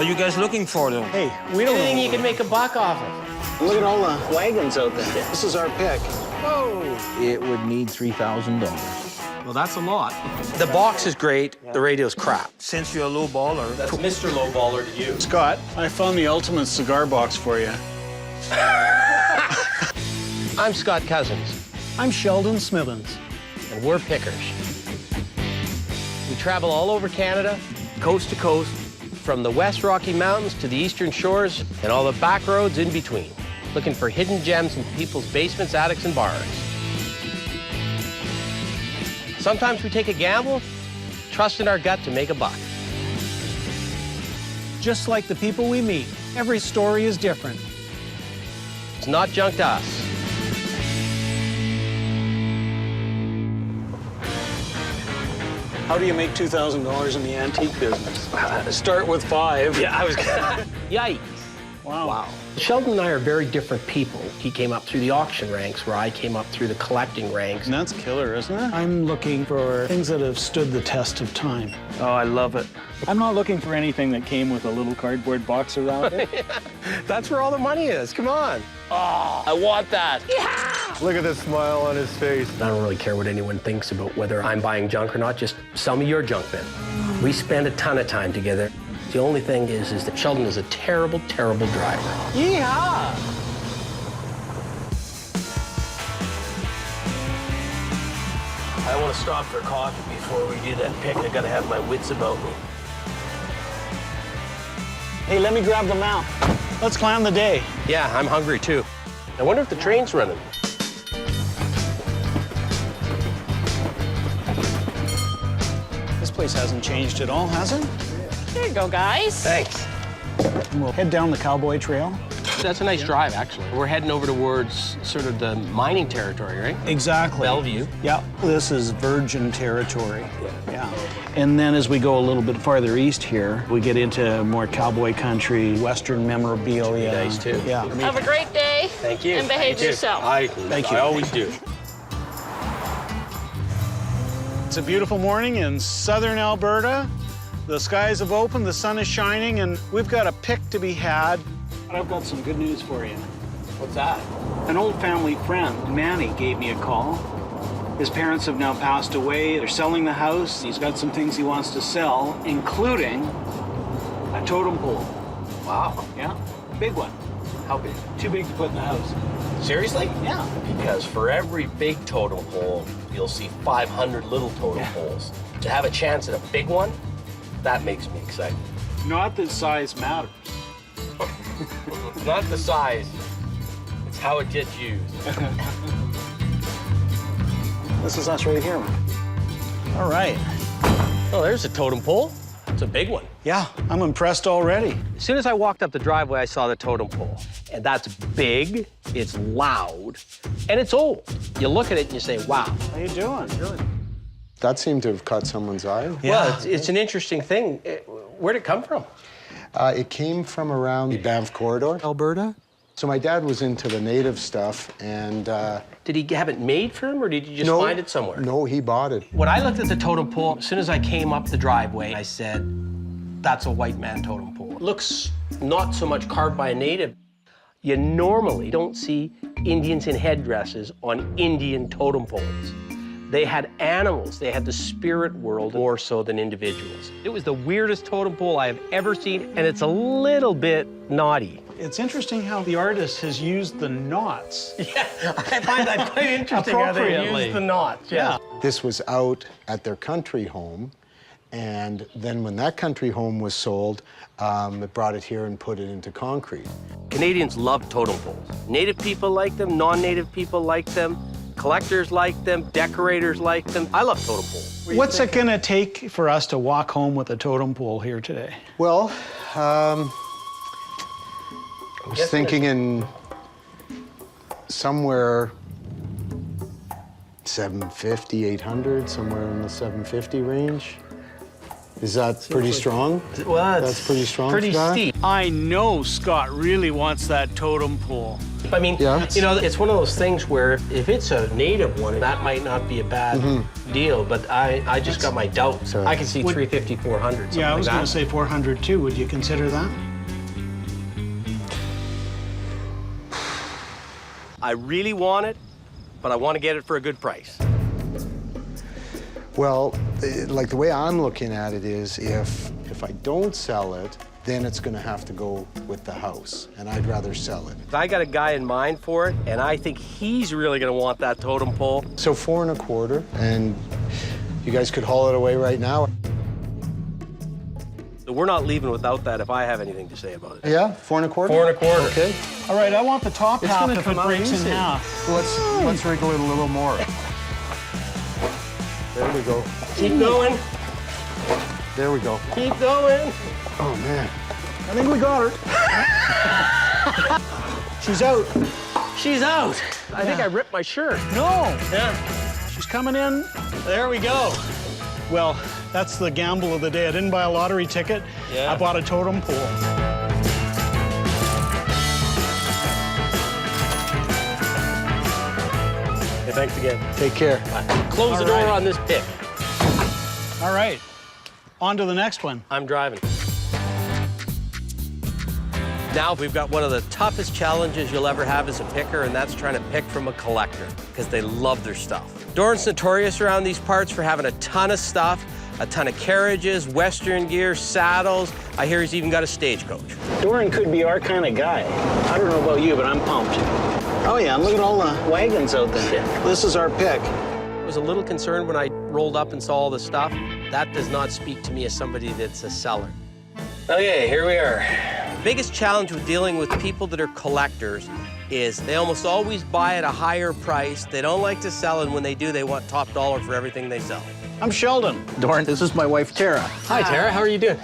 What are you guys looking for, though? Hey, we don't Anything know. you can make a buck off of. Look at all the wagons out there. This is our pick. It would need $3,000. Well, that's a lot. The box is great, the radio's crap. Since you're a low baller, That's Mr. Lowballer to you. Scott, I found the ultimate cigar box for you. I'm Scott Cousins, I'm Sheldon Smithens. and we're pickers. We travel all over Canada, coast to coast, from the West Rocky Mountains to the Eastern Shores and all the back roads in between, looking for hidden gems in people's basements, attics, and barns. Sometimes we take a gamble, trust in our gut to make a buck. Just like the people we meet, every story is different. It's not junk to us. How do you make $2,000 in the antique business? Start with 5. Yeah, I was Yikes. Wow. Sheldon and I are very different people. He came up through the auction ranks, where I came up through the collecting ranks. And that's killer, isn't it? I'm looking for things that have stood the test of time. Oh, I love it. I'm not looking for anything that came with a little cardboard box around it. That's where all the money is. Come on. Oh, I want that. Look at the smile on his face. I don't really care what anyone thinks about whether I'm buying junk or not. Just sell me your junk bin. We spend a ton of time together. The only thing is that Sheldon is a terrible, terrible driver. Yeehaw! I want to stop for coffee before we do that pick. I got to have my wits about me. Hey, let me grab the mount. Let's plan the day. Yeah, I'm hungry too. I wonder if the train's running. This place hasn't changed at all, has it? There you go, guys. Thanks. We'll head down the cowboy trail. That's a nice drive, actually. We're heading over towards sort of the mining territory, right? Exactly. Bellevue. Yeah, this is virgin territory. Yeah. And then as we go a little bit farther east here, we get into more cowboy country, Western memorabilia. Nice, too. Yeah. Have a great day. Thank you. And behave Thank you. yourself. Thank you. I always do. It's a beautiful morning in Southern Alberta. The skies have opened, the sun is shining, and we've got a pick to be had. But I've got some good news for you. What's that? An old family friend, Manny, gave me a call. His parents have now passed away. They're selling the house. He's got some things he wants to sell, including a totem pole. Wow. Yeah, big one. How big? Too big to put in the house. Seriously? Yeah. Because for every big totem pole, you'll see 500 little totem poles. To have a chance at a big one, that makes me excited. Not that size matters. It's not the size, it's how it gets used. This is us right here. All right. Oh, there's a totem pole. It's a big one. Yeah, I'm impressed already. As soon as I walked up the driveway, I saw the totem pole. And that's big, it's loud, and it's old. You look at it and you say, wow. How you doing? Good. That seemed to have caught someone's eye. Well, it's an interesting thing. Where'd it come from? It came from around the Banff corridor, Alberta. So my dad was into the native stuff, and Did he have it made for him, or did you just find it somewhere? No, he bought it. When I looked at the totem pole, as soon as I came up the driveway, I said, that's a white man totem pole. It looks not so much carved by a native. You normally don't see Indians in headdresses on Indian totem poles. They had animals. They had the spirit world more so than individuals. It was the weirdest totem pole I have ever seen, and it's a little bit naughty. It's interesting how the artist has used the knots. Yeah, I find that quite interesting how they Appropriately. use the knots. Yeah. This was out at their country home, and then when that country home was sold, it brought it here and put it into concrete. Canadians love totem poles. Native people like them, non-native people like them, collectors like them, decorators like them. I love totem poles. What's it gonna take for us to walk home with a totem pole here today? Well, I was thinking in somewhere 750, 800, somewhere in the 750 range. Is that pretty strong? Well, That's pretty strong, pretty Scott? steep. I know Scott really wants that totem pole. I mean, Yeah. you know, it's one of those things where if it's a native one, that might not be a bad deal, but I just got my doubts. Sorry. I can see 350, 400, something Yeah, I was like going that. to say 400 too. Would you consider that? I really want it, but I want to get it for a good price. Well, like the way I'm looking at it is if I don't sell it, then it's going to have to go with the house, and I'd rather sell it. I got a guy in mind for it, and I think he's really going to want that totem pole. So 4 1/4, and you guys could haul it away right now. We're not leaving without that if I have anything to say about it. Yeah, 4 1/4. 4 1/4. Okay. All right, I want the top It's half gonna if come it out breaks in easy. half. Let's wriggle it a little more. There we go. Keep going. There we go. Keep going. Oh man. I think we got her. She's out. She's out. I think I ripped my shirt. No, Yeah. she's coming in. There we go. Well, that's the gamble of the day. I didn't buy a lottery ticket. Yeah. I bought a totem pole. Hey, thanks again. Take care. Close the All door right. on this pick. All right, on to the next one. I'm driving. Now we've got one of the toughest challenges you'll ever have as a picker, and that's trying to pick from a collector, because they love their stuff. Doran's notorious around these parts for having a ton of stuff, a ton of carriages, Western gear, saddles. I hear he's even got a stagecoach. Doran could be our kind of guy. I don't know about you, but I'm pumped. Oh yeah, look at all the wagons out there. This is our pick. I was a little concerned when I rolled up and saw all the stuff. That does not speak to me as somebody that's a seller. Okay, here we are. The biggest challenge with dealing with people that are collectors is they almost always buy at a higher price. They don't like to sell, and when they do, they want top dollar for everything they sell. I'm Sheldon. Doran, this is my wife, Tara. Hi, Tara. How are you doing?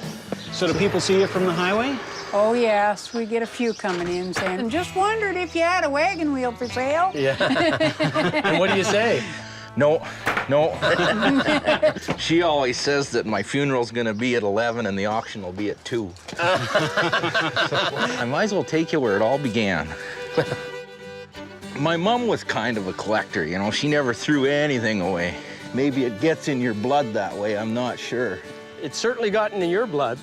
So do people see you from the highway? Oh, yes, we get a few coming in saying, "And just wondered if you had a wagon wheel for sale." Yeah. And what do you say? No. She always says that my funeral's gonna be at 11 and the auction will be at 2. I might as well take you where it all began. My mom was kind of a collector, you know. She never threw anything away. Maybe it gets in your blood that way, I'm not sure. It's certainly gotten in your blood.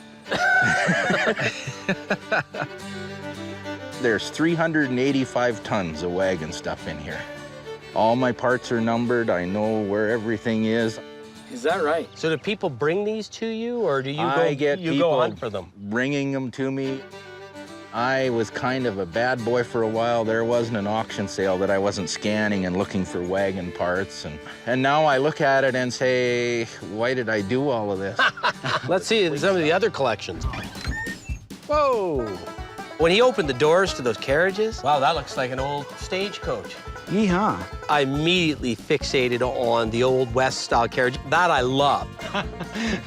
There's 385 tons of wagon stuff in here. All my parts are numbered. I know where everything is. Is that right? So do people bring these to you, or do you I get go people hunt for them? bringing them to me. I was kind of a bad boy for a while. There wasn't an auction sale that I wasn't scanning and looking for wagon parts. And now I look at it and say, why did I do all of this? Let's see some of the other collections. Whoa! When he opened the doors to those carriages, wow, that looks like an old stagecoach. Yeehaw. I immediately fixated on the old West-style carriage. That I love.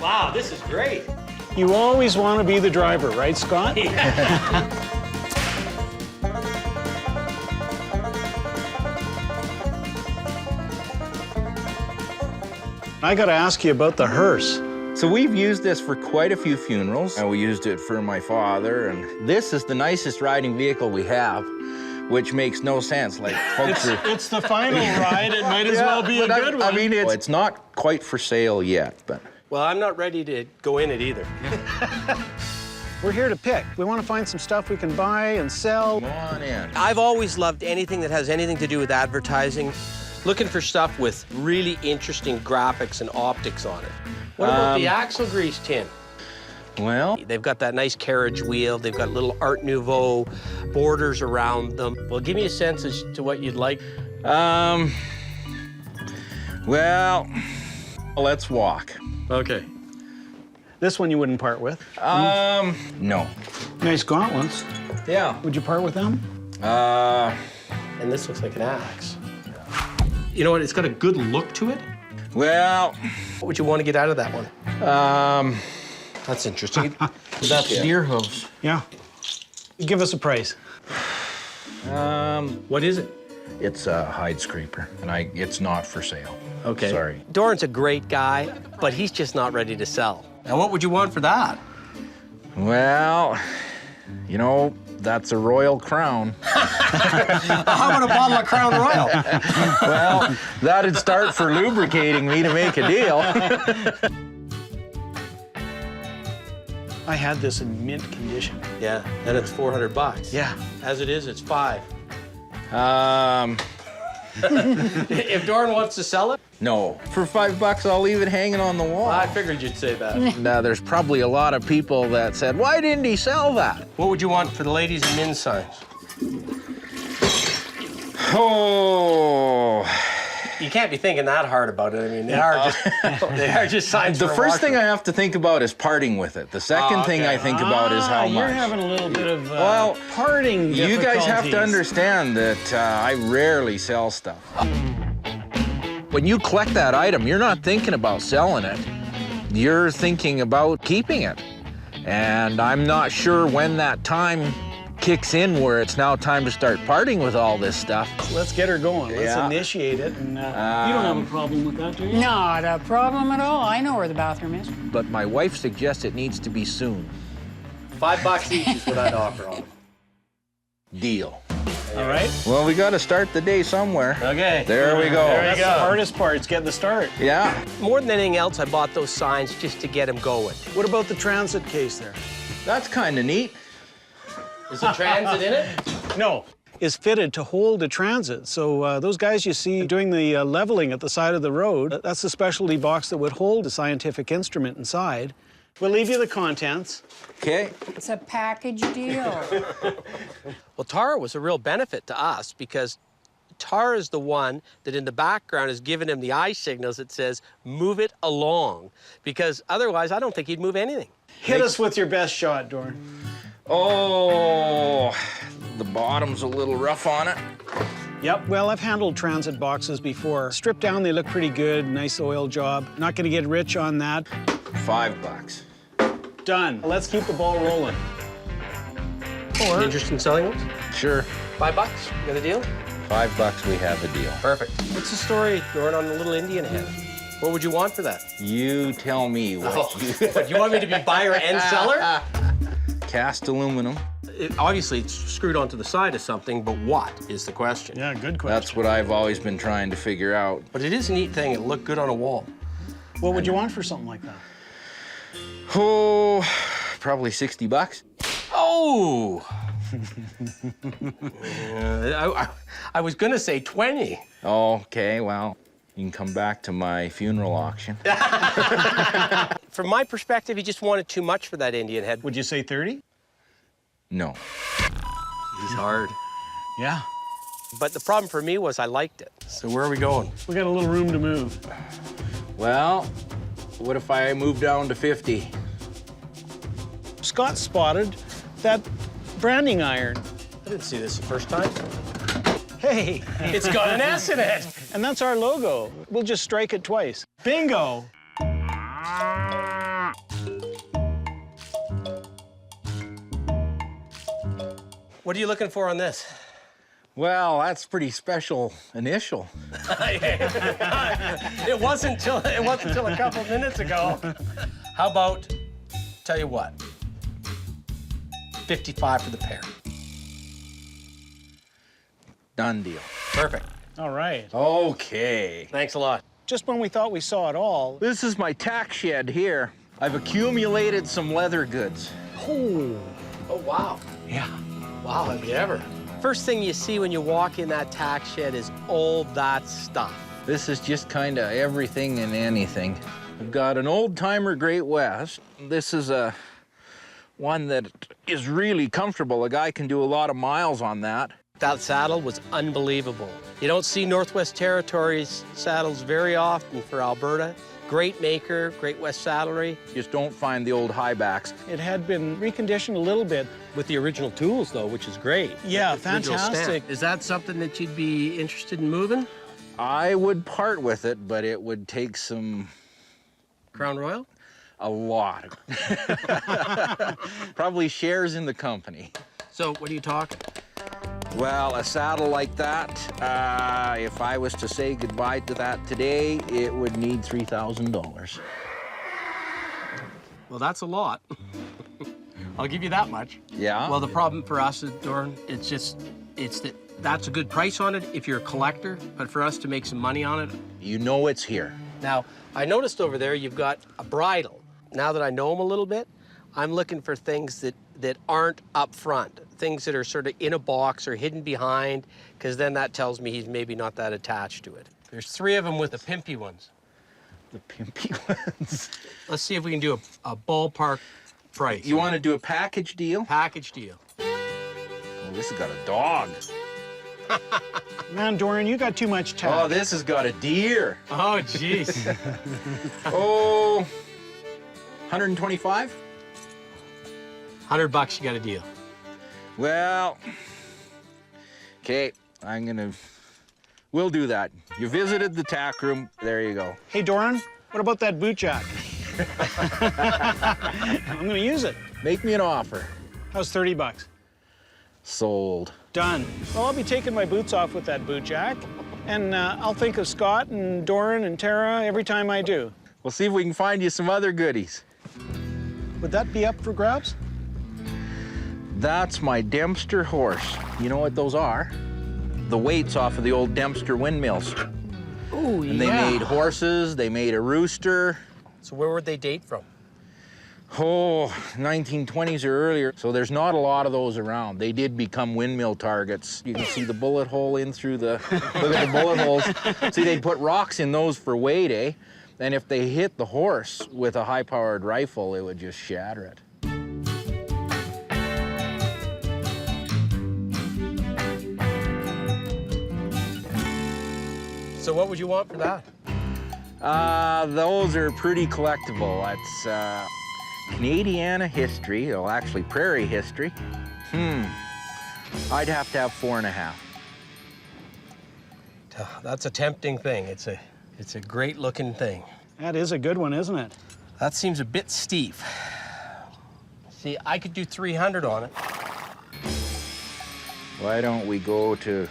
Wow, this is great. You always want to be the driver, right, Scott? I got to ask you about the hearse. So we've used this for quite a few funerals. And we used it for my father. And this is the nicest riding vehicle we have, which makes no sense. Like, folks are... It's the final ride. It might as well be a but good one. I mean, it's not quite for sale yet, but... Well, I'm not ready to go in it either. We're here to pick. We want to find some stuff we can buy and sell. Come on in. I've always loved anything that has anything to do with advertising. Looking for stuff with really interesting graphics and optics on it. What about the axle grease tin? Well, They've got that nice carriage wheel. They've got little Art Nouveau borders around them. Well, give me a sense as to what you'd like. well, let's walk. Okay. This one you wouldn't part with. No. Nice gauntlets. Yeah. Would you part with them? And this looks like an axe. You know what? It's got a good look to it. Well, What would you want to get out of that one? That's interesting. that's deer hooves. Yeah. Give us a price. What is it? It's a hide scraper, and it's not for sale. Okay. Sorry. Doran's a great guy, but he's just not ready to sell. Now, what would you want for that? Well, you know, That's a Royal Crown. How about a bottle of Crown Royal? Well, that'd start for lubricating me to make a deal. I had this in mint condition. Yeah, and it's $400. Yeah. As it is, it's $5. Um, If Doran wants to sell it, no. For $5, I'll leave it hanging on the wall. I figured you'd say that. Now, there's probably a lot of people that said, why didn't he sell that? What would you want for the ladies and men's signs? Oh. You can't be thinking that hard about it. I mean, they are just signs. The for first walking. thing I have to think about is parting with it. The second thing I think about is how You're much. having a little bit of Well, parting You guys have to difficulties. understand that I rarely sell stuff. When you collect that item, you're not thinking about selling it. You're thinking about keeping it. And I'm not sure when that time kicks in where it's now time to start parting with all this stuff. Let's get her going. Let's Yeah. initiate it. And you don't have a problem with that, do you? Not a problem at all. I know where the bathroom is. But my wife suggests it needs to be soon. $5 each is what I'd offer on them. Deal. All right. Well, we got to start the day somewhere. Okay. There we go. That's the hardest part. It's getting the start. Yeah. More than anything else, I bought those signs just to get them going. What about the transit case there? That's kind of neat. Is the transit in it? No. Is fitted to hold a transit. So those guys you see doing the leveling at the side of the road, that's the specialty box that would hold a scientific instrument inside. We'll leave you the contents. Okay. It's a package deal. Well, Tara was a real benefit to us because Tara is the one that in the background is giving him the eye signals that says, move it along. Because otherwise, I don't think he'd move anything. Hit us with your best shot, Doran. Oh, the bottom's a little rough on it. Yep, well, I've handled transit boxes before. Stripped down, they look pretty good, nice oil job. Not gonna get rich on that. $5. Done. Let's keep the ball rolling. Or interested in selling ones? Sure. $5. You got a deal? $5, we have a deal. Perfect. What's the story, Doran, on the little Indian head? What would you want for that? You tell me what What, you want me to be buyer and seller? Cast aluminum. Obviously, it's screwed onto the side of something, but what is the question? Yeah, good question. That's what I've always been trying to figure out. But it is a neat thing. It'll look good on a wall. What would you want for something like that? Oh, probably $60. Oh! I was going to say 20. Okay, well, you can come back to my funeral auction. From my perspective, he just wanted too much for that Indian head. Would you say 30? No. He's hard. Yeah. But the problem for me was I liked it. So where are we going? We got a little room to move. Well, what if I move down to 50? Scott spotted that branding iron. I didn't see this the first time. Hey, It's got an S in it. and that's our logo. We'll just strike it twice. Bingo! What are you looking for on this? Well, that's pretty special initial. It wasn't till a couple minutes ago. How about, tell you what, 55 for the pair. Done deal. Perfect. All right. Okay. Thanks a lot. Just when we thought we saw it all. This is my tack shed here. I've accumulated some leather goods. Oh, Oh, wow. yeah. Wow, have you ever? First thing you see when you walk in that tack shed is all that stuff. This is just kind of everything and anything. I've got an old-timer Great West. This is one that is really comfortable. A guy can do a lot of miles on that. That saddle was unbelievable. You don't see Northwest Territories saddles very often for Alberta. Great maker, Great West Saddlery. Just don't find the old high backs. It had been reconditioned a little bit. With the original tools, though, which is great. Yeah, The original stamp. fantastic. Is that something that you'd be interested in moving? I would part with it, but it would take Crown Royal? a lot. Probably shares in the company. So what are you talking? Well, a saddle like that, if I was to say goodbye to that today, it would need $3,000. Well, that's a lot. I'll give you that much. Yeah? Well, the problem for us is, Doran, that's a good price on it if you're a collector, but for us to make some money on it. You know it's here. Now, I noticed over there you've got a bridle. Now that I know him a little bit, I'm looking for things that aren't up front, things that are sort of in a box or hidden behind, because then that tells me he's maybe not that attached to it. There's 3 of them with the pimpy ones. The pimpy ones. Let's see if we can do a ballpark price. You want to do a package deal? Package deal. Oh, this has got a dog. Man, Doran, you got too much tact. Oh, this has got a deer. Oh, jeez. Oh, 125? $100, you got a deal. Well, okay, we'll do that. You visited the tack room, there you go. Hey, Doran, what about that boot jack? I'm gonna use it. Make me an offer. How's $30? Sold. Done. Well, I'll be taking my boots off with that boot jack, and I'll think of Scott and Doran and Tara every time I do. We'll see if we can find you some other goodies. Would that be up for grabs? That's my Dempster horse. You know what those are? The weights off of the old Dempster windmills. Oh, And they made horses, they made a rooster. So where would they date from? Oh, 1920s or earlier. So there's not a lot of those around. They did become windmill targets. You can see the bullet hole in through the, look at the bullet holes. See, they'd put rocks in those for weight, eh? And if they hit the horse with a high-powered rifle, it would just shatter it. So what would you want for that? Those are pretty collectible. It's Canadiana history, well, actually prairie history. I'd have to have 4.5. That's a tempting thing. It's a great looking thing. That is a good one, isn't it? That seems a bit steep. See, I could do 300 on it. Why don't we go to...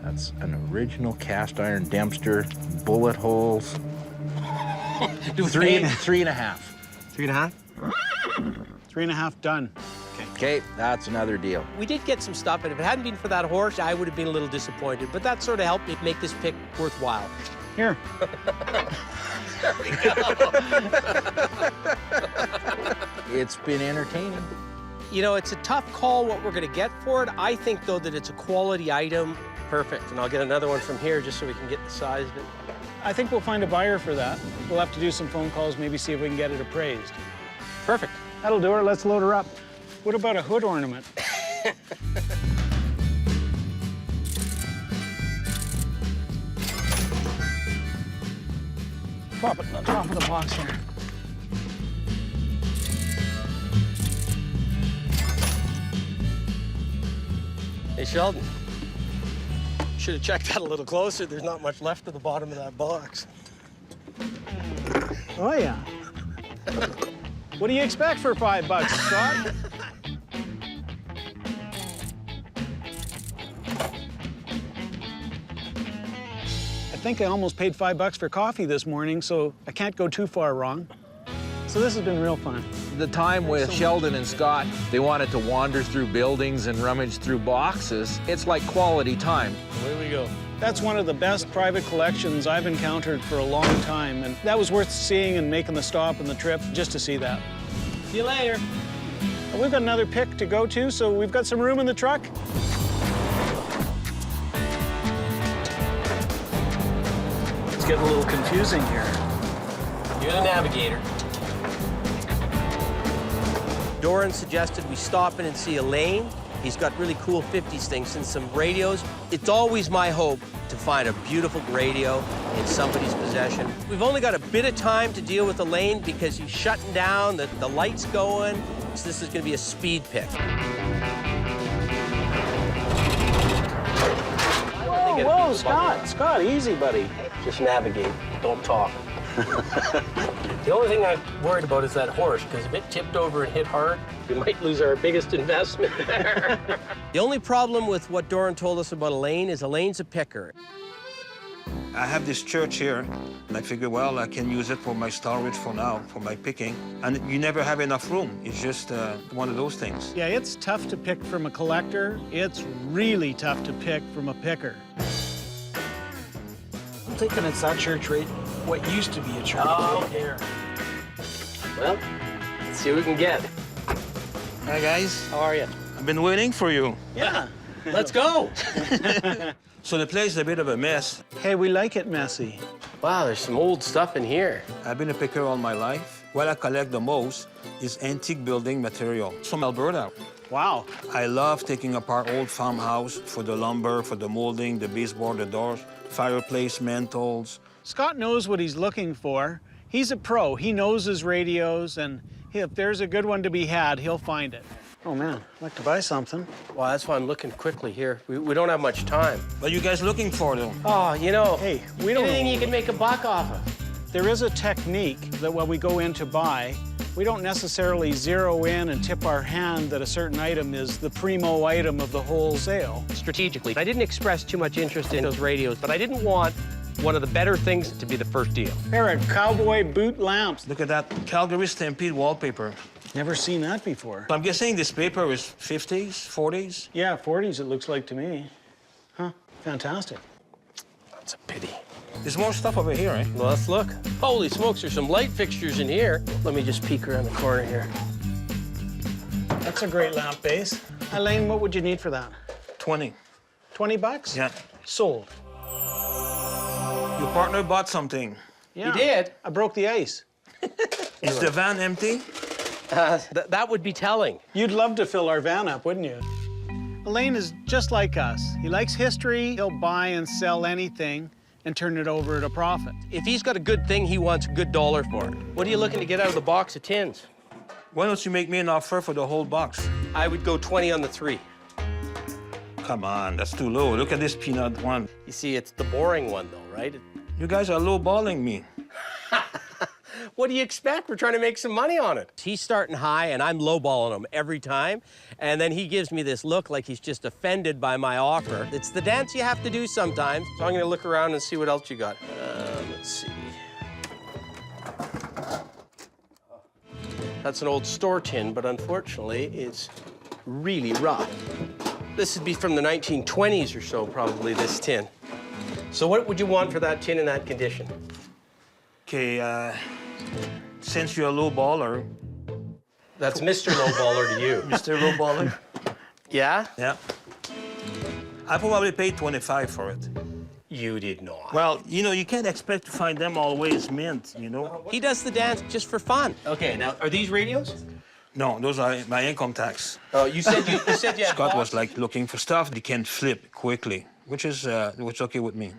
That's an original cast iron Dempster, bullet holes. Do 3.5. 3.5? 3.5 done. Okay, that's another deal. We did get some stuff, and if it hadn't been for that horse, I would have been a little disappointed, but that sort of helped me make this pick worthwhile. Here. There we go. It's been entertaining. You know, it's a tough call what we're going to get for it. I think, though, that it's a quality item. Perfect. And I'll get another one from here just so we can get the size of it. I think we'll find a buyer for that. We'll have to do some phone calls, maybe see if we can get it appraised. Perfect. That'll do her. Let's load her up. What about a hood ornament? Pop it on the top of the box here. Hey, Sheldon. Should have checked that a little closer. There's not much left at the bottom of that box. Oh, yeah. What do you expect for $5, Scott? I think I almost paid $5 for coffee this morning, so I can't go too far wrong. So this has been real fun. The time with Sheldon and Scott, they wanted to wander through buildings and rummage through boxes. It's like quality time. Away we go. That's one of the best private collections I've encountered for a long time, and that was worth seeing and making the stop and the trip just to see that. See you later. We've got another pick to go to, so we've got some room in the truck. It's getting a little confusing here. You're the navigator. Doran suggested we stop in and see Elaine. He's got really cool 50s things and some radios. It's always my hope to find a beautiful radio in somebody's possession. We've only got a bit of time to deal with Elaine because he's shutting down, the light's going, so this is gonna be a speed pick. Whoa, whoa, Scott. Scott, easy, buddy. Just navigate, don't talk. The only thing I'm worried about is that horse, because if it tipped over and hit hard, we might lose our biggest investment there. The only problem with what Doran told us about Elaine is Elaine's a picker. I have this church here, and I figure, well, I can use it for my storage for now, for my picking. And you never have enough room. It's just one of those things. Yeah, it's tough to pick from a collector. It's really tough to pick from a picker. I'm thinking it's that church right, what used to be a church. Oh, here. Well, let's see what we can get. Hi, guys. How are you? I've been waiting for you. Yeah. Let's go. So the place is a bit of a mess. Hey, we like it messy. Wow, there's some old stuff in here. I've been a picker all my life. What I collect the most is antique building material from Alberta. Wow. I love taking apart old farmhouse for the lumber, for the molding, the baseboard, the doors, fireplace, mantles. Scott knows what he's looking for. He's a pro. He knows his radios, and if there's a good one to be had, he'll find it. Oh, man, I'd like to buy something. Well, that's why I'm looking quickly here. We don't have much time. What are you guys looking for, though? Oh, you know, Hey, we don't anything know. you can make a buck off of. There is a technique that when we go in to buy, we don't necessarily zero in and tip our hand that a certain item is the primo item of the whole sale. Strategically, I didn't express too much interest in those radios, but I didn't want one of the better things to be the first deal. Pair of cowboy boot lamps. Look at that Calgary Stampede wallpaper. Never seen that before. I'm guessing this paper is 50s, 40s? Yeah, 40s it looks like to me. Huh, fantastic. That's a pity. There's more stuff over here, eh? Well, let's look. Holy smokes, there's some light fixtures in here. Let me just peek around the corner here. That's a great lamp base. Elaine, what would you need for that? 20. 20 bucks? Yeah. Sold. Your partner bought something. Yeah. He did? I broke the ice. Is the van empty? That would be telling. You'd love to fill our van up, wouldn't you? Elaine is just like us. He likes history. He'll buy and sell anything and turn it over at a profit. If he's got a good thing, he wants a good dollar for it. What are you looking to get out of the box of tins? Why don't you make me an offer for the whole box? I would go 20 on the 3. Come on, that's too low. Look at this peanut one. You see, it's the boring one, though, right? You guys are lowballing me. What do you expect? We're trying to make some money on it. He's starting high, and I'm lowballing him every time. And then he gives me this look like he's just offended by my offer. It's the dance you have to do sometimes. So I'm going to look around and see what else you got. Let's see. That's an old store tin, but unfortunately, it's really rough. This would be from the 1920s or so, probably, this tin. So what would you want for that tin in that condition? Okay, since you're a lowballer, That's Mr. Lowballer to you. Mr. Lowballer, Yeah? yeah, I probably paid 25 for it. You did not. Well, you know, you can't expect to find them always mint, you know? He does the dance just for fun. Okay, now, are these radios? No, those are my income tax. Oh, you said you had Scott was box? like looking for stuff they can flip quickly, which is okay with me.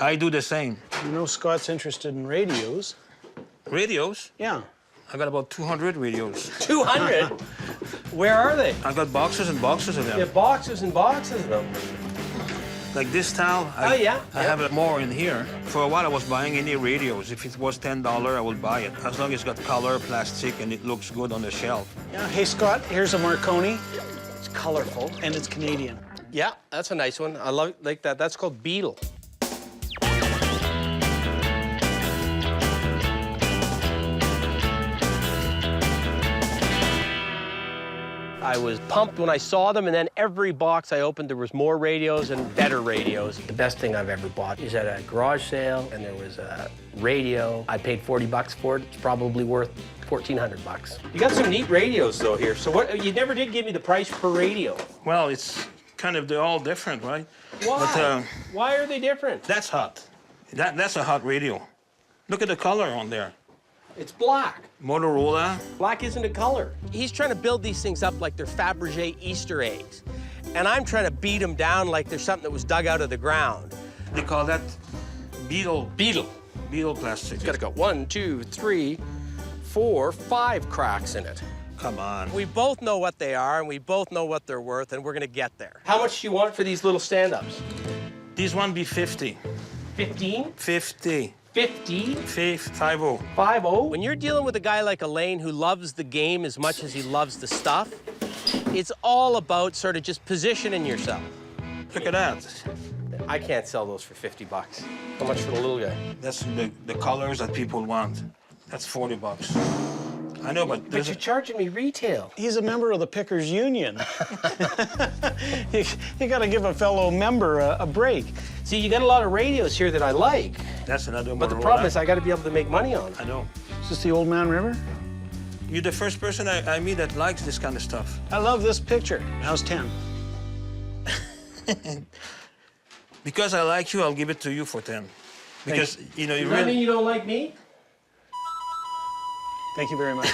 I do the same. You know Scott's interested in radios. Radios, Yeah. I got about 200 radios. 200? Where are they? I got boxes and boxes of them. You have boxes and boxes of them. Like this towel, Oh, yeah, I yeah. have more in here. For a while, I was buying any radios. If it was $10, I would buy it. As long as it's got color, plastic, and it looks good on the shelf. Yeah. Hey, Scott, here's a Marconi. It's colorful, and it's Canadian. Yeah, that's a nice one. I like that. That's called Beetle. I was pumped when I saw them, and then every box I opened, there was more radios and better radios. The best thing I've ever bought is at a garage sale, and there was a radio. I paid 40 bucks for it. It's probably worth 1,400 bucks. You got some neat radios, though, here. So what? You never did give me the price per radio. Well, it's kind of, they're all different, right? Why? But Why are they different? that's hot. That's a hot radio. Look at the color on there. It's black. Motorola. Black isn't a color. He's trying to build these things up like they're Fabergé Easter eggs. And I'm trying to beat them down like they're something that was dug out of the ground. They call that Beetle Beetle. plastic. It's got 1, 2, 3, 4, 5 cracks in it. Come on. We both know what they are, and we both know what they're worth, and we're gonna get there. How much do you want for these little stand-ups? These one be 50. 15? 50. 50? 50. 50? When you're dealing with a guy like Elaine who loves the game as much as he loves the stuff, it's all about sort of just positioning yourself. Look at that. I can't sell those for 50 bucks. How much for the little guy? That's the colors that people want. That's 40 bucks. I know, but But you're charging me retail. He's a member of the Pickers Union. you got to give a fellow member a break. See, you got a lot of radios here that I like, that's another one. but the problem is I got to be able to make money on I it. know. Is this the Old Man River? You're the first person I meet that likes this kind of stuff. I love this picture. How's 10? Because I like you, I'll give it to you for 10. Because, you know, you Does that mean really... you don't like me? Thank you very much.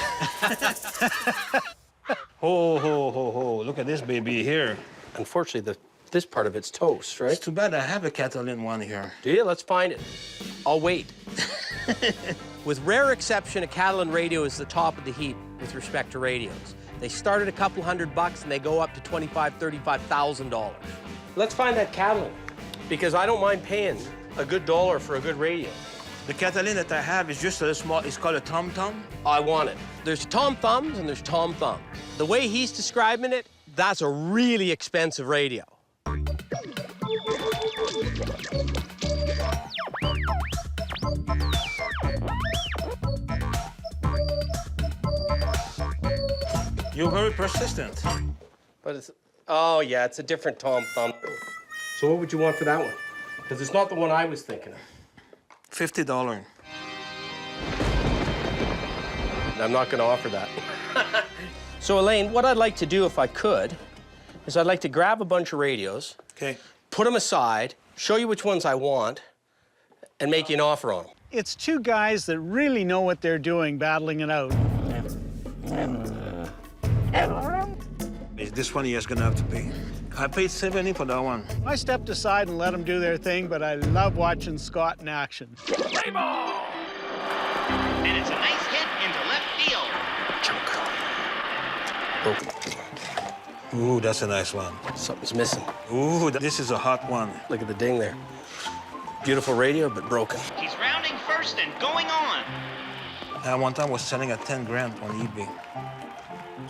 Ho, ho, ho, ho. Look at this baby here. Unfortunately, this part of it's toast, right? It's too bad I have a Catalan one here. Do you? Let's find it. I'll wait. With rare exception, a Catalan radio is the top of the heap with respect to radios. They start at a couple $100 and they go up to $25,000, $35,000. Let's find that Catalan, because I don't mind paying a good dollar for a good radio. The Catalan that I have is just a small, it's called a Totem. I want it. There's Tom Thumbs and there's Tom Thumb. The way he's describing it, that's a really expensive radio. You're very persistent. But it's, oh yeah, it's a different Tom Thumb. So what would you want for that one? Because it's not the one I was thinking of. $50. I'm not going to offer that. So Elaine, what I'd like to do if I could is I'd like to grab a bunch of radios, Okay. put them aside, show you which ones I want, and make you an offer on them. It's two guys that really know what they're doing, battling it out. This one he is gonna have to pay. I paid 70 for that one. I stepped aside and let them do their thing, but I love watching Scott in action. Play ball! And it's a nice hit into left field. Ooh, that's a nice one. Something's missing. Ooh, this is a hot one. Look at the ding there. Beautiful radio, but broken. He's rounding first and going on. One time was selling at 10 grand on eBay.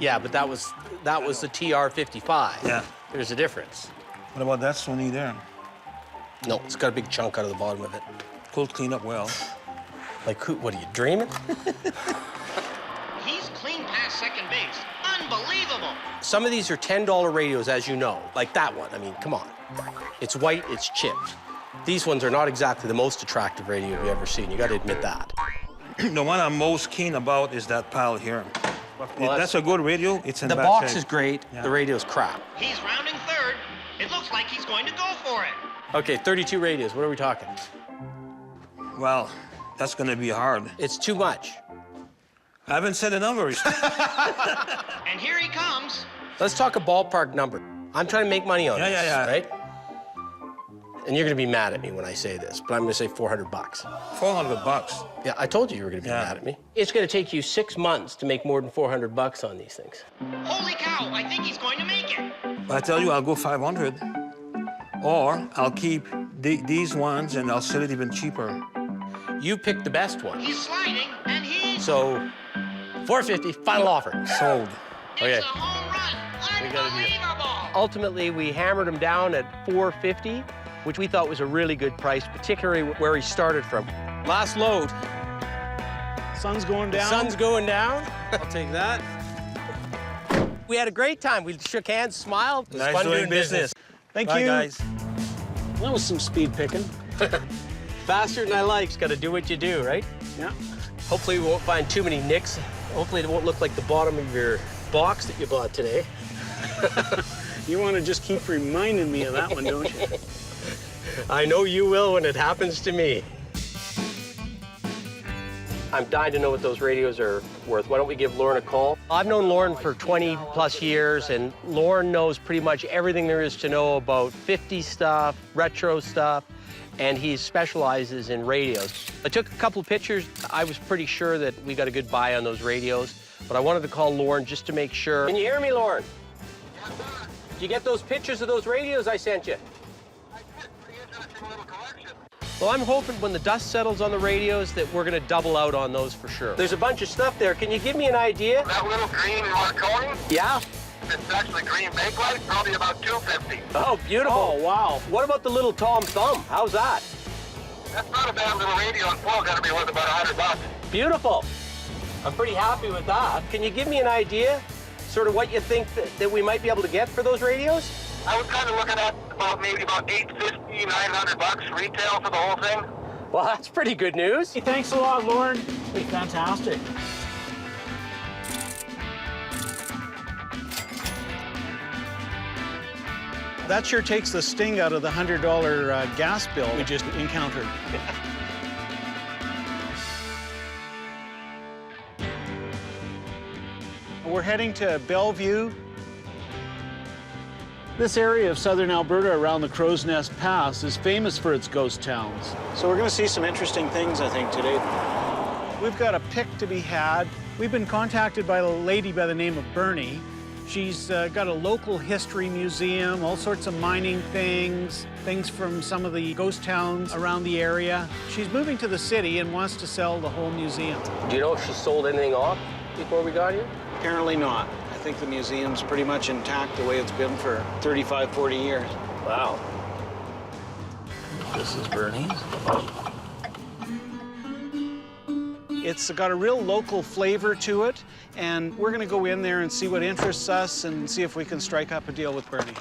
Yeah, but that was the TR-55. Yeah. There's a difference. What about that Sony there? No, it's got a big chunk out of the bottom of it. Could clean up well. Like, who, what are you, dreaming? He's clean past second base. Unbelievable. Some of these are $10 radios, as you know. Like that one, I mean, come on. It's white, it's chipped. These ones are not exactly the most attractive radio you've ever seen. You gotta admit that. The one I'm most keen about is that pile here. Well, that's a good radio. It's in the bad box shape. is great, Yeah. the radio's crap. He's rounding third. It looks like he's going to go for it. Okay, 32 radios, what are we talking? Well, that's gonna be hard. It's too much. I haven't said a number. And here he comes. Let's talk a ballpark number. I'm trying to make money on this, Yeah. right? And you're gonna be mad at me when I say this, but I'm gonna say 400 bucks. 400 bucks. Yeah, I told you you were gonna be mad at me. It's gonna take you 6 months to make more than 400 bucks on these things. Holy cow, I think he's going to make it. I tell you, I'll go 500. Or I'll keep these ones and I'll sell it even cheaper. You picked the best one. He's sliding, and he's... So, 450, final offer. Sold. Okay. It's a home run. Unbelievable. Ultimately, we hammered him down at 450, which we thought was a really good price, particularly where he started from. Last load. Sun's going down. Sun's going down. I'll take that. We had a great time. We shook hands, smiled. It was Nice fun doing business. Thank Bye, you. guys. That was some speed picking. Faster than I like, got to do what you do, right? Yeah. Hopefully we won't find too many nicks. Hopefully it won't look like the bottom of your box that you bought today. You want to just keep reminding me of that one, don't you? I know you will when it happens to me. I'm dying to know what those radios are worth. Why don't we give Lauren a call? I've known Lauren for 20 plus years, and Lauren knows pretty much everything there is to know about 50s stuff, retro stuff, and he specializes in radios. I took a couple of pictures. I was pretty sure that we got a good buy on those radios, but I wanted to call Lauren just to make sure. Can you hear me, Lauren? Yes, sir. Did you get those pictures of those radios I sent you? I did. Pretty interesting little collection. Well, I'm hoping when the dust settles on the radios that we're gonna double out on those for sure. There's a bunch of stuff there. Can you give me an idea? That little green Marconi? Yeah? It's actually green bake light, probably about $2.50. Oh, beautiful. Oh, wow. What about the little Tom Thumb? How's that? That's not a bad little radio and pull. Got to be worth about $100. Beautiful. I'm pretty happy with that. Can you give me an idea, sort of what you think that we might be able to get for those radios? I was kind of looking at maybe about $850, $900 retail for the whole thing. Well, that's pretty good news. Hey, thanks a lot, Lauren. Hey, fantastic. That sure takes the sting out of the $100 gas bill we just encountered. We're heading to Bellevue. This area of southern Alberta around the Crow's Nest Pass is famous for its ghost towns. So we're going to see some interesting things, I think, today. We've got a pick to be had. We've been contacted by a lady by the name of Bernie. She's got a local history museum, all sorts of mining things from some of the ghost towns around the area. She's moving to the city and wants to sell the whole museum. Do you know if she sold anything off before we got here? Apparently not. I think the museum's pretty much intact the way it's been for 35, 40 years. Wow. This is Bernie's. It's got a real local flavor to it, and we're gonna go in there and see what interests us and see if we can strike up a deal with Bernie.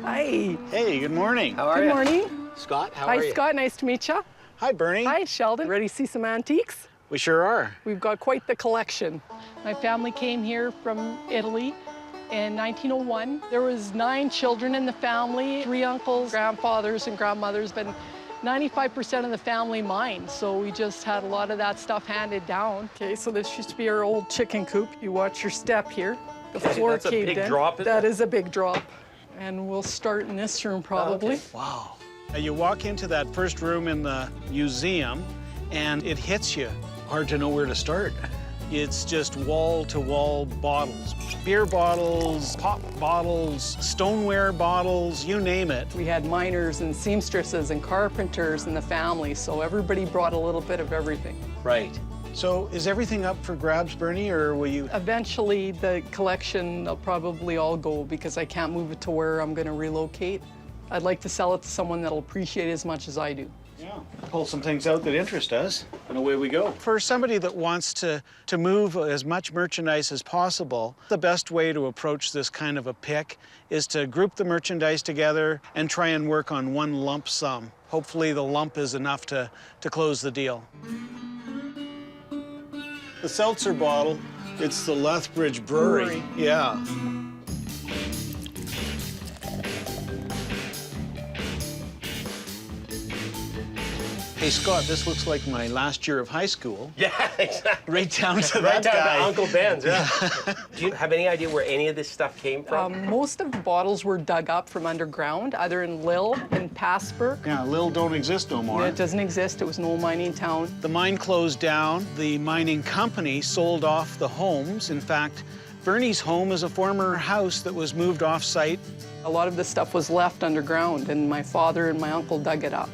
Hi. Hey, good morning. How are Good you? morning. Scott, how Hi, are you? Scott. Nice to meet you. Hi, Bernie. Hi, Sheldon. Ready to see some antiques? We sure are. We've got quite the collection. My family came here from Italy in 1901. There was 9 children in the family, 3 uncles, grandfathers, and grandmothers, but 95% of the family mined, so we just had a lot of that stuff handed down. Okay, so this used to be our old chicken coop. You watch your step here. The floor That's a caved big in. drop, isn't That it? is a big drop. And we'll start in this room probably. Okay. Wow. You walk into that first room in the museum, and it hits you. Hard to know where to start. It's just wall-to-wall bottles. Beer bottles, pop bottles, stoneware bottles, you name it. We had miners and seamstresses and carpenters in the family, so everybody brought a little bit of everything. Right. So is everything up for grabs, Bernie, or will you? Eventually, the collection will probably all go because I can't move it to where I'm going to relocate. I'd like to sell it to someone that'll appreciate it as much as I do. Yeah, pull some things out that interest us, and away we go. For somebody that wants to move as much merchandise as possible, the best way to approach this kind of a pick is to group the merchandise together and try and work on one lump sum. Hopefully the lump is enough to close the deal. The seltzer bottle, it's the Lethbridge Brewery. Yeah. Hey, Scott, this looks like my last year of high school. Yeah, exactly. Right down to Right that down guy. to Uncle Ben's, yeah. Do you have any idea where any of this stuff came from? Most of the bottles were dug up from underground, either in Lille and Passburg. Yeah, Lil don't exist no more. It doesn't exist. It was an old mining town. The mine closed down. The mining company sold off the homes. In fact, Bernie's home is a former house that was moved off-site. A lot of the stuff was left underground, and my father and my uncle dug it up.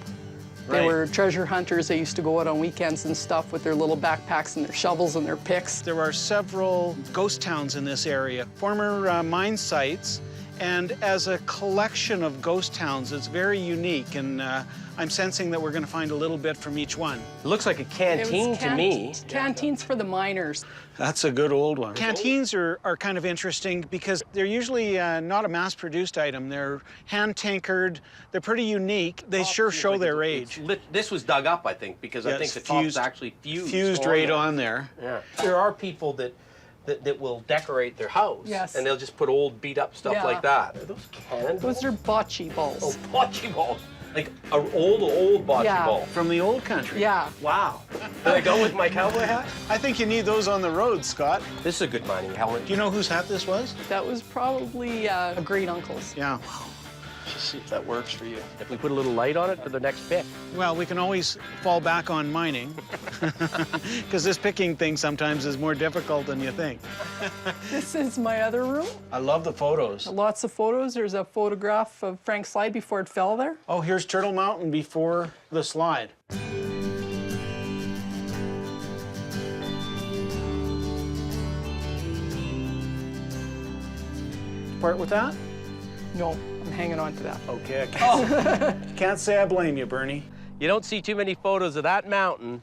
They Right. were treasure hunters. They used to go out on weekends and stuff with their little backpacks and their shovels and their picks. There are several ghost towns in this area, former mine sites, and as a collection of ghost towns, it's very unique, and I'm sensing that we're going to find a little bit from each one. It looks like a canteen to me. Canteens for the miners. That's a good old one. Canteens are kind of interesting because they're usually not a mass-produced item. They're hand-tinkered. They're pretty unique. They sure show their age. This was dug up, I think, because I Yeah, think it's the top's fused- actually fused. Fused right on there. Yeah. There are people that will decorate their house. Yes. And they'll just put old beat-up stuff Yeah. like that. Are those cannons? Those are bocce balls. Oh, bocce balls. Like an old bocce Yeah. ball. From the old country. Yeah. Wow. Did I go with my cowboy hat? I think you need those on the road, Scott. This is a good mining helmet. Do you know whose hat this was? That was probably a great uncle's. Yeah. Let's see if that works for you. If we put a little light on it for the next pick. Well, we can always fall back on mining, because this picking thing sometimes is more difficult than you think. This is my other room. I love the photos. Lots of photos. There's a photograph of Frank's slide before it fell there. Oh, here's Turtle Mountain before the slide. part with that? No, I'm hanging on to that. Okay, can't say I blame you, Bernie. You don't see too many photos of that mountain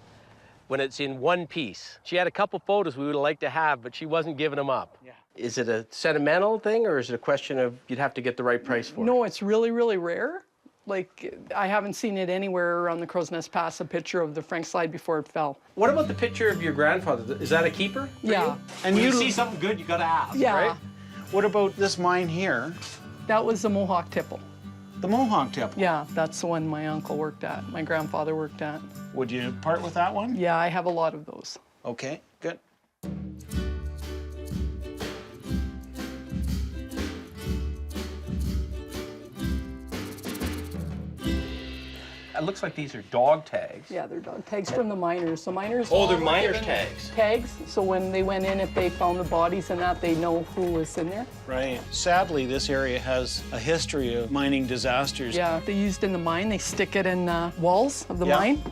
when it's in one piece. She had a couple photos we would have liked to have, but she wasn't giving them up. Yeah. Is it a sentimental thing, or is it a question of you'd have to get the right price for it? No, it's really, really rare. Like, I haven't seen it anywhere around the Crow's Nest Pass, a picture of the Frank slide before it fell. What about the picture of your grandfather? Is that a keeper for Yeah. you? And When you you see something good, you gotta ask, Yeah. right? What about this mine here? That was the Mohawk tipple. The Mohawk Temple. Yeah, that's the one my uncle worked at, my grandfather worked at. Would you part with that one? Yeah, I have a lot of those. Okay, good. It looks like these are dog tags. Yeah, they're dog tags from the miners. So miners. Oh, they're all were miners' given tags. Tags, so when they went in, if they found the bodies and that, they know who was in there. Right. Sadly, this area has a history of mining disasters. Yeah, they used in the mine, they stick it in walls of the Yeah. mine.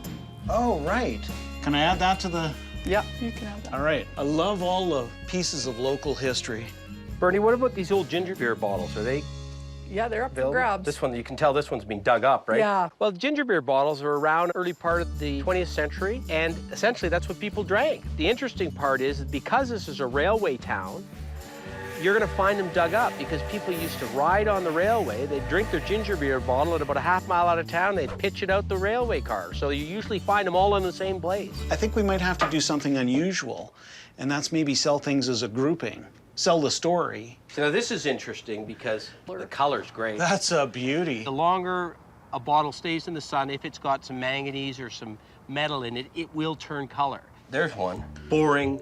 Oh, right. Can I add that to the... Yeah, you can have that. All right. I love all the pieces of local history. Bernie, what about these old ginger beer bottles? Are they Yeah, they're up for available? grabs. This one, you can tell this one's been dug up, right? Yeah. Well, ginger beer bottles are around early part of the 20th century, and essentially that's what people drank. The interesting part is that because this is a railway town, you're gonna find them dug up because people used to ride on the railway, they'd drink their ginger beer bottle at about a half mile out of town, they'd pitch it out the railway car. So you usually find them all in the same place. I think we might have to do something unusual, and that's maybe sell things as a grouping. Sell the story. So now this is interesting because the color's great. That's a beauty. The longer a bottle stays in the sun, if it's got some manganese or some metal in it, it will turn color. There's one. Boring,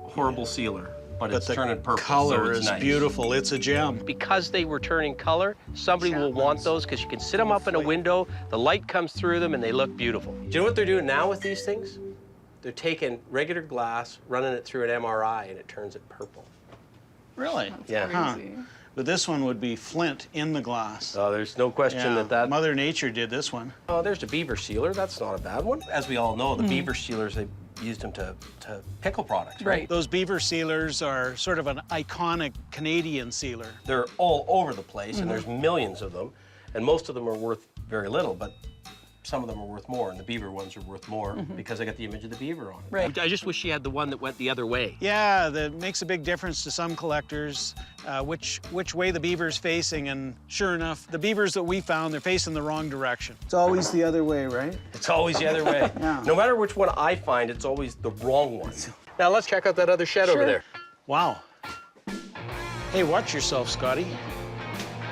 horrible sealer, but it's the turning purple. color so it's is nice. beautiful. It's a gem. Because they were turning color, somebody will want those because you can sit them up in a window, the light comes through them, and they look beautiful. Do you know what they're doing now with these things? They're taking regular glass, running it through an MRI, and it turns it purple. Really? Yeah. Huh. Crazy. But this one would be flint in the glass. Oh, there's no question Yeah, that. Mother Nature did this one. Oh, there's the beaver sealer. That's not a bad one. As we all know, the beaver sealers, they used them to pickle products, right? Those beaver sealers are sort of an iconic Canadian sealer. They're all over the place, and there's millions of them, and most of them are worth very little, but some of them are worth more, and the beaver ones are worth more because I got the image of the beaver on it. Right. I just wish she had the one that went the other way. Yeah, that makes a big difference to some collectors, which way the beaver's facing, and sure enough, the beavers that we found, they're facing the wrong direction. It's always the other way, right? It's always the other way. Yeah. No matter which one I find, it's always the wrong one. Now let's check out that other shed over there. Wow. Hey, watch yourself, Scotty.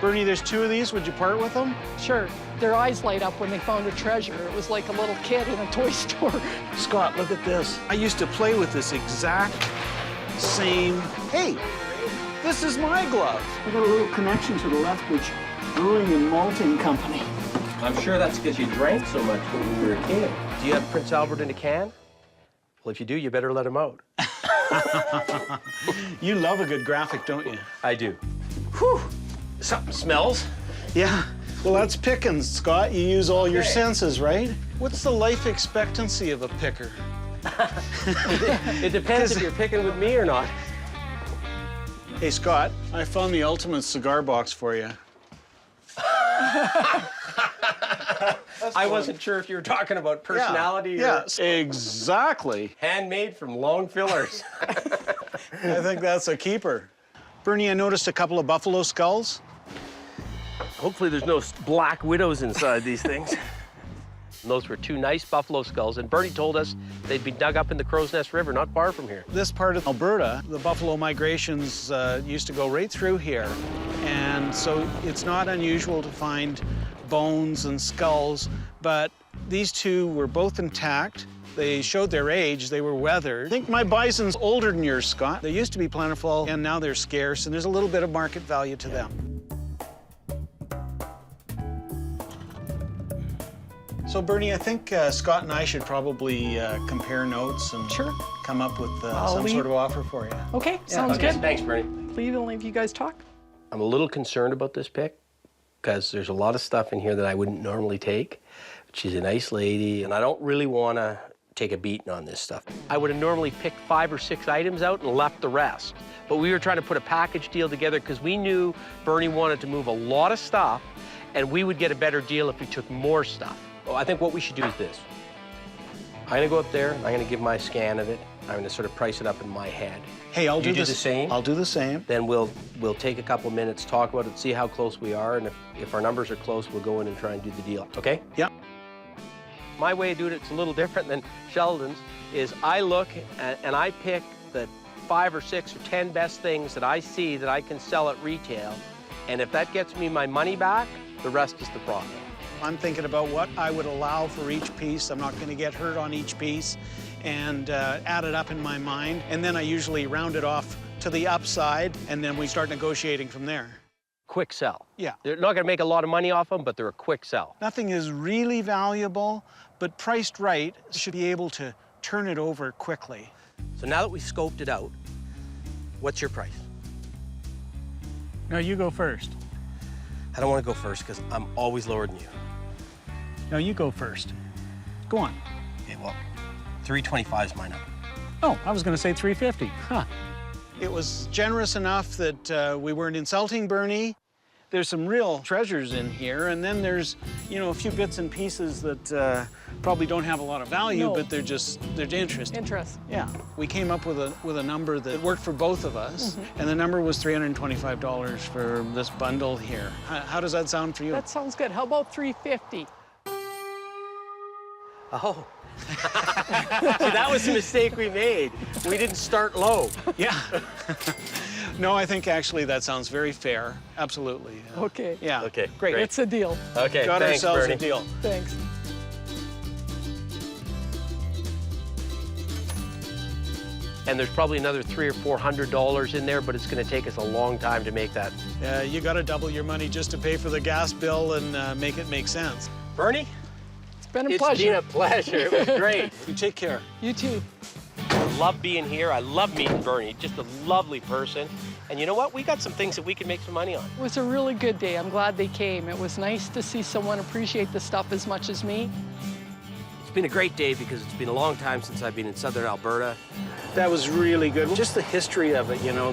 Bernie, there's two of these. Would you part with them? Sure. Their eyes light up when they found a treasure. It was like a little kid in a toy store. Scott, look at this. I used to play with this exact same. Hey, this is my glove. I got a little connection to the Lethbridge Brewing and Malting Company. I'm sure that's because you drank so much when you were a kid. Do you have Prince Albert in a can? Well, if you do, you better let him out. You love a good graphic, don't you? I do. Whew. Something smells. Yeah. Well, that's picking, Scott. You use all your senses, right? What's the life expectancy of a picker? It depends if you're picking with me or not. Hey, Scott, I found the ultimate cigar box for you. I wasn't sure if you were talking about personality or Yes, exactly. handmade from long fillers. I think that's a keeper. Bernie, I noticed a couple of buffalo skulls. Hopefully there's no black widows inside these things. And those were two nice buffalo skulls, and Bertie told us they'd been dug up in the Crow's Nest River, not far from here. This part of Alberta, the buffalo migrations used to go right through here. And so it's not unusual to find bones and skulls, but these two were both intact. They showed their age, they were weathered. I think my bison's older than yours, Scott. They used to be plentiful, and now they're scarce, and there's a little bit of market value to them. So, Bernie, I think Scott and I should probably compare notes and come up with some sort of offer for you. Okay, sounds good. Thanks, Bernie. Leave and leave you guys talk. I'm a little concerned about this pick because there's a lot of stuff in here that I wouldn't normally take. She's a nice lady, and I don't really want to take a beating on this stuff. I would have normally picked 5 or 6 items out and left the rest. but we were trying to put a package deal together because we knew Bernie wanted to move a lot of stuff, and we would get a better deal if we took more stuff. Well, I think what we should do is this. I'm gonna go up there, I'm gonna give my scan of it, I'm gonna sort of price it up in my head. Hey, I'll You do the same. I'll do the same. Then we'll take a couple minutes, talk about it, see how close we are, and if our numbers are close, we'll go in and try and do the deal, okay? Yeah. My way of doing it's a little different than Sheldon's, is I look and I pick the 5 or 6 or 10 best things that I see that I can sell at retail, and if that gets me my money back, the rest is the profit. I'm thinking about what I would allow for each piece. I'm not going to get hurt on each piece, and add it up in my mind. And then I usually round it off to the upside, and then we start negotiating from there. Quick sell. Yeah. They're not going to make a lot of money off them, but they're a quick sell. Nothing is really valuable, but priced right, should be able to turn it over quickly. So now that we've scoped it out, what's your price? No, you go first. I don't want to go first because I'm always lower than you. No, you go first. Go on. Okay, well, 325 is my number. Oh, I was going to say 350. Huh. It was generous enough that we weren't insulting Bernie. There's some real treasures in here, and then there's, you know, a few bits and pieces that probably don't have a lot of value, No. but they're interesting. Interest. Yeah, we came up with a number that worked for both of us, and the number was $325 for this bundle here. How does that sound for you? That sounds good. How about 350? Oh. See, that was the mistake we made. We didn't start low. Yeah. No, I think actually that sounds very fair. Absolutely. Okay. Yeah. Okay, Great. great. It's a deal. Okay, Got thanks, ourselves Bernie. a deal. Thanks. And there's probably another $300 or $400 in there, but it's going to take us a long time to make that. You got to double your money just to pay for the gas bill and make it make sense. Bernie? It's been a It's pleasure. been a pleasure. It was great. You take care. You too. I love being here. I love meeting Bernie. Just a lovely person. And you know what? We got some things that we can make some money on. It was a really good day. I'm glad they came. It was nice to see someone appreciate the stuff as much as me. It's been a great day because it's been a long time since I've been in Southern Alberta. That was really good. Just the history of it, you know,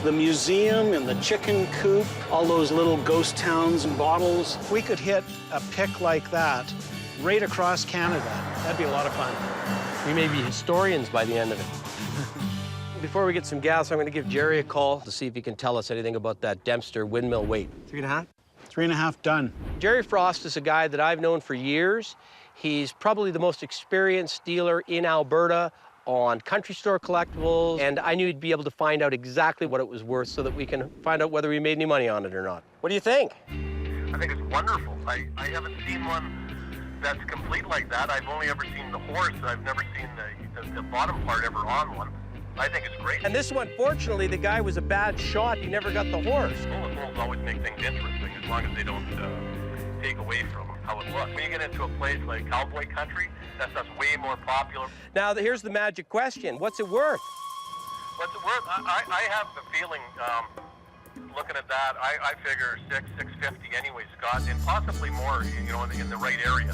the museum and the chicken coop, all those little ghost towns and bottles. If we could hit a pick like that right across Canada, that'd be a lot of fun. We may be historians by the end of it. Before we get some gas, I'm going to give Jerry a call to see if he can tell us anything about that Dempster windmill weight. 3.5? 3.5 done. Jerry Frost is a guy that I've known for years. He's probably the most experienced dealer in Alberta on country store collectibles, and I knew he'd be able to find out exactly what it was worth so that we can find out whether we made any money on it or not. What do you think? I think it's wonderful. I haven't seen one that's complete like that. I've only ever seen the horse. I've never seen the bottom part ever on one. I think it's great. And this one, fortunately, the guy was a bad shot. He never got the horse. Bullet holes always make things interesting as long as they don't take away from how it looks. When you get into a place like cowboy country, that stuff's way more popular. Now, here's the magic question. What's it worth? What's it worth? I have the feeling, looking at that, I figure $650 anyway, Scott, and possibly more, you know, in the right area.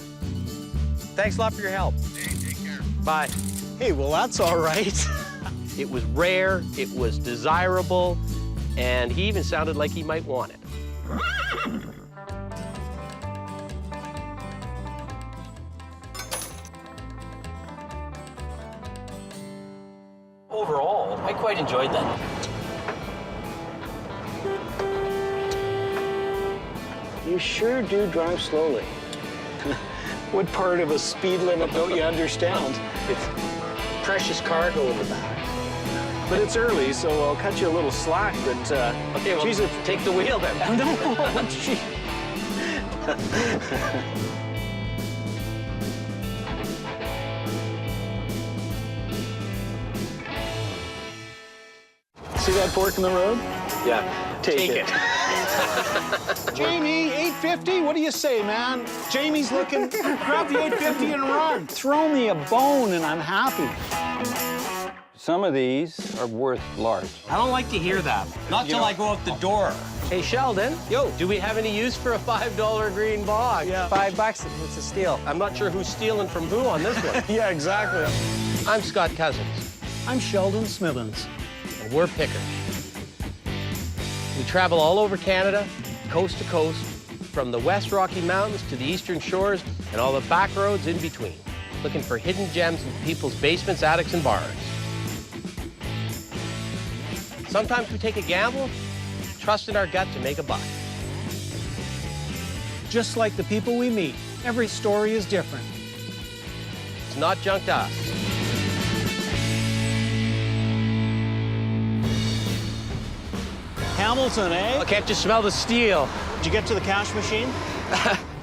Thanks a lot for your help. Hey, take care. Bye. Hey, well, that's all right. It was rare, it was desirable, and he even sounded like he might want it. Overall, I quite enjoyed that. You sure do drive slowly. What part of a speed limit don't you understand? It's precious cargo in the back. But it's early, so I'll cut you a little slack, but, Okay, well, geez, take the wheel then. No, gee. See that fork in the road? Yeah, Take it. Jamie, 850, what do you say, man? Jamie's looking, grab the 850 and run. Throw me a bone and I'm happy. Some of these are worth large. I don't like to hear that. Not till I go out the door. Hey, Sheldon. Yo. Do we have any use for a $5 green bog? Yeah. $5, it's a steal. I'm not sure who's stealing from who on this one. Yeah, exactly. I'm Scott Cousins. I'm Sheldon Smithens. And and we're pickers. We travel all over Canada, coast to coast, from the West Rocky Mountains to the Eastern Shores and all the back roads in between, looking for hidden gems in people's basements, attics, and barns. Sometimes we take a gamble, trust in our gut to make a buck. Just like the people we meet, every story is different. It's not junk to us. Hamilton, eh? Oh, can't you smell the steel? Did you get to the cash machine?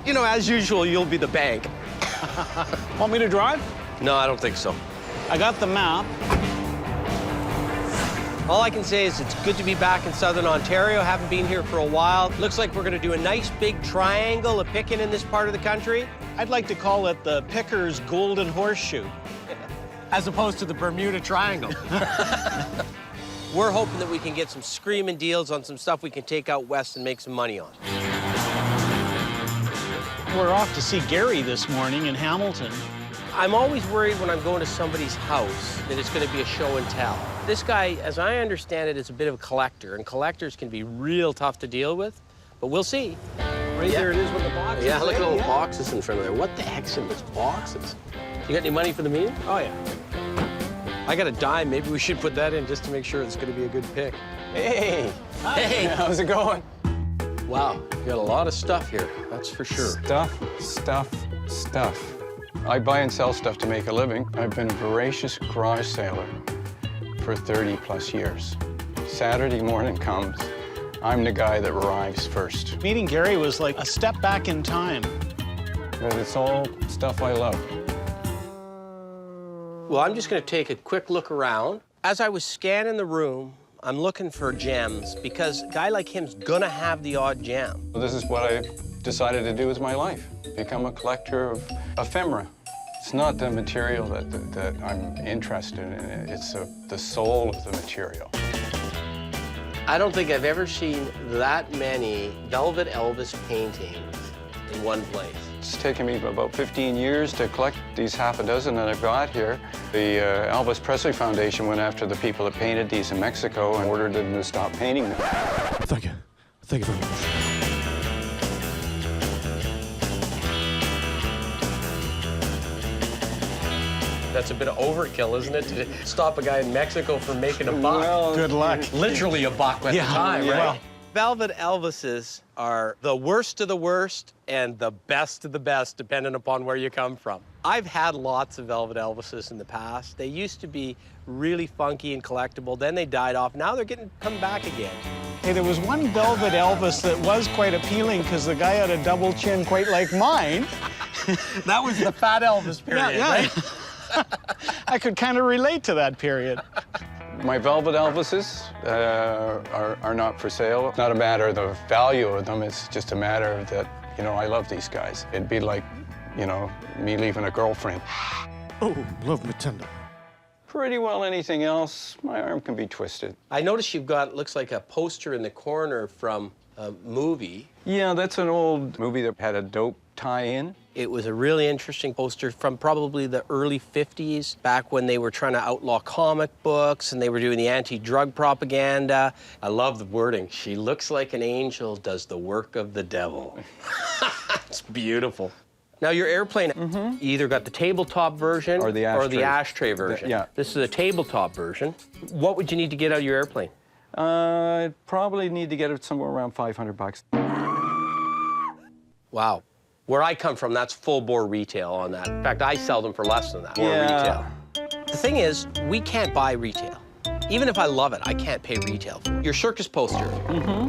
You know, as usual, you'll be the bank. Want me to drive? No, I don't think so. I got the map. All I can say is it's good to be back in Southern Ontario. Haven't been here for a while. Looks like we're gonna do a nice big triangle of picking in this part of the country. I'd like to call it the Picker's Golden Horseshoe. As opposed to the Bermuda Triangle. We're hoping that we can get some screaming deals on some stuff we can take out west and make some money on. We're off to see Gary this morning in Hamilton. I'm always worried when I'm going to somebody's house that it's going to be a show and tell. This guy, as I understand it, is a bit of a collector, and collectors can be real tough to deal with, but we'll see. Right there it is with the boxes. Yeah, look at eh? all the boxes in front of there. What the heck's in those boxes? You got any money for the meeting? Oh, yeah. I got a dime. Maybe we should put that in just to make sure it's going to be a good pick. Hey! Hi. Hey! How's it going? Wow, you got a lot of stuff here, that's for sure. Stuff. I buy and sell stuff to make a living. I've been a voracious garage sailor for 30+ years. Saturday morning comes, I'm the guy that arrives first. Meeting Gary was like a step back in time. But it's all stuff I love. Well, I'm just going to take a quick look around. As I was scanning the room, I'm looking for gems because a guy like him's gonna have the odd gem. This is what I decided to do with my life, become a collector of ephemera. It's not the material that I'm interested in, it's the soul of the material. I don't think I've ever seen that many Velvet Elvis paintings in one place. It's taken me about 15 years to collect these half a dozen that I've got here. The Elvis Presley Foundation went after the people that painted these in Mexico and ordered them to stop painting them. Thank you. Thank you very much. That's a bit of overkill, isn't it, to stop a guy in Mexico from making a buck? Well, good luck. Literally a buck at the time, right? Well, Velvet Elvises are the worst of the worst and the best of the best, depending upon where you come from. I've had lots of Velvet Elvises in the past. They used to be really funky and collectible. Then they died off. Now they're come back again. hey, there was one Velvet Elvis that was quite appealing because the guy had a double chin quite like mine. That was the Fat Elvis period, right? I could kind of relate to that period. My Velvet Elvises are not for sale. It's not a matter of the value of them, it's just a matter of that, you know, I love these guys. It'd be like, you know, me leaving a girlfriend. Oh, love me tender. Pretty well anything else, my arm can be twisted. I noticed you've got, looks like a poster in the corner from a movie. Yeah, that's an old movie that had a dope tie-in. It was a really interesting poster from probably the early 50s, back when they were trying to outlaw comic books and they were doing the anti-drug propaganda. I love the wording. She looks like an angel, does the work of the devil. It's beautiful. Now, your airplane, you either got the tabletop version or the ashtray version. Yeah. This is a tabletop version. What would you need to get out of your airplane? I'd probably need to get it somewhere around $500. Wow. Where I come from, that's full bore retail on that. In fact, I sell them for less than that. Yeah. Retail. The thing is, we can't buy retail. Even if I love it, I can't pay retail for it. Your circus poster,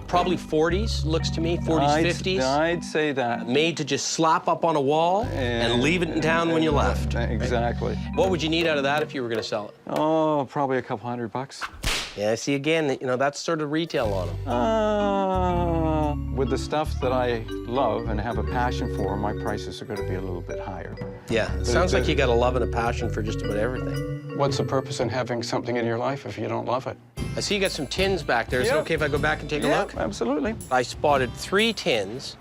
probably 40s, looks to me, 40s, 50s. I'd say that. Made to just slap up on a wall and leave it in town when you left. Exactly. What would you need out of that if you were going to sell it? Oh, probably a couple $100. Yeah, see, again, you know, that's sort of retail on them. With the stuff that I love and have a passion for, my prices are going to be a little bit higher. Yeah, it sounds like you got a love and a passion for just about everything. What's the purpose in having something in your life if you don't love it? I see you got some tins back there. Is it okay if I go back and take a look? Absolutely. I spotted 3 tins,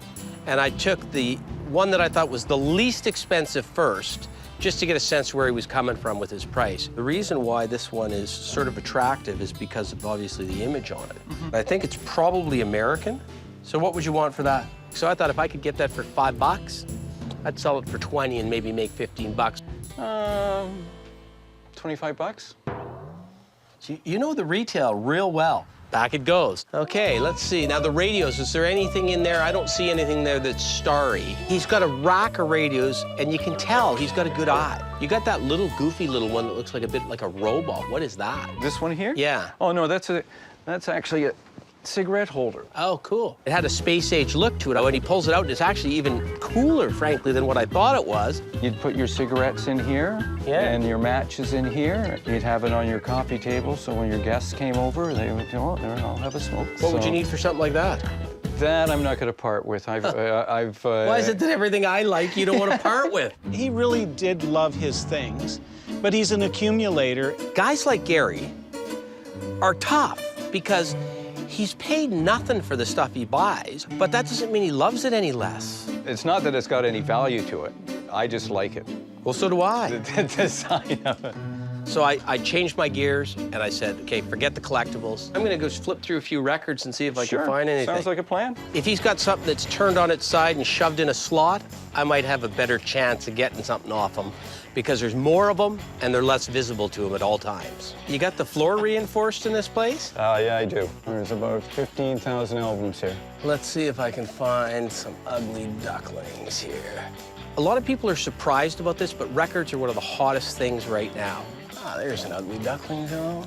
and I took the one that I thought was the least expensive first, just to get a sense where he was coming from with his price. The reason why this one is sort of attractive is because of obviously the image on it. I think it's probably American. So what would you want for that? So I thought if I could get that for $5, I'd sell it for 20 and maybe make 15 bucks. 25 bucks? So you know the retail real well. Back it goes. Okay, let's see. Now the radios, is there anything in there? I don't see anything there that's starry. He's got a rack of radios, and you can tell he's got a good eye. You got that little goofy little one that looks like a bit like a robot. What is that? This one here? Yeah. Oh, no, that's actually a cigarette holder. Oh, cool. It had a space-age look to it. When he pulls it out, it's actually even cooler, frankly, than what I thought it was. You'd put your cigarettes in here, and your matches in here. You'd have it on your coffee table, so when your guests came over, they would go, oh, there, I'll have a smoke. What would you need for something like that? That I'm not going to part with. Why is it that everything I like you don't want to part with? He really did love his things, but he's an accumulator. Guys like Gary are tough because he's paid nothing for the stuff he buys, but that doesn't mean he loves it any less. It's not that it's got any value to it. I just like it. Well, so do I. The design of it. So I changed my gears, and I said, okay, forget the collectibles. I'm gonna go flip through a few records and see if I can find anything. Sounds like a plan. If he's got something that's turned on its side and shoved in a slot, I might have a better chance of getting something off him because there's more of them and they're less visible to him at all times. You got the floor reinforced in this place? Yeah, I do. There's about 15,000 albums here. Let's see if I can find some ugly ducklings here. A lot of people are surprised about this, but records are one of the hottest things right now. Ah, there's an ugly duckling, though.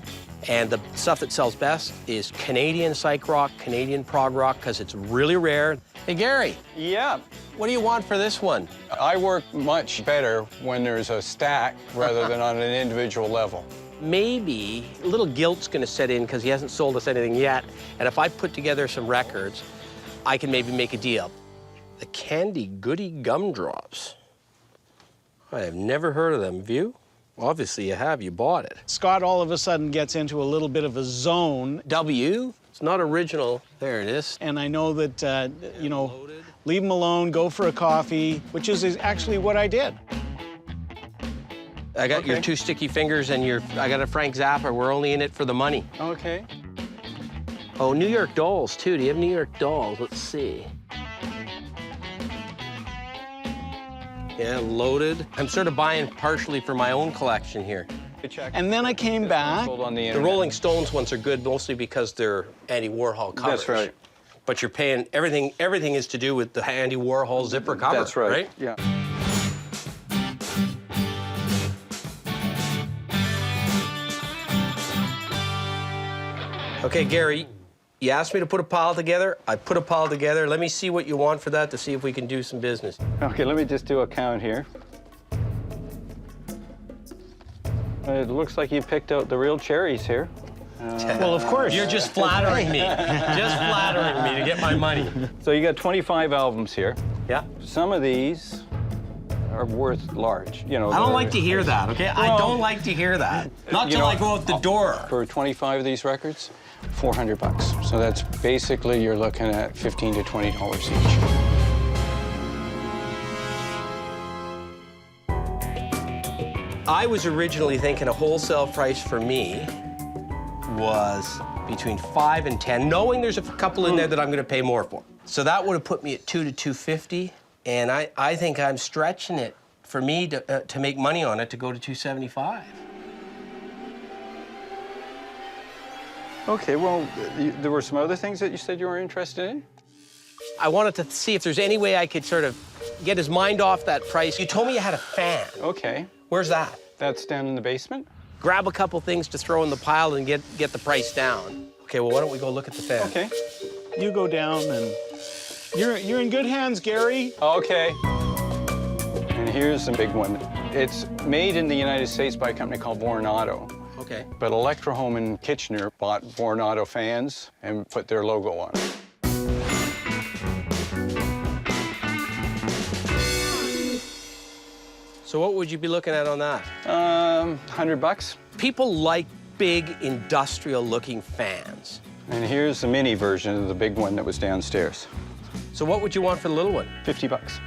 And the stuff that sells best is Canadian psych rock, Canadian prog rock, because it's really rare. Hey, Gary. Yeah. What do you want for this one? I work much better when there's a stack rather than on an individual level. Maybe a little guilt's gonna set in because he hasn't sold us anything yet. And if I put together some records, I can maybe make a deal. The Candy Goody Gumdrops. I have never heard of them. Have you? Obviously you have, you bought it. Scott all of a sudden gets into a little bit of a zone. W? It's not original. There it is. And I know that, you know, leave him alone, go for a coffee, which is actually what I did. I got your two sticky fingers and I got a Frank Zappa. We're only in it for the money. Okay. Oh, New York Dolls, too. Do you have New York Dolls? Let's see. Yeah, loaded. I'm sort of buying partially for my own collection here. And then I came back. The Rolling Stones ones are good mostly because they're Andy Warhol covers. That's right. But you're paying, everything is to do with the Andy Warhol zipper cover. That's right. Yeah. Okay, Gary, you asked me to put a pile together. I put a pile together. Let me see what you want for that to see if we can do some business. Okay, let me just do a count here. It looks like you picked out the real cherries here. Well, of course. You're just flattering me. Just flattering me to get my money. So you got 25 albums here. Yeah. Some of these are worth large. You know, I don't like to hear that, okay? I don't like to hear that. Not till I go out the door. For 25 of these records, 400 bucks. So that's basically, you're looking at $15 to $20 each. I was originally thinking a wholesale price for me was between 5 and 10, knowing there's a couple in there that I'm gonna pay more for. So that would have put me at 2 to 250, and I think I'm stretching it for me to make money on it to go to 275. Okay, well, there were some other things that you said you were interested in? I wanted to see if there's any way I could sort of get his mind off that price. You told me you had a fan. Okay. Where's that? That's down in the basement. Grab a couple things to throw in the pile and get the price down. Okay, well, why don't we go look at the fan? Okay. You go down and you're in good hands, Gary. Okay. And here's the big one. It's made in the United States by a company called Vornado. Okay. But Electro Home in Kitchener bought Vornado fans and put their logo on it. So what would you be looking at on that? 100 bucks. People like big industrial-looking fans. And here's the mini version of the big one that was downstairs. So what would you want for the little one? 50 bucks.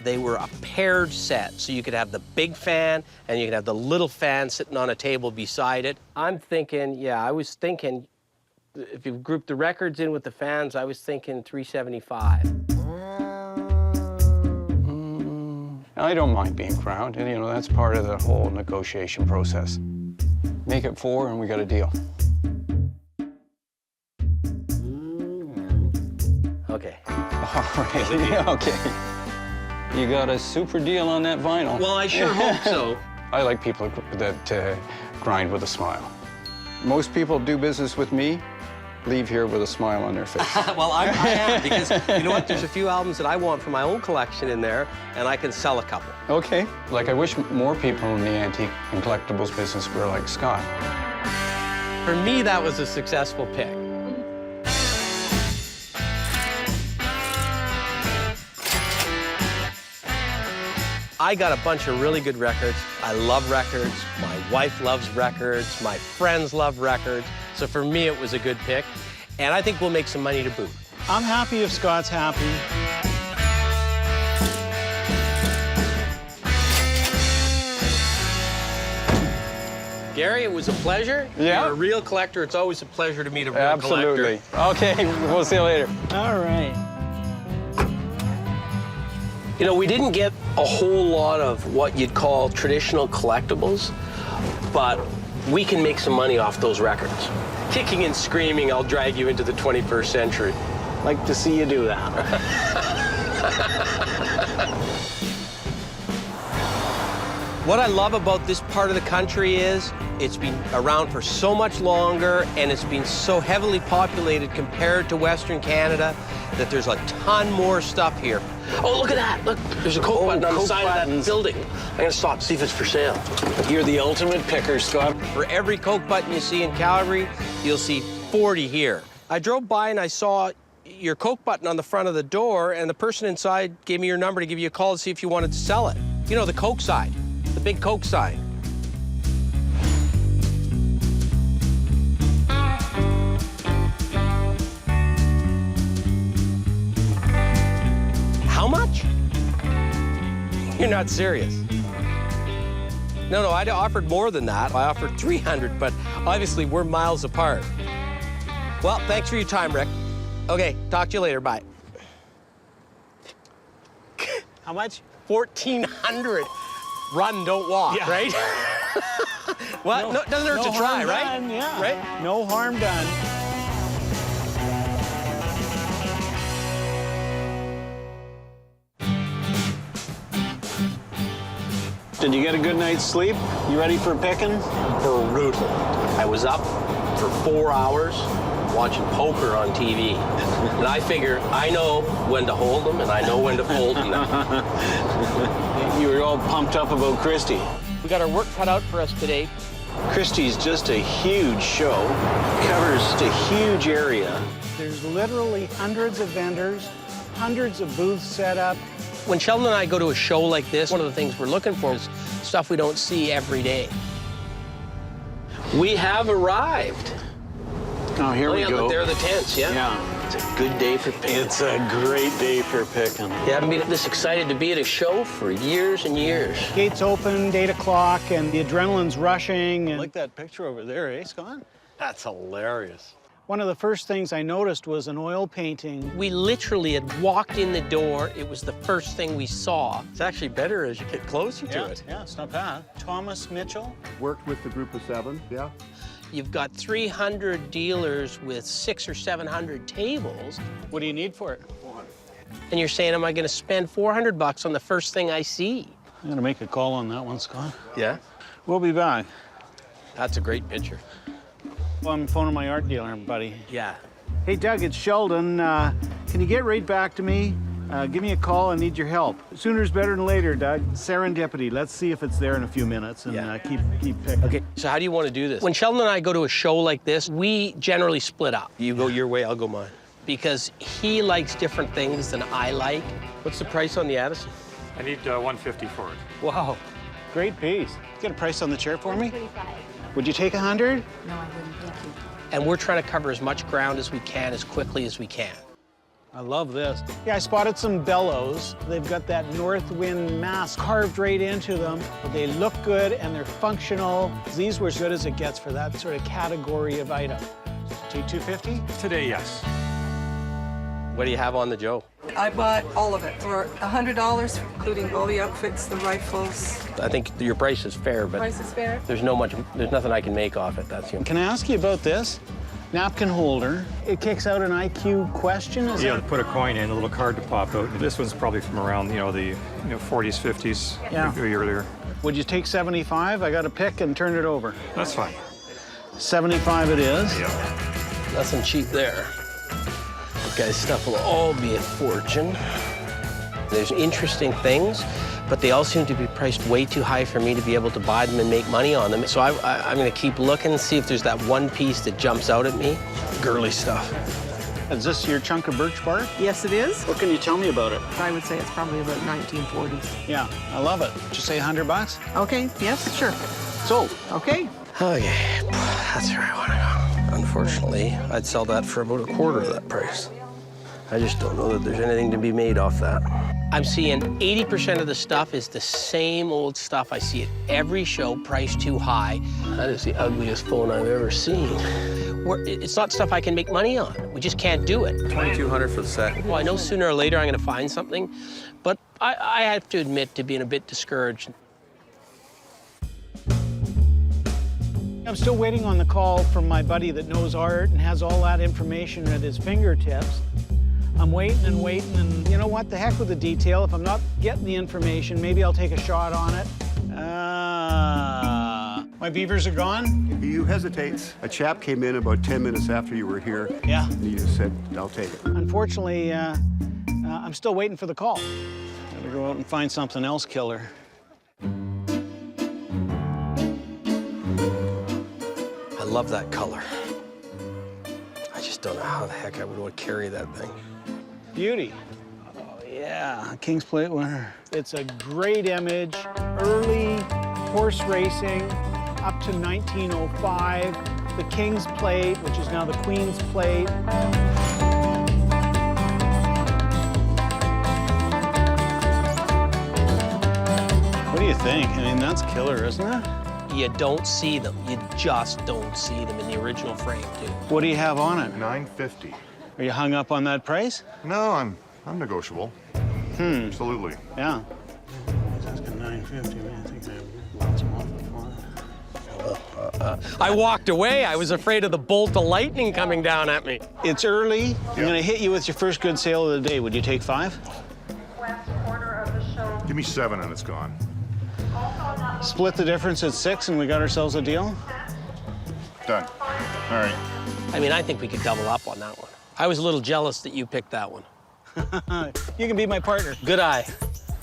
They were a paired set, so you could have the big fan and you could have the little fan sitting on a table beside it. I'm thinking, yeah, I was thinking, if you group the records in with the fans, I was thinking $375. I don't mind being crowned, and you know, that's part of the whole negotiation process. Make it 4 and we got a deal. Okay. All right, okay. You got a super deal on that vinyl. Well, I sure hope so. I like people that grind with a smile. Most people do business with me, leave here with a smile on their face. Well, I am, because you know what? There's a few albums that I want for my own collection in there, and I can sell a couple. Okay. Like, I wish more people in the antique and collectibles business were like Scott. For me, that was a successful pick. I got a bunch of really good records. I love records. My wife loves records. My friends love records. So for me, it was a good pick. And I think we'll make some money to boot. I'm happy if Scott's happy. Gary, it was a pleasure. Yeah. You're a real collector. It's always a pleasure to meet a real Absolutely. collector. Okay, we'll see you later. All right. You know, we didn't get a whole lot of what you'd call traditional collectibles, but we can make some money off those records. Kicking and screaming, I'll drag you into the 21st century. Like to see you do that. What I love about this part of the country is it's been around for so much longer and it's been so heavily populated compared to Western Canada that there's a ton more stuff here. Oh, look at that. Look, there's a Coke button on the side of that building. I'm gonna stop, see if it's for sale. You're the ultimate picker, Scott. For every Coke button you see in Calgary, you'll see 40 here. I drove by and I saw your Coke button on the front of the door, and the person inside gave me your number to give you a call to see if you wanted to sell it. You know, the Coke sign, the big Coke sign. How much? You're not serious. No, I'd offered more than that. I offered 300, but obviously we're miles apart. Well, thanks for your time, Rick. Okay, talk to you later, bye. How much? 1,400. Run, don't walk, Yeah. right? Well, no, doesn't hurt to try, harm right? done, yeah. Right? No harm done. Did you get a good night's sleep? You ready for picking? Brutal. I was up for 4 hours watching poker on TV. And I figure I know when to hold them and I know when to fold them now. You were all pumped up about Christie. We got our work cut out for us today. Christie's just a huge show. Covers a huge area. There's literally hundreds of vendors, hundreds of booths set up. When Sheldon and I go to a show like this, one of the things we're looking for is stuff we don't see every day. We have arrived. Oh, here we go. Look, there are the tents, yeah? Yeah. It's a good day for picking. It's a great day for picking. Yeah, I've been this excited to be at a show for years and years. Gates open, 8 o'clock, and the adrenaline's rushing. And Like that picture over there, eh, Scott? That's hilarious. one of the first things I noticed was an oil painting. We literally had walked in the door. It was the first thing we saw. It's actually better as you get closer to it. Yeah, it's not bad. Thomas Mitchell. Worked with the group of 7, yeah. You've got 300 dealers with 600 or 700 tables. What do you need for it? And you're saying, am I going to spend $400 on the first thing I see? I'm gonna make a call on that one, Scott. Yeah? We'll be back. That's a great picture. Well, I'm phoning my art dealer, buddy. Yeah. Hey, Doug, it's Sheldon. Can you get right back to me? Give me a call. I need your help. Sooner's better than later, Doug. Serendipity. Let's see if it's there in a few minutes, and keep picking. Okay, so how do you want to do this? When Sheldon and I go to a show like this, we generally split up. You go your way, I'll go mine. Because he likes different things than I like. What's the price on the Addison? I need $150 for it. Wow, great piece. Get a price on the chair for me? $135. Would you take 100? No, I wouldn't. Thank you. And we're trying to cover as much ground as we can, as quickly as we can. I love this. Yeah, I spotted some bellows. They've got that north wind mass carved right into them. They look good and they're functional. These were as good as it gets for that sort of category of item. T250? Today, yes. What do you have on the Joe? I bought all of it for $100, including all the outfits, the rifles. I think your price is fair, but Price is fair. there's nothing I can make off it. That's the Can I ask you about this? Napkin holder. It kicks out an IQ question, is Yeah, it? put a coin in, a little card to pop out. This one's probably from around, the 40s, 50s, Yeah. maybe earlier. Would you take 75? I got to pick and turn it over. That's fine. 75 it is. Yeah. Nothing cheap there. This guy's stuff will all be a fortune. There's interesting things, but they all seem to be priced way too high for me to be able to buy them and make money on them. So I'm going to keep looking and see if there's that one piece that jumps out at me. Girly stuff. Is this your chunk of birch bark? Yes, it is. What can you tell me about it? I would say it's probably about 1940s. Yeah, I love it. Did you say 100 bucks? Okay, yes, sure. Sold. Okay. Okay, that's where I want to go. Unfortunately, I'd sell that for about a quarter of that price. I just don't know that there's anything to be made off that. I'm seeing 80% of the stuff is the same old stuff. I see it every show, priced too high. That is the ugliest phone I've ever seen. It's not stuff I can make money on. We just can't do it. $2,200 for the set. Well, I know sooner or later I'm going to find something, but I have to admit to being a bit discouraged. I'm still waiting on the call from my buddy that knows art and has all that information at his fingertips. I'm waiting and waiting, and you know what? The heck with the detail. If I'm not getting the information, maybe I'll take a shot on it. My beavers are gone? You hesitate. A chap came in about 10 minutes after you were here. Yeah. And he just said, I'll take it. Unfortunately, I'm still waiting for the call. Gotta go out and find something else killer. I love that color. I just don't know how the heck I would want to carry that thing. Beauty. Oh, yeah, King's Plate winner. It's a great image. Early horse racing up to 1905. The King's Plate, which is now the Queen's Plate. What do you think? I mean, that's killer, isn't it? You don't see them. You just don't see them in the original frame, too. What do you have on it? $950. Are you hung up on that price? No, I'm negotiable. Absolutely. Yeah. He's asking $950. Man, I think I have lots of money for it. I walked away. I was afraid of the bolt of lightning coming down at me. It's early. I'm going to hit you with your first good sale of the day. Would you take 5? Give me 7 and it's gone. Split the difference at 6 and we got ourselves a deal? Done. All right. I mean, I think we could double up on that one. I was a little jealous that you picked that one. You can be my partner. Good eye.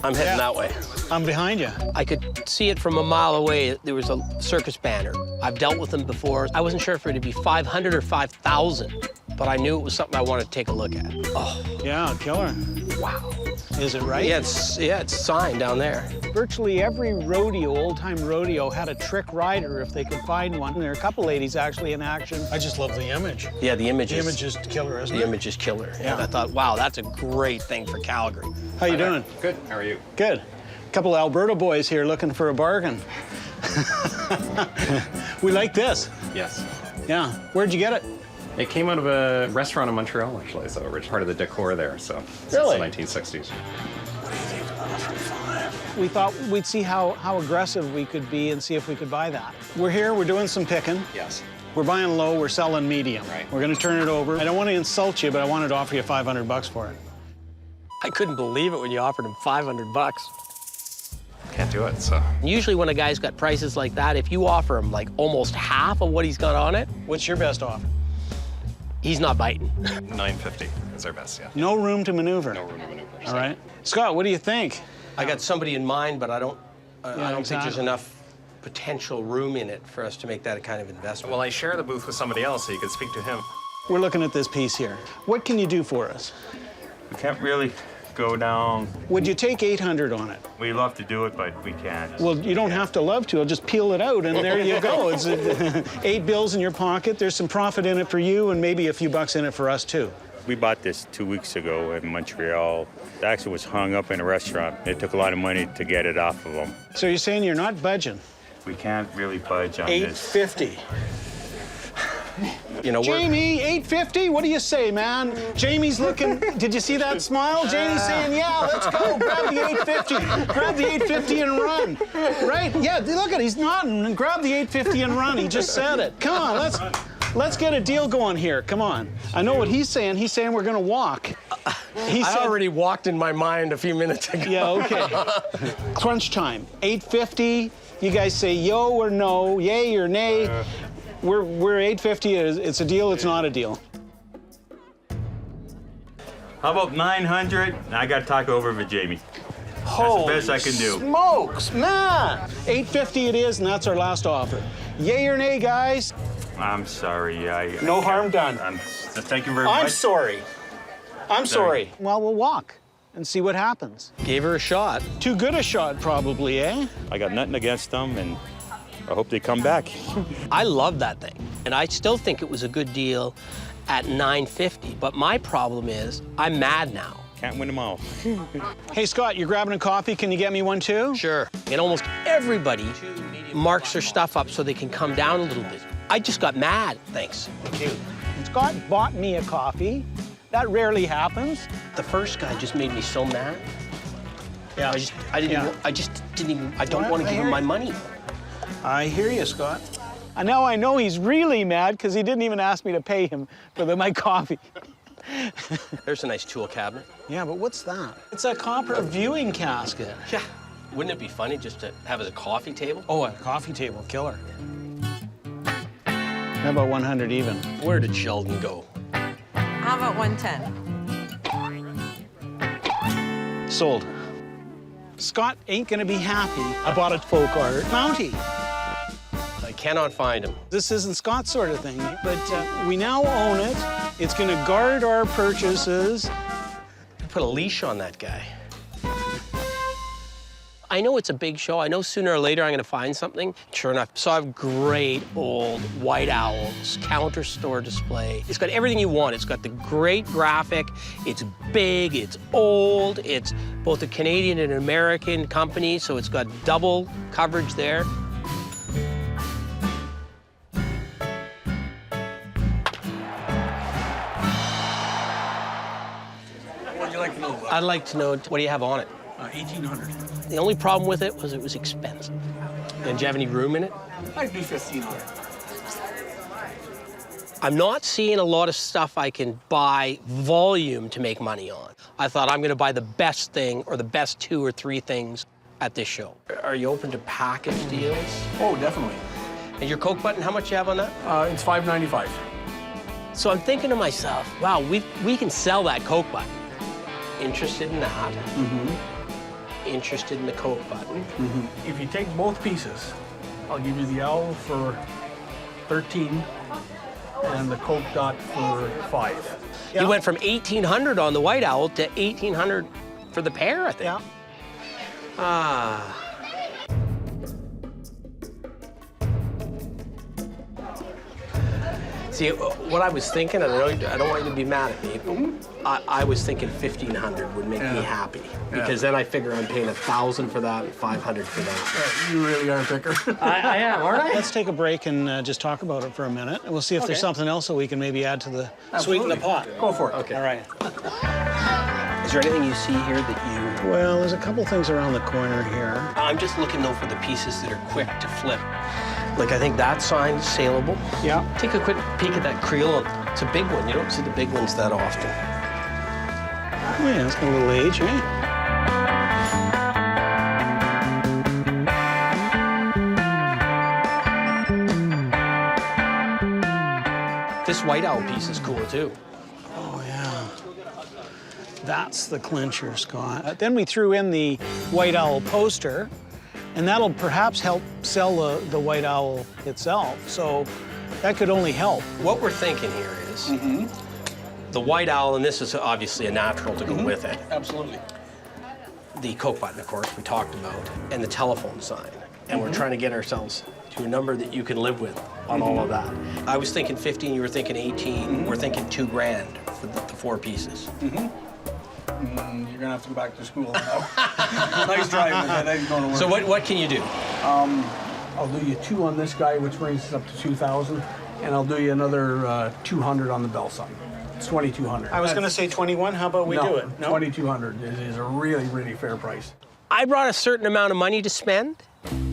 I'm heading that way. I'm behind you. I could see it from a mile away. There was a circus banner. I've dealt with them before. I wasn't sure if it would be 500 or 5,000, but I knew it was something I wanted to take a look at. Oh. Yeah, killer. Wow. Is it right? Yeah, it's signed down there. Virtually every rodeo, old-time rodeo, had a trick rider if they could find one. There are a couple ladies actually in action. I just love the image. Yeah, the image is... The image is killer, isn't it? The image is killer. Yeah. And I thought, wow, that's a great thing for Calgary. How you doing? Good. How are you? Good. A couple of Alberta boys here looking for a bargain. We like this. Yes. Yeah. Where'd you get it? It came out of a restaurant in Montreal, actually, so it's part of the decor there, so Really? Since the 1960s. We thought we'd see how aggressive we could be and see if we could buy that. We're here, we're doing some picking. Yes. We're buying low, we're selling medium. Right. We're gonna turn it over. I don't want to insult you, but I wanted to offer you 500 bucks for it. I couldn't believe it when you offered him 500 bucks. Can't do it, so. Usually when a guy's got prices like that, if you offer him like almost half of what he's got on it, what's your best offer? He's not biting. $950 is our best, yeah. No room to maneuver. No room to maneuver. All right. Scott, what do you think? I got somebody in mind, but I don't think exactly. there's enough potential room in it for us to make that a kind of investment. Well, I share the booth with somebody else, so you could speak to him. We're looking at this piece here. What can you do for us? We can't really go down. Would you take 800 on it? We love to do it, but we can't. Well, you don't have to love to. I'll just peel it out, and there you go. It's 8 bills in your pocket. There's some profit in it for you, and maybe a few bucks in it for us, too. We bought this 2 weeks ago in Montreal. It actually was hung up in a restaurant. It took a lot of money to get it off of them. So you're saying you're not budging? We can't really budge on this. $850. You know, Jamie, $850? What do you say, man? Jamie's looking. Did you see that smile? Jamie's saying, yeah, let's go. Grab the $850. Grab the $850 and run. Right? Yeah, look at it. He's nodding. And grab the $850 and run. He just said it. Come on, let's get a deal going here. Come on. I know what he's saying. He's saying we're going to walk. I already walked in my mind a few minutes ago. Yeah, okay. Crunch time. $850. You guys say yo or no, yay or nay. We're $850. It's a deal, it's not a deal. How about 900? I got to talk over with Jamie. Holy That's the best I can do. Smokes, man! $850 it is, and that's our last offer. Yay or nay, guys? I'm sorry. No harm done. Thank you very much. I'm sorry. I'm sorry. Well, we'll walk and see what happens. Gave her a shot. Too good a shot, probably, eh? I got nothing against them, and I hope they come back. I love that thing, and I still think it was a good deal at $950. But my problem is, I'm mad now. Can't win them all. Hey, Scott, you're grabbing a coffee. Can you get me one, too? Sure. And almost everybody marks their stuff up so they can come down a little bit. I just got mad. Thanks. Thank you. Scott bought me a coffee. That rarely happens. The first guy just made me so mad. Yeah. I don't want to give him my money. I hear you, Scott. And now I know he's really mad because he didn't even ask me to pay him for my coffee. There's a nice tool cabinet. Yeah, but what's that? It's a copper viewing casket. Yeah. Wouldn't it be funny just to have as a coffee table? Oh, a coffee table, killer. How about 100 even? Where did Sheldon go? How about 110? Sold. Scott ain't gonna be happy. I bought a folk art Mountie. I cannot find him. This isn't Scott's sort of thing, but we now own it. It's gonna guard our purchases. Put a leash on that guy. I know it's a big show. I know sooner or later I'm gonna find something. Sure enough, saw a great old white owls counter store display. It's got everything you want. It's got the great graphic. It's big, it's old. It's both a Canadian and an American company, so it's got double coverage there. What would you like to know about? I'd like to know, what do you have on it? 1,800. The only problem with it was expensive. And do you have any room in it? I'd do 1,500. I'm not seeing a lot of stuff I can buy volume to make money on. I thought I'm gonna buy the best thing or the best 2 or 3 things at this show. Are you open to package deals? Oh, definitely. And your Coke button, how much you have on that? It's $5.95. So I'm thinking to myself, wow, we can sell that Coke button. Interested in that. Interested in the Coke button. If you take both pieces, I'll give you the owl for 13 and the Coke dot for 5. You went from 1,800 on the white owl to 1,800 for the pair, I think. Yeah. Ah. See, what I was thinking, and I don't want you to be mad at me, but I was thinking 1,500 would make me happy. Because then I figure I'm paying 1,000 for that and 500 for that. You really are a picker. I am, all right. Let's take a break and just talk about it for a minute. And we'll see if there's something else that we can maybe add to the sweeten the pot. Go for it. Okay. All right. Is there anything you see here that you... Well, there's a couple things around the corner here. I'm just looking, though, for the pieces that are quick to flip. Like, I think that sign's saleable. Yeah. Take a quick peek at that creel. It's a big one. You don't see the big ones that often. Oh, yeah, it's got a little age, eh? This white owl piece is cool, too. Oh, yeah. That's the clincher, Scott. Then we threw in the white owl poster, and that'll perhaps help sell the white owl itself. So that could only help. What we're thinking here is the white owl, and this is obviously a natural to go with it. Absolutely. The Coke button, of course, we talked about, and the telephone sign. And we're trying to get ourselves to a number that you can live with on all of that. I was thinking 15, you were thinking 18, we're thinking $2,000 the 4 pieces. You're gonna have to go back to school now. Nice driving, man. I ain't going to work. So what can you do? I'll do you 2 on this guy, which brings us up to 2,000, and I'll do you another 200 on the bell sign. It's 2,200. I was going to say 21. How about we do it? No, 2,200 is a really, really fair price. I brought a certain amount of money to spend,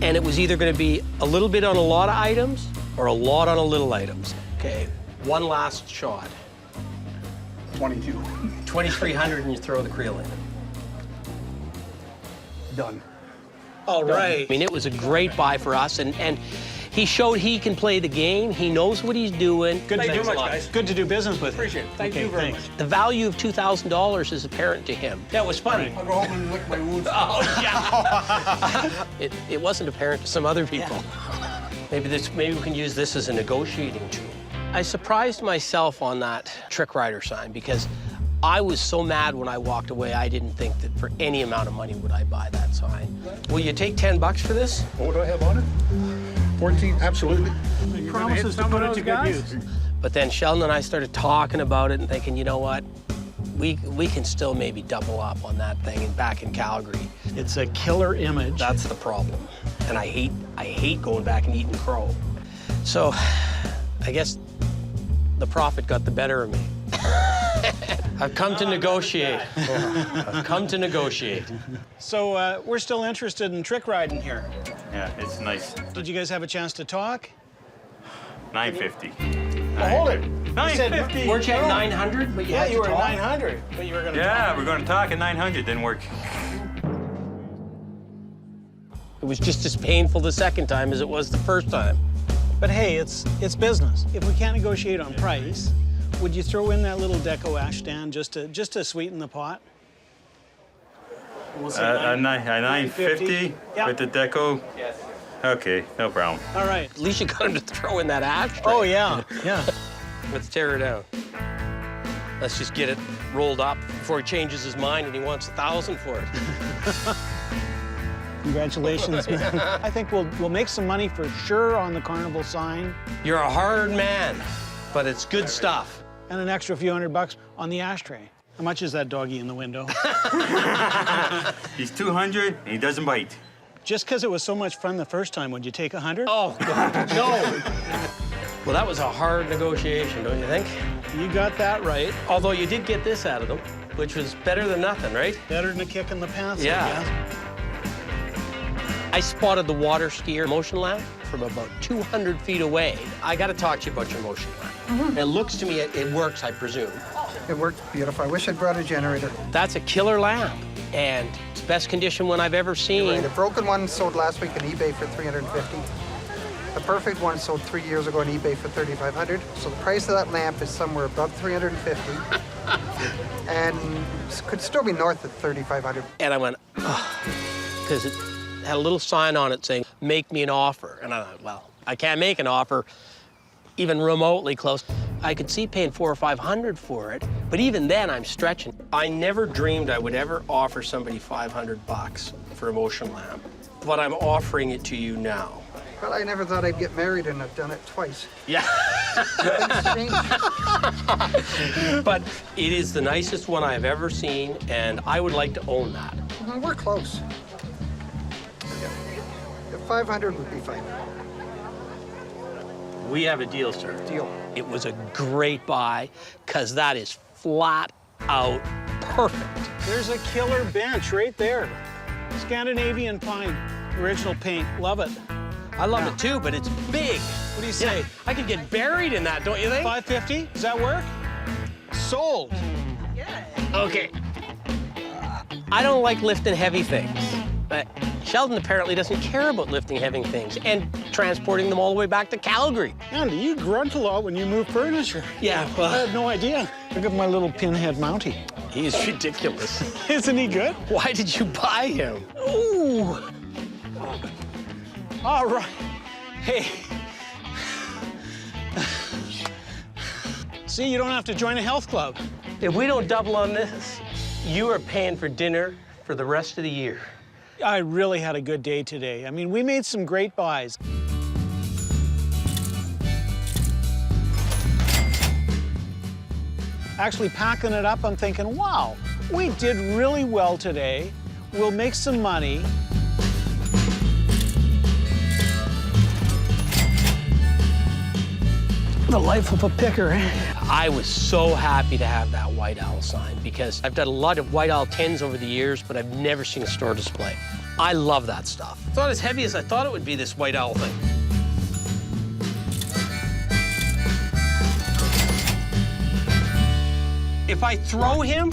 and it was either going to be a little bit on a lot of items or a lot on a little items. Okay, one last shot. 22. 2,300, and you throw the creel in. Done. All right. I mean, it was a great buy for us, and he showed he can play the game. He knows what he's doing. Good to Thanks do a lot. guys. Good to do business with you. Appreciate it. Thank Okay, you very thanks. much. The value of $2,000 is apparent to him. That was funny. I'll go home and lick my wounds. Oh, yeah. it wasn't apparent to some other people. Maybe we can use this as a negotiating tool. I surprised myself on that trick rider sign because I was so mad when I walked away, I didn't think that for any amount of money would I buy that sign. Will you take $10 for this? What do I have on it? 14, absolutely. Promises to put it to good use. But then Sheldon and I started talking about it and thinking, you know what? We can still maybe double up on that thing and back in Calgary. It's a killer image. That's the problem. And I hate going back and eating crow. So I guess the profit got the better of me. I've come to negotiate. I've come to negotiate. So we're still interested in trick riding here. Yeah, it's nice. Did you guys have a chance to talk? $950. Well, hold it. $950. Weren't you at 900? But Yeah, you were at 900, but you were going to Yeah, talk. we're going to talk at 900. Didn't work. It was just as painful the second time as it was the first time. But hey, it's business. If we can't negotiate on price, would you throw in that little deco ash stand just to sweeten the pot? We'll say A 950 Yeah. with the deco? Yes. Okay, no problem. All right. At least you got him to throw in that ashtray. Oh, yeah, yeah. Let's tear it out. Let's just get it rolled up before he changes his mind and he wants 1,000 for it. Congratulations, man. I think we'll make some money for sure on the carnival sign. You're a hard man, but it's good stuff. And an extra few $100 on the ashtray. How much is that doggy in the window? He's 200 and he doesn't bite. Just because it was so much fun the first time, would you take 100? Oh, God, no. Well, that was a hard negotiation, don't you think? You got that right. Although you did get this out of them, which was better than nothing, right? Better than a kick in the pants, Yeah. I guess. I spotted the water skier motion lamp from about 200 feet away. I got to talk to you about your motion lamp. It looks to me it works, I presume. It worked beautiful. I wish I'd brought a generator. That's a killer lamp, and it's best condition one I've ever seen. Right. The broken one sold last week on eBay for $350. The perfect one sold 3 years ago on eBay for $3,500. So the price of that lamp is somewhere above $350, and could still be north of $3,500. And I went, because it had a little sign on it saying, "Make me an offer." And I thought, well, I can't make an offer even remotely close. I could see paying $400 or $500 for it, but even then I'm stretching. I never dreamed I would ever offer somebody $500 for a motion lamp, but I'm offering it to you now. Well, I never thought I'd get married, and I've done it twice. Yeah. But it is the nicest one I've ever seen, and I would like to own that. Well, we're close. The 500 would be fine. We have a deal, sir. Deal. It was a great buy, because that is flat out perfect. There's a killer bench right there. Scandinavian pine, original paint, love it. I love it too, but it's big. What do you say? Yeah, I could get buried in that, don't you think? $550, does that work? Sold. Okay. I don't like lifting heavy things, but Sheldon apparently doesn't care about lifting heavy things and transporting them all the way back to Calgary. Andy, you grunt a lot when you move furniture. Yeah, well, I had no idea. Look at my little pinhead Mountie. He is ridiculous. Isn't he good? Why did you buy him? Ooh. All right. Hey. See, you don't have to join a health club. If we don't double on this, you are paying for dinner for the rest of the year. I really had a good day today. I mean, we made some great buys. Actually packing it up, I'm thinking, wow, we did really well today. We'll make some money. The life of a picker. I was so happy to have that white owl sign because I've done a lot of white owl tins over the years, but I've never seen a store display. I love that stuff. It's not as heavy as I thought it would be, this white owl thing. If I throw him,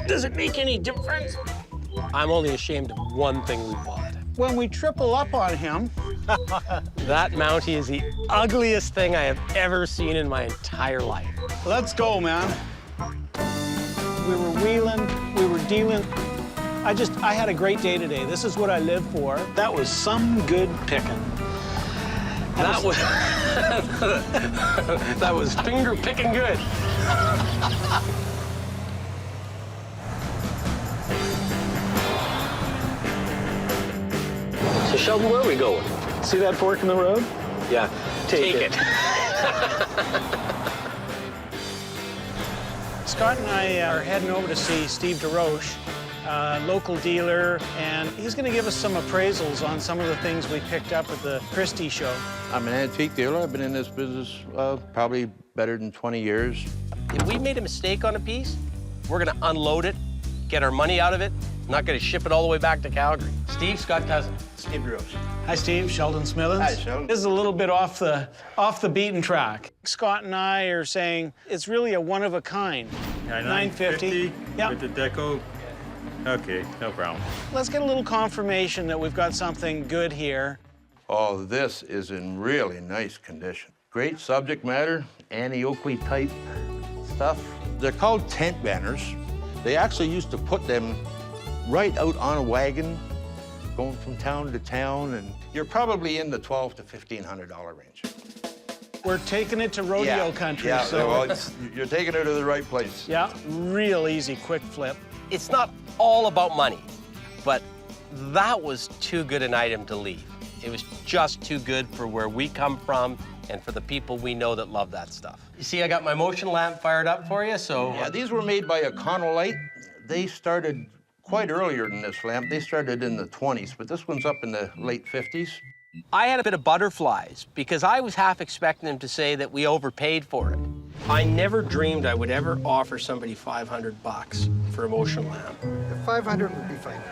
does it make any difference? I'm only ashamed of one thing we bought. When we triple up on him, that Mountie is the ugliest thing I have ever seen in my entire life. Let's go, man. We were wheeling, we were dealing. I had a great day today. This is what I live for. That was some good picking. That was, that was finger picking good. So Sheldon, where are we going? See that fork in the road? Yeah, take it. Scott and I are heading over to see Steve DeRoche, local dealer, and he's going to give us some appraisals on some of the things we picked up at the Christie show. I'm an antique dealer. I've been in this business probably better than 20 years. If we made a mistake on a piece, we're going to unload it, get our money out of it, not going to ship it all the way back to Calgary. Steve, Scott Cousin, Steve DeRoche. Hi, Steve. Sheldon Smithens. Hi, Sheldon. This is a little bit off the beaten track. Scott and I are saying it's really a one of a kind. Yeah, 950. Yep. With the deco. Okay, no problem. Let's get a little confirmation that we've got something good here. Oh, this is in really nice condition. Great subject matter, Annie-Oakley type stuff. They're called tent banners. They actually used to put them right out on a wagon, going from town to town, and you're probably in the $1,200 to $1,500 range. We're taking it to rodeo country. Yeah, so well, you're taking it to the right place. yeah, real easy, quick flip. It's not all about money, but that was too good an item to leave. It was just too good for where we come from and for the people we know that love that stuff. You see, I got my motion lamp fired up for you, so... Yeah, these were made by Econolite. They started quite earlier than this lamp. They started in the 20s, but this one's up in the late 50s. I had a bit of butterflies because I was half expecting them to say that we overpaid for it. I never dreamed I would ever offer somebody $500 for a motion lamp. The 500 would be fine.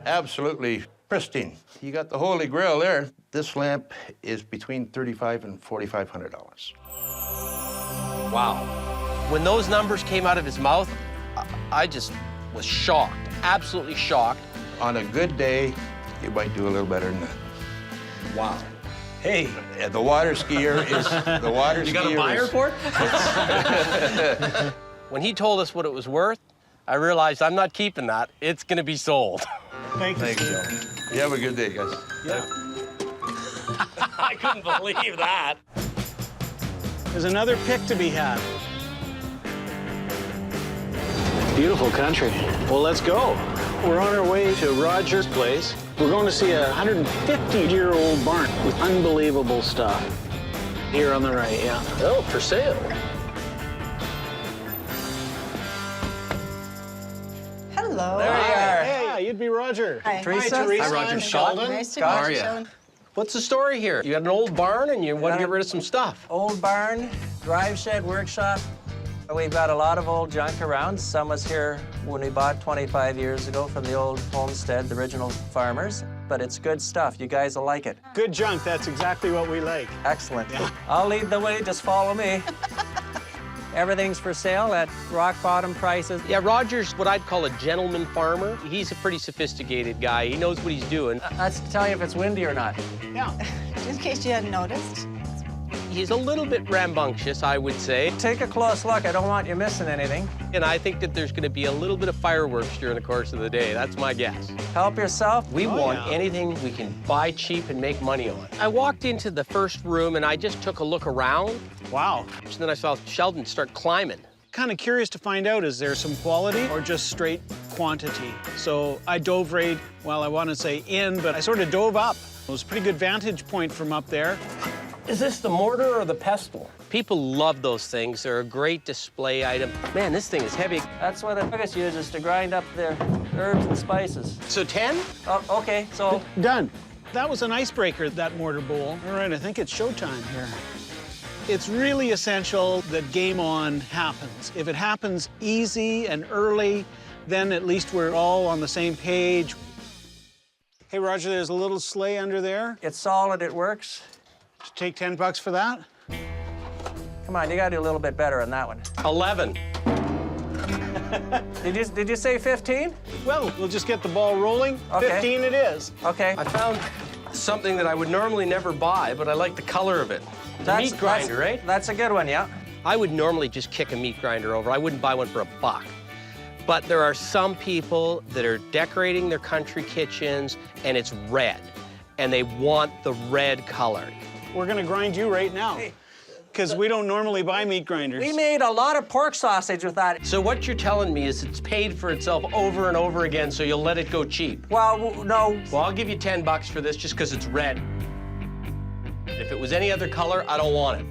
Absolutely pristine. You got the Holy Grail there. This lamp is between $3,500 and $4,500. Wow. When those numbers came out of his mouth, I just was shocked, absolutely shocked. On a good day, you might do a little better than that. Wow. Hey. The water skier is, the water skier You got a buyer is, for it? When he told us what it was worth, I realized I'm not keeping that. It's gonna be sold. Thank you. Thank you. You have a good day, guys. Yeah. I couldn't believe that. There's another pick to be had. Beautiful country. Well, let's go. We're on our way to Roger's place. We're going to see a 150-year-old barn with unbelievable stuff. Here on the right, yeah. Oh, for sale. Hello. There you are. Hey, you'd be Roger. Hi. Teresa. Hi, Teresa. Hi, Roger. I'm Scott. Sheldon. Nice to How meet are you, ya? Sheldon. What's the story here? You got an old barn and you want to get rid of some stuff. Old barn, drive shed, workshop. We've got a lot of old junk around. Some was here when we bought 25 years ago from the old homestead, the original farmers. But it's good stuff. You guys will like it. Good junk. That's exactly what we like. Excellent. Yeah. I'll lead the way. Just follow me. Everything's for sale at rock bottom prices. Yeah, Roger's what I'd call a gentleman farmer. He's a pretty sophisticated guy. He knows what he's doing. That's to tell you if it's windy or not. Yeah. Just in case you hadn't noticed. He's a little bit rambunctious, I would say. Take a close look. I don't want you missing anything. And I think that there's going to be a little bit of fireworks during the course of the day. That's my guess. Help yourself. We want anything we can buy cheap and make money on. I walked into the first room and I just took a look around. Wow. And then I saw Sheldon start climbing. Kind of curious to find out, is there some quality or just straight quantity? So I dove right, well, I want to say in, but I sort of dove up. It was a pretty good vantage point from up there. Is this the mortar or the pestle? People love those things. They're a great display item. Man, this thing is heavy. That's what the biggest uses to grind up their herbs and spices. So 10? Oh, okay, so... Done. That was an icebreaker, that mortar bowl. All right, I think it's showtime here. It's really essential that game on happens. If it happens easy and early, then at least we're all on the same page. Hey, Roger, there's a little sleigh under there. It's solid, it works. Just take $10 for that. Come on, you gotta do a little bit better on that one. 11. Did you say 15? Well, we'll just get the ball rolling. Okay. 15 it is. Okay. I found something that I would normally never buy, but I like the color of it. The meat grinder, right? That's a good one, yeah. I would normally just kick a meat grinder over. I wouldn't buy one for $1. But there are some people that are decorating their country kitchens, and it's red, and they want the red color. We're gonna grind you right now, because we don't normally buy meat grinders. We made a lot of pork sausage with that. So what you're telling me is it's paid for itself over and over again, so you'll let it go cheap? Well, no. Well, I'll give you $10 for this just because it's red. If it was any other color, I don't want it.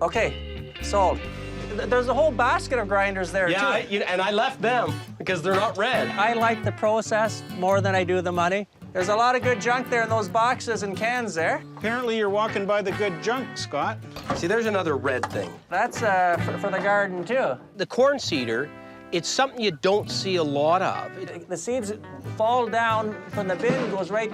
Okay, sold. There's a whole basket of grinders there, yeah, too. And I left them because they're not red. I like the process more than I do the money. There's a lot of good junk there in those boxes and cans there. Apparently you're walking by the good junk, Scott. See, there's another red thing. That's for the garden, too. The corn seeder, it's something you don't see a lot of. The seeds fall down from the bin, goes right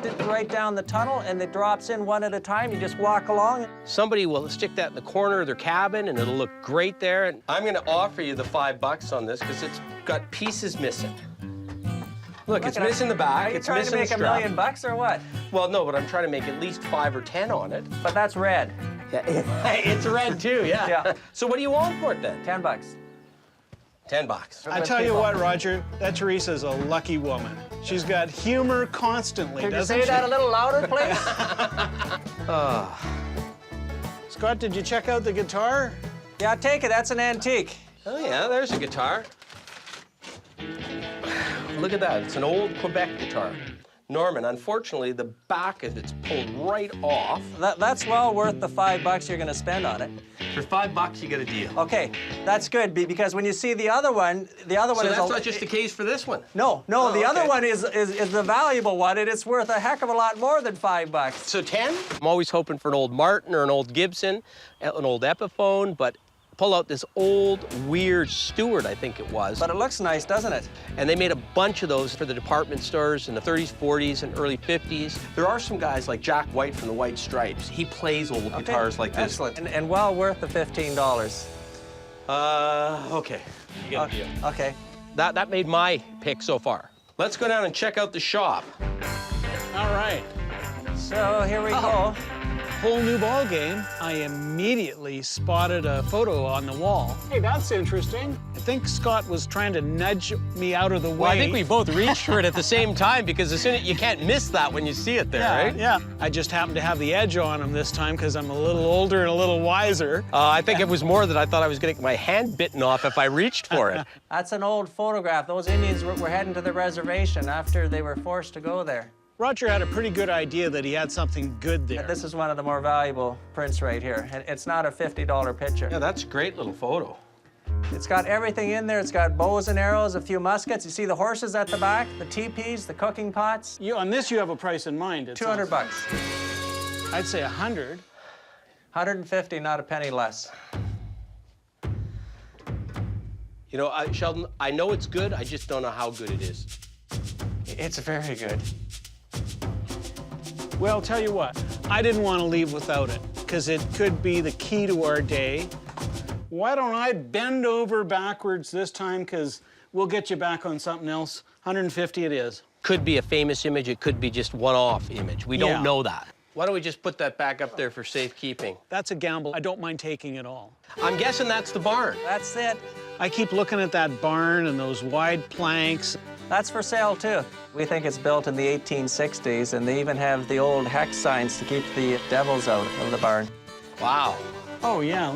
down the tunnel, and it drops in one at a time. You just walk along. Somebody will stick that in the corner of their cabin, and it'll look great there. And I'm going to offer you the $5 on this because it's got pieces missing. Look, it's missing the back. Are you trying to make $1 million or what? Well, no, but I'm trying to make at least 5 or 10 on it. But that's red. Yeah, it's red too, yeah. Yeah. So what do you want for it then? $10. $10. I tell you what, Roger, that Teresa's a lucky woman. She's got humor constantly, Could you doesn't say she? that a little louder, please? Scott, did you check out the guitar? Yeah, take it. That's an antique. Oh, yeah, there's a guitar. Look at that. It's an old Quebec guitar. Norman, unfortunately, the back of it's pulled right off. That's well worth the $5 you're going to spend on it. For $5, you get a deal. Okay, that's good because when you see the other one, So that's not just the case for this one? No, the other one is the valuable one, and it's worth a heck of a lot more than $5. So 10? I'm always hoping for an old Martin or an old Gibson, an old Epiphone, but pull out this old, weird Stewart, I think it was. But it looks nice, doesn't it? And they made a bunch of those for the department stores in the 30s, 40s, and early 50s. There are some guys like Jack White from the White Stripes. He plays old guitars like this. Excellent, and well worth the $15. Okay. You get a deal. Okay. That made my pick so far. Let's go down and check out the shop. All right. So here we go. Whole new ball game. I immediately spotted a photo on the wall. Hey, that's interesting. I think Scott was trying to nudge me out of the way. Well, I think we both reached for it at the same time because as soon as you can't miss that when you see it there, right? Yeah. I just happened to have the edge on him this time because I'm a little older and a little wiser. I think it was more that I thought I was going to get my hand bitten off if I reached for it. That's an old photograph. Those Indians were heading to the reservation after they were forced to go there. Roger had a pretty good idea that he had something good there. This is one of the more valuable prints right here. And it's not a $50 picture. Yeah, that's a great little photo. It's got everything in there. It's got bows and arrows, a few muskets. You see the horses at the back, the teepees, the cooking pots. On this, you have a price in mind. It's $200. I'd say 100. 150, not a penny less. You know, Sheldon, I know it's good. I just don't know how good it is. It's very good. Well, tell you what, I didn't want to leave without it, because it could be the key to our day. Why don't I bend over backwards this time, because we'll get you back on something else. 150 it is. Could be a famous image. It could be just one-off image. We don't know that. Why don't we just put that back up there for safekeeping? That's a gamble. I don't mind taking it all. I'm guessing that's the barn. That's it. I keep looking at that barn and those wide planks. That's for sale, too. We think it's built in the 1860s, and they even have the old hex signs to keep the devils out of the barn. Wow. Oh, yeah.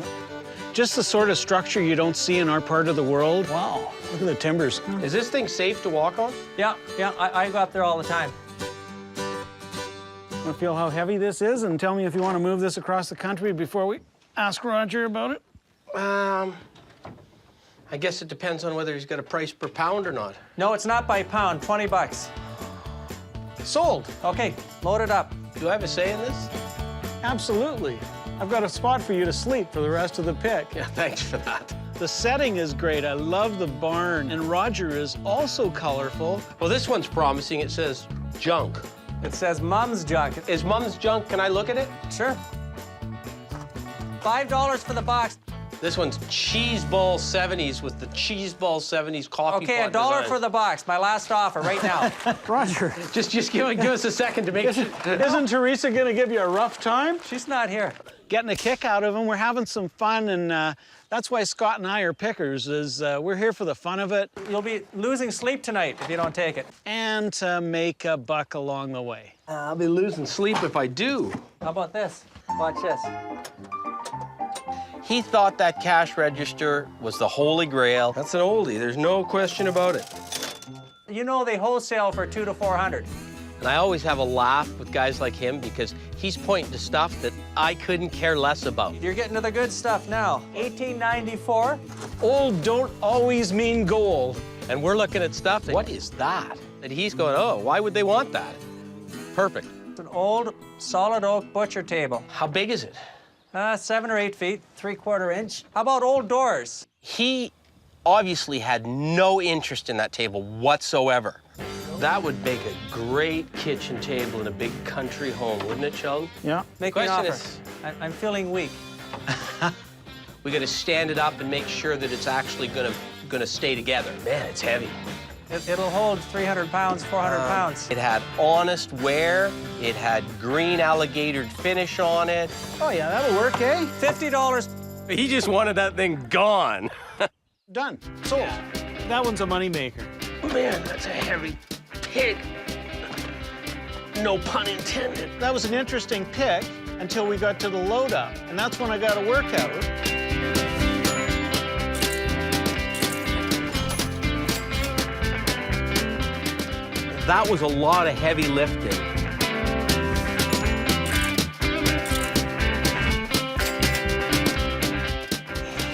Just the sort of structure you don't see in our part of the world. Wow. Look at the timbers. Is this thing safe to walk on? Yeah, I go up there all the time. Want to feel how heavy this is and tell me if you want to move this across the country before we ask Roger about it? I guess it depends on whether he's got a price per pound or not. No, it's not by pound, 20 bucks. Sold. Okay, load it up. Do I have a say in this? Absolutely. I've got a spot for you to sleep for the rest of the pick. Yeah, thanks for that. The setting is great. I love the barn. And Roger is also colorful. Well, this one's promising. It says junk. It says Mum's Junk. Is Mum's junk? Can I look at it? Sure. $5 for the box. This one's Cheese Ball 70s with the Cheese Ball 70s coffee Okay, pot $1 design. for the box. My last offer right now. Roger. Just give us a second to make sure. Isn't Teresa going to give you a rough time? She's not here. Getting a kick out of him. We're having some fun, and that's why Scott and I are pickers, is we're here for the fun of it. You'll be losing sleep tonight if you don't take it. And to make a buck along the way. I'll be losing sleep if I do. How about this? Watch this. He thought that cash register was the holy grail. That's an oldie. There's no question about it. You know they wholesale for $200 to $400. And I always have a laugh with guys like him because he's pointing to stuff that I couldn't care less about. You're getting to the good stuff now. 1894. Old don't always mean gold. And we're looking at stuff that, what is that? And he's going, oh, why would they want that? Perfect. It's an old solid oak butcher table. How big is it? 7 or 8 feet, 3/4 inch. How about old doors? He obviously had no interest in that table whatsoever. That would make a great kitchen table in a big country home, wouldn't it, Sheldon? Yeah. Make me an offer. I'm feeling weak. We got to stand it up and make sure that it's actually gonna stay together. Man, it's heavy. It'll hold 300 pounds, 400 pounds. It had honest wear. It had green alligator finish on it. Oh, yeah, that'll work, eh? $50. He just wanted that thing gone. Done. Sold. Yeah. That one's a moneymaker. Man, that's a heavy pig. No pun intended. That was an interesting pick until we got to the load up, and that's when I got a workout. That was a lot of heavy lifting.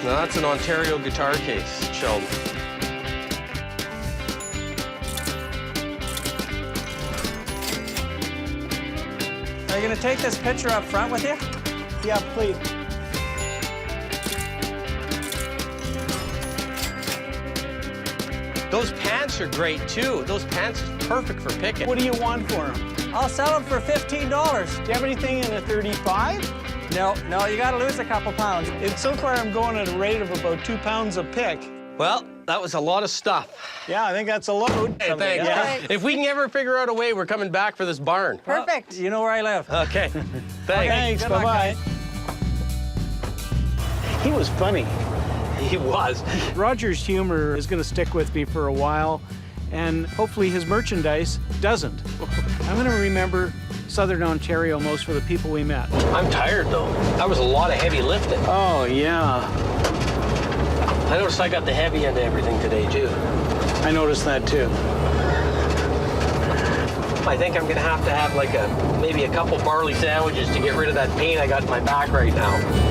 Now that's an Ontario guitar case, Sheldon. Are you gonna take this picture up front with you? Yeah, please. Those pants are great, too. Those pants are perfect for picking. What do you want for them? I'll sell them for $15. Do you have anything in a 35? No, you gotta lose a couple pounds. And so far, I'm going at a rate of about 2 pounds a pick. Well, that was a lot of stuff. Yeah, I think that's a load. Hey, thanks. Yeah. If we can ever figure out a way, we're coming back for this barn. Perfect. Well, you know where I live. Okay. Thanks. Good luck, Bye-bye. He was funny. He was. Roger's humor is going to stick with me for a while, and hopefully his merchandise doesn't. I'm going to remember Southern Ontario most for the people we met. I'm tired, though. That was a lot of heavy lifting. Oh, yeah. I noticed I got the heavy end of everything today, too. I noticed that, too. I think I'm going to have like maybe a couple barley sandwiches to get rid of that pain I got in my back right now.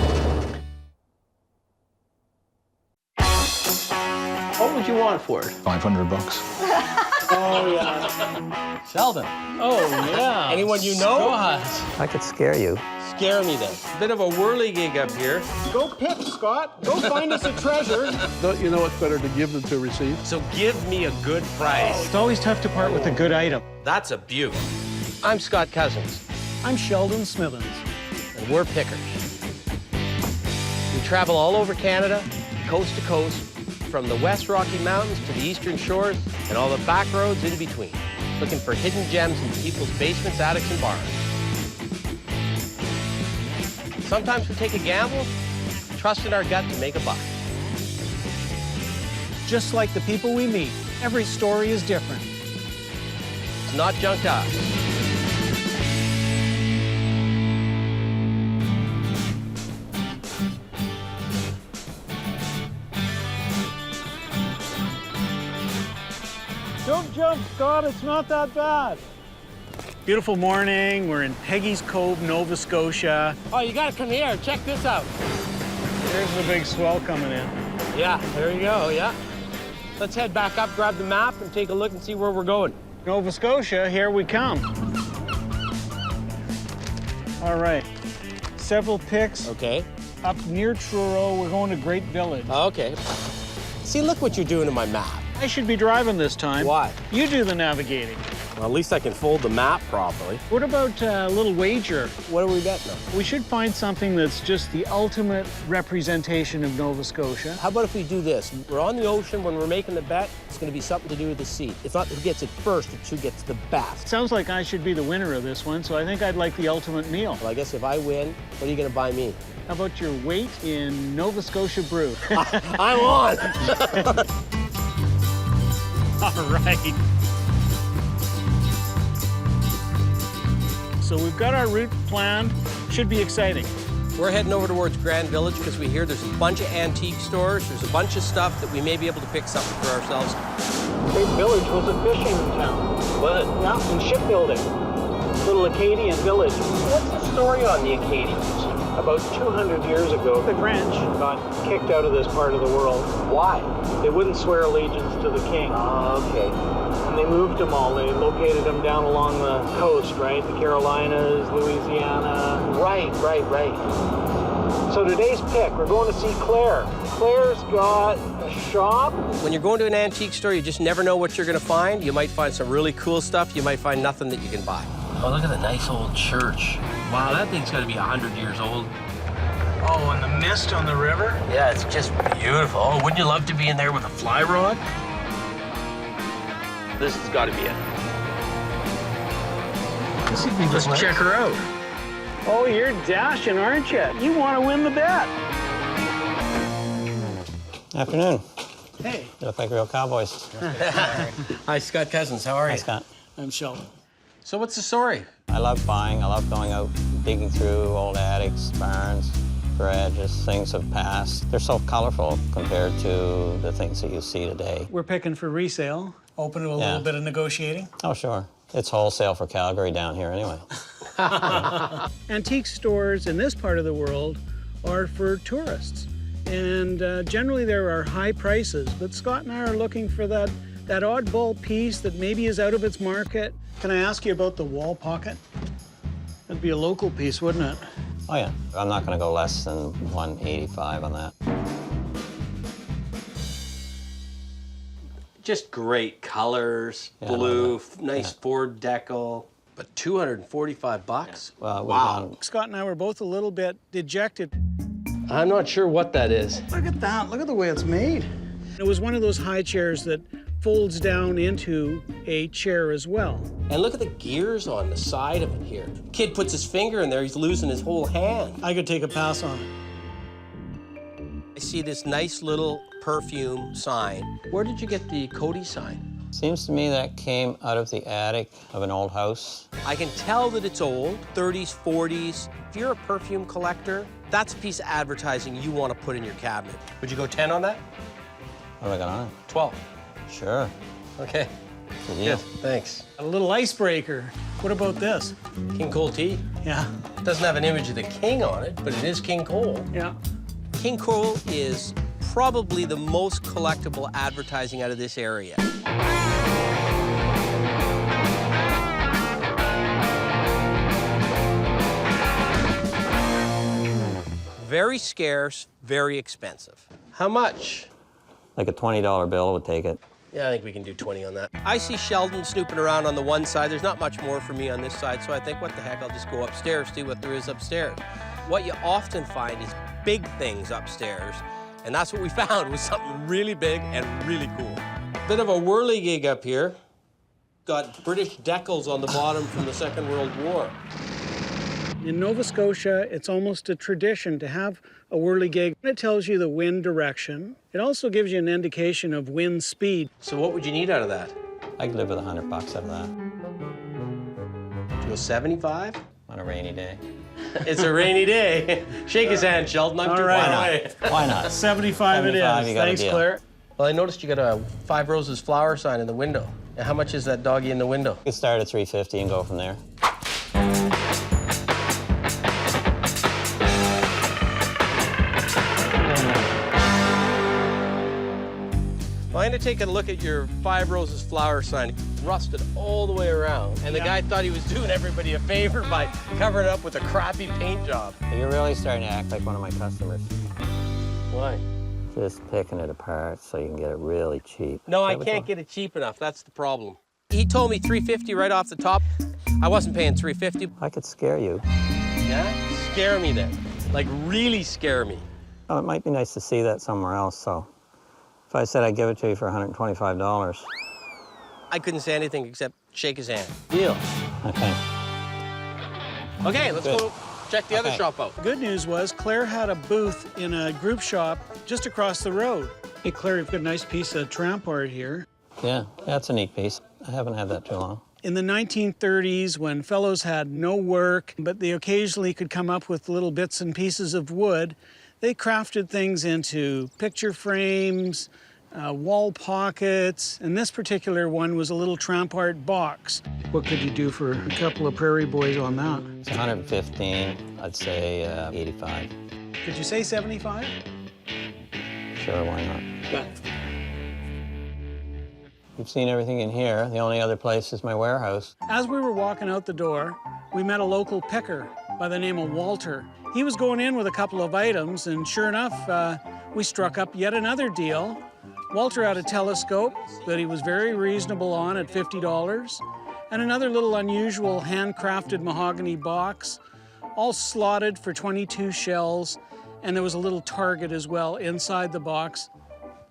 What would you want for it? $500. Oh, yeah. Sheldon. Oh, yeah. Anyone you know? I could scare you. Scare me then. Bit of a whirligig up here. Go pick, Scott. Go find us a treasure. Don't you know it's better to give than to receive? So give me a good price. It's always tough to part with a good item. That's a beaut. I'm Scott Cousins. I'm Sheldon Smithens. And we're pickers. We travel all over Canada, coast to coast, from the West Rocky Mountains to the Eastern Shores and all the back roads in between, looking for hidden gems in people's basements, attics, and barns. Sometimes we take a gamble, trust in our gut to make a buck. Just like the people we meet, every story is different. It's not junk to us. Don't jump, Scott. It's not that bad. Beautiful morning. We're in Peggy's Cove, Nova Scotia. Oh, you gotta come here. Check this out. There's the big swell coming in. Yeah, there you go, yeah. Let's head back up, grab the map, and take a look and see where we're going. Nova Scotia, here we come. All right, several picks. Okay. Up near Truro, we're going to Great Village. Okay. See, look what you're doing to my map. I should be driving this time. Why? You do the navigating. Well, at least I can fold the map properly. What about a little wager? What are we betting on? We should find something that's just the ultimate representation of Nova Scotia. How about if we do this? We're on the ocean. When we're making the bet, it's going to be something to do with the sea. It's not who gets it first, it's who gets the best. Sounds like I should be the winner of this one, so I think I'd like the ultimate meal. Well, I guess if I win, what are you going to buy me? How about your weight in Nova Scotia brew? I'm on! All right. So we've got our route planned. Should be exciting. We're heading over towards Grand Village because we hear there's a bunch of antique stores. There's a bunch of stuff that we may be able to pick something for ourselves. Great Village was a fishing town. Was it? Yeah, and shipbuilding. Little Acadian village. What's the story on the Acadians? About 200 years ago, the French got kicked out of this part of the world. Why? They wouldn't swear allegiance to the king. Okay. And they moved them all. They located them down along the coast, right? The Carolinas, Louisiana. Right. So today's pick, we're going to see Claire. Claire's got a shop. When you're going to an antique store, you just never know what you're going to find. You might find some really cool stuff. You might find nothing that you can buy. Oh, look at the nice old church. Wow, that thing's got to be 100 years old. Oh, and the mist on the river? Yeah, it's just beautiful. Oh, wouldn't you love to be in there with a fly rod? This has got to be it. Let's check her out. Oh, you're dashing, aren't you? You want to win the bet. Afternoon. Hey. You look like real cowboys. Hi, Scott Cousins. How are you? Hi, Scott. I'm Sheldon. So what's the story? I love buying. I love going out, digging through old attics, barns, garages, things of past. They're so colorful compared to the things that you see today. We're picking for resale. Open to a little bit of negotiating. Oh, sure. It's wholesale for Calgary down here anyway. Antique stores in this part of the world are for tourists. And generally there are high prices, but Scott and I are looking for that oddball piece that maybe is out of its market. Can I ask you about the wall pocket? That'd be a local piece, wouldn't it? Oh, yeah. I'm not going to go less than $185 on that. Just great colors, blue, nice Ford decal, but $245? Well, wow. Scott and I were both a little bit dejected. I'm not sure what that is. Look at that. Look at the way it's made. It was one of those high chairs that folds down into a chair as well. And look at the gears on the side of it here. Kid puts his finger in there, he's losing his whole hand. I could take a pass on it. I see this nice little perfume sign. Where did you get the Cody sign? Seems to me that came out of the attic of an old house. I can tell that it's old, 30s, 40s. If you're a perfume collector, that's a piece of advertising you want to put in your cabinet. Would you go 10 on that? What have I got on it? 12. Sure. Okay. Good deal. Good, thanks. A little icebreaker. What about this? King Cole tea? Yeah. It doesn't have an image of the king on it, but it is King Cole. Yeah. King Cole is probably the most collectible advertising out of this area. Very scarce, very expensive. How much? Like a $20 bill would take it. Yeah, I think we can do 20 on that. I see Sheldon snooping around on the one side. There's not much more for me on this side, so I think, what the heck, I'll just go upstairs, see what there is upstairs. What you often find is big things upstairs, and that's what we found, was something really big and really cool. Bit of a whirligig up here. Got British decals on the bottom from the Second World War. In Nova Scotia, it's almost a tradition to have a whirligig. It tells you the wind direction. It also gives you an indication of wind speed. So what would you need out of that? I could live with $100 out of that. Would you go 75? On a rainy day. It's a rainy day. Shake his hand, Sheldon. I'm too far away. Why not? 75 it is. You got Thanks, a deal. Claire. Well, I noticed you got a 5 Roses flower sign in the window. How much is that doggy in the window? You can start at $350 and go from there. Well, I'm gonna take a look at your 5 Roses flower sign. Rusted all the way around. And the guy thought he was doing everybody a favor by covering it up with a crappy paint job. You're really starting to act like one of my customers. Why? Just picking it apart so you can get it really cheap. No, I can't get it cheap enough. That's the problem. He told me $350 right off the top. I wasn't paying $350. I could scare you. Yeah? Scare me then. Like, really scare me. Well, it might be nice to see that somewhere else, so if I said I'd give it to you for $125. I couldn't say anything except shake his hand. Deal. Okay. Okay, let's go check the other shop out. Good news was Claire had a booth in a group shop just across the road. Hey, Claire, you've got a nice piece of tramp art here. Yeah, that's a neat piece. I haven't had that too long. In the 1930s, when fellows had no work, but they occasionally could come up with little bits and pieces of wood, they crafted things into picture frames, wall pockets, and this particular one was a little tramp art box. What could you do for a couple of prairie boys on that? It's 115, I'd say 85. Could you say 75? Sure, why not? You've seen everything in here. The only other place is my warehouse. As we were walking out the door, we met a local picker by the name of Walter. He was going in with a couple of items, and sure enough, we struck up yet another deal. Walter had a telescope that he was very reasonable on at $50, and another little unusual handcrafted mahogany box, all slotted for 22 shells, and there was a little target as well inside the box.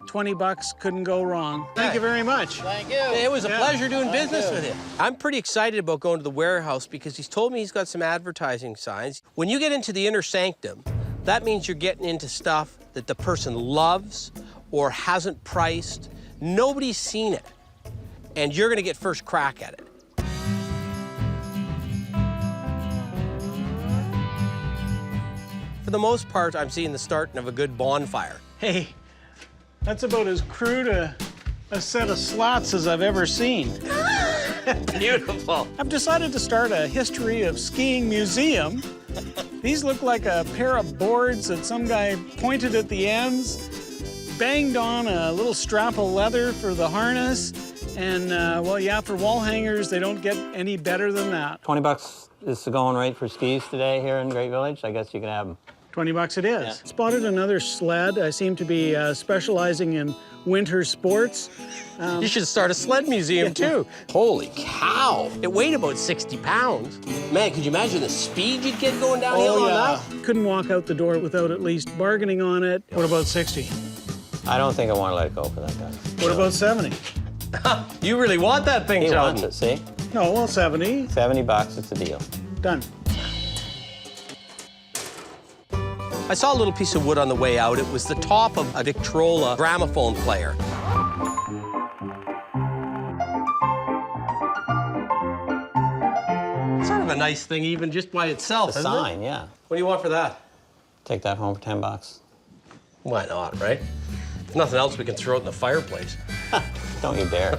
$20, couldn't go wrong. Thank you very much. Thank you. It was a pleasure doing business with him. I'm pretty excited about going to the warehouse because he's told me he's got some advertising signs. When you get into the inner sanctum, that means you're getting into stuff that the person loves or hasn't priced. Nobody's seen it, and you're gonna get first crack at it. For the most part, I'm seeing the starting of a good bonfire. Hey, that's about as crude a set of slats as I've ever seen. Beautiful. I've decided to start a history of skiing museum. These look like a pair of boards that some guy pointed at the ends, banged on a little strap of leather for the harness, and well, yeah, for wall hangers, they don't get any better than that. $20 is the going rate for skis today here in Great Village. I guess you can have them. $20 it is. Yeah. Spotted another sled. I seem to be specializing in winter sports. You should start a sled museum too. Holy cow. It weighed about 60 pounds. Man, could you imagine the speed you'd get going downhill on that? Couldn't walk out the door without at least bargaining on it. What about 60? I don't think I want to let it go for that guy. What about 70? You really want that thing, Sheldon. He wants it, see? No, well, 70. $70, it's a deal. Done. I saw a little piece of wood on the way out. It was the top of a Victrola gramophone player. It's sort of a nice thing, even just by itself, It's a isn't sign, it? yeah. What do you want for that? Take that home for $10. Why not, right? If nothing else, we can throw it in the fireplace. Don't you dare.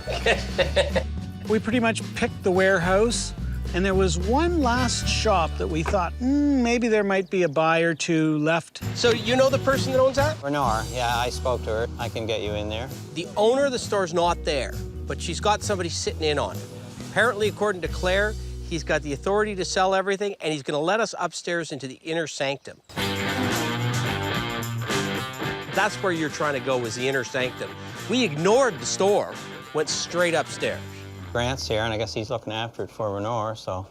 We pretty much picked the warehouse, and there was one last shop that we thought, maybe there might be a buy or two left. So you know the person that owns that? Renor, yeah, I spoke to her. I can get you in there. The owner of the store's not there, but she's got somebody sitting in on it. Apparently, according to Claire, he's got the authority to sell everything, and he's gonna let us upstairs into the inner sanctum. That's where you're trying to go, is the inner sanctum. We ignored the store, went straight upstairs. Grant's here, and I guess he's looking after it for Renor, so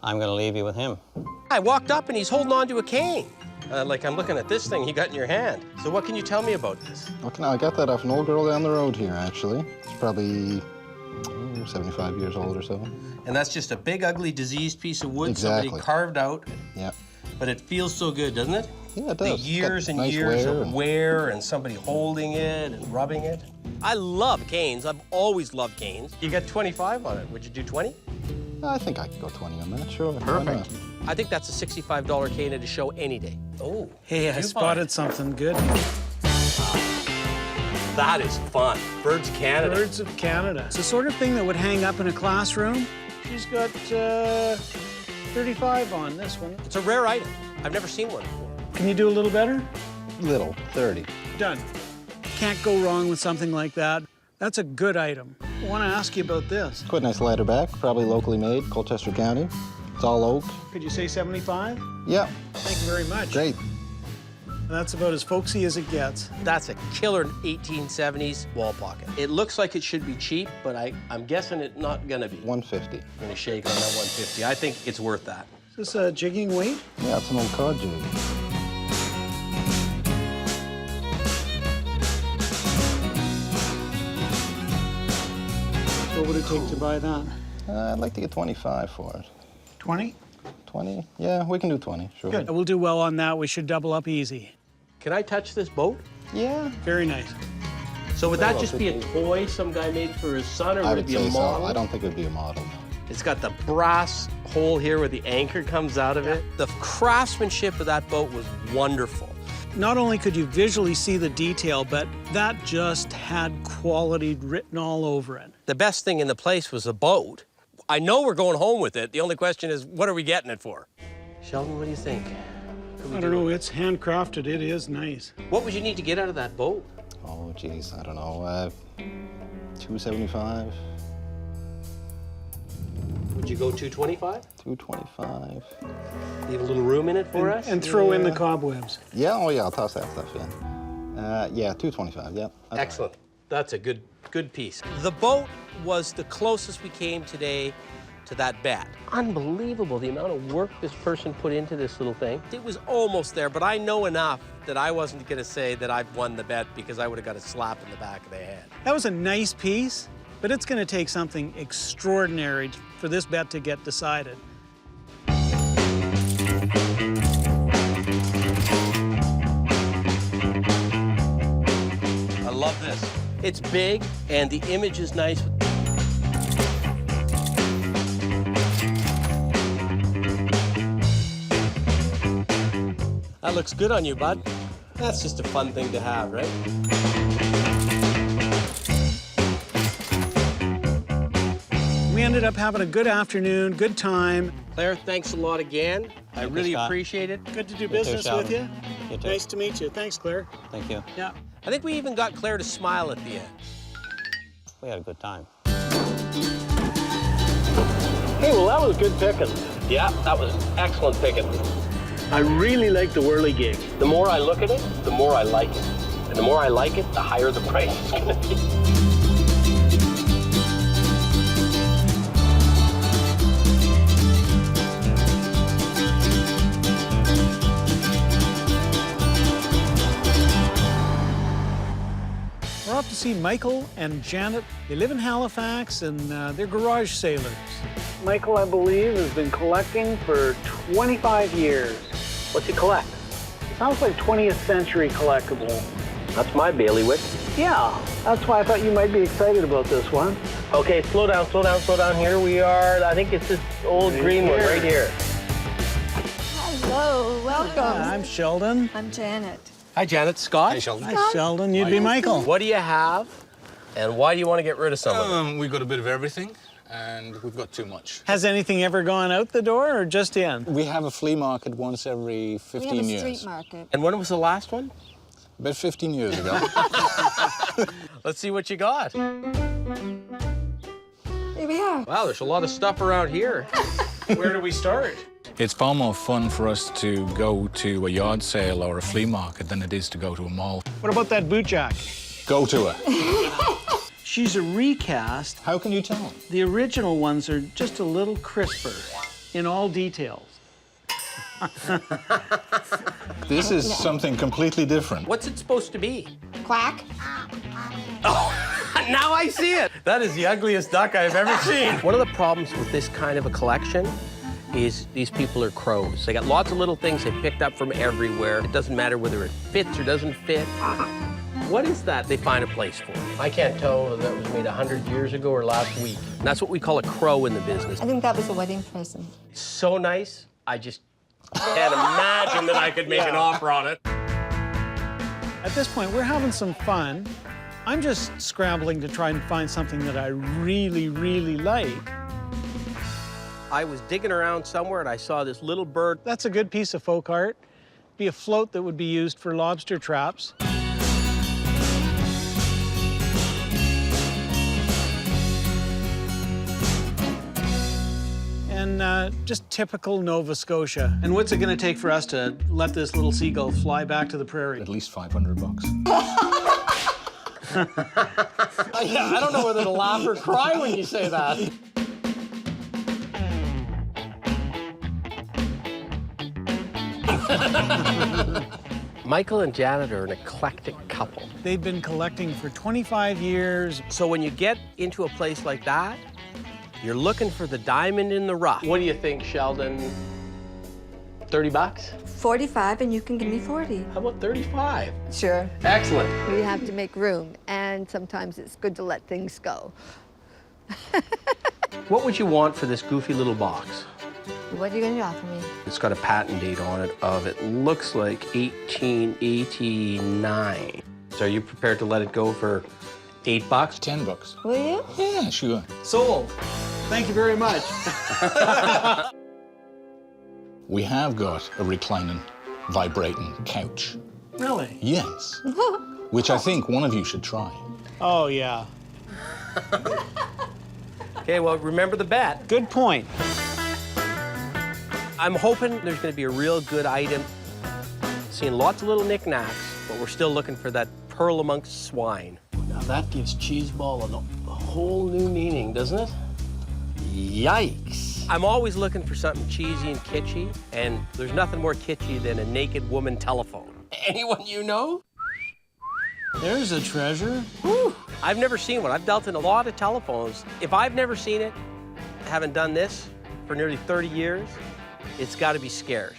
I'm gonna leave you with him. I walked up and he's holding on to a cane. Like I'm looking at this thing you got in your hand. So what can you tell me about this? Okay, I got that off an old girl down the road here, actually. It's probably 75 years old or so. And that's just a big, ugly, diseased piece of wood Exactly. somebody carved out. Yeah. But it feels so good, doesn't it? Yeah, it The does. years and years of wear and somebody holding it and rubbing it. I love canes. I've always loved canes. You got 25 on it. Would you do 20? I think I could go 20 on that, sure. Perfect. I think that's a $65 cane at a show any day. Oh. Hey, I spotted something good. That is fun. Birds Canada. Birds of Canada. It's the sort of thing that would hang up in a classroom. She's got 35 on this one. It's a rare item. I've never seen one before. Can you do a little better? Little, 30. Done. Can't go wrong with something like that. That's a good item. I want to ask you about this. Quite a nice ladder back, probably locally made, Colchester County. It's all oak. Could you say 75? Yeah. Thank you very much. Great. That's about as folksy as it gets. That's a killer 1870s wall pocket. It looks like it should be cheap, but I'm guessing it's not gonna be. 150. I'm gonna shake on that 150. I think it's worth that. Is this a jigging weight? Yeah, it's an old cod jig. What would it take to buy that? I'd like to get 25 for it. 20? 20? Yeah, we can do 20, sure. Good. We'll do well on that. We should double up easy. Can I touch this boat? Yeah. Very nice. So would that just be a toy some guy made for his son, or I would it would be say a model? so. I don't think it would be a model. It's got the brass hole here where the anchor comes out of it. The craftsmanship of that boat was wonderful. Not only could you visually see the detail, but that just had quality written all over it. The best thing in the place was the boat. I know we're going home with it. The only question is, what are we getting it for? Sheldon, what do you think? I don't know. It's handcrafted. It is nice. What would you need to get out of that boat? Oh, geez, I don't know. 275. Would you go 225? 225. Leave a little room in it for us? And throw in the cobwebs. Yeah, oh yeah, I'll toss that stuff in. Yeah, 225, yeah. Excellent. That's a good piece. The boat was the closest we came today to that bet. Unbelievable, the amount of work this person put into this little thing. It was almost there, but I know enough that I wasn't gonna say that I've won the bet because I would have got a slap in the back of the head. That was a nice piece, but it's going to take something extraordinary for this bet to get decided. I love this. It's big and the image is nice. That looks good on you, bud. That's just a fun thing to have, right? We ended up having a good afternoon, good time. Claire, thanks a lot again. I really appreciate it. Good to do business with you. You too. Nice to meet you. Thanks, Claire. Thank you. Yeah. I think we even got Claire to smile at the end. We had a good time. Hey, well, that was good picking. Yeah, that was excellent picking. I really like the whirligig. The more I look at it, the more I like it. And the more I like it, the higher the price is gonna be. We're off to see Michael and Janet. They live in Halifax, and they're garage sailors. Michael, I believe, has been collecting for 25 years. What's he collect? Sounds like 20th century collectible. That's my bailiwick. Yeah, that's why I thought you might be excited about this one. Okay, slow down. Here we are. I think it's this old green one right here. Hello, welcome. I'm Sheldon. I'm Janet. Hi, Janet. Scott. Hey, Sheldon. Hi, Sheldon. You'd be Michael. What do you have, and why do you want to get rid of some of it? We've got a bit of everything, and we've got too much. Has anything ever gone out the door or just in? We have a flea market once every 15 We have a years. street market. And when was the last one? About 15 years ago. Let's see what you got. Here we are. Wow, there's a lot of stuff around here. Where do we start? It's far more fun for us to go to a yard sale or a flea market than it is to go to a mall. What about that boot jack? Go to it. She's a recast. How can you tell? The original ones are just a little crisper in all details. This is something completely different. What's it supposed to be? Quack. Oh, now I see it. That is the ugliest duck I've ever seen. One of the problems with this kind of a collection is these people are crows. They got lots of little things they picked up from everywhere. It doesn't matter whether it fits or doesn't fit. What is that they find a place for? I can't tell whether that was made 100 years ago or last week. And that's what we call a crow in the business. I think that was a wedding present. It's so nice, I just can't imagine that I could make an offer on it. At this point, we're having some fun. I'm just scrambling to try and find something that I really, really like. I was digging around somewhere and I saw this little bird. That's a good piece of folk art. Be a float that would be used for lobster traps. And just typical Nova Scotia. And what's it gonna take for us to let this little seagull fly back to the prairie? At least 500 bucks. Yeah, I don't know whether to laugh or cry when you say that. Michael and Janet are an eclectic couple. They've been collecting for 25 years. So when you get into a place like that, you're looking for the diamond in the rough. What do you think, Sheldon? 30 bucks? 45, and you can give me 40. How about 35? Sure. Excellent. We have to make room, and sometimes it's good to let things go. What would you want for this goofy little box? What are you going to offer me? It's got a patent date on it of, it looks like 1889. So are you prepared to let it go for 8 bucks? 10 bucks. Will you? Yeah, sure. Sold. Thank you very much. We have got a reclining, vibrating couch. Really? Yes. Which I think one of you should try. Oh, yeah. Okay, well, remember the bet. Good point. I'm hoping there's going to be a real good item. Seeing lots of little knickknacks, but we're still looking for that pearl amongst swine. Now that gives cheese ball a whole new meaning, doesn't it? Yikes. I'm always looking for something cheesy and kitschy, and there's nothing more kitschy than a naked woman telephone. Anyone you know? There's a treasure. Whew. I've never seen one. I've dealt in a lot of telephones. If I've never seen it, haven't done this for nearly 30 years, it's got to be scarce.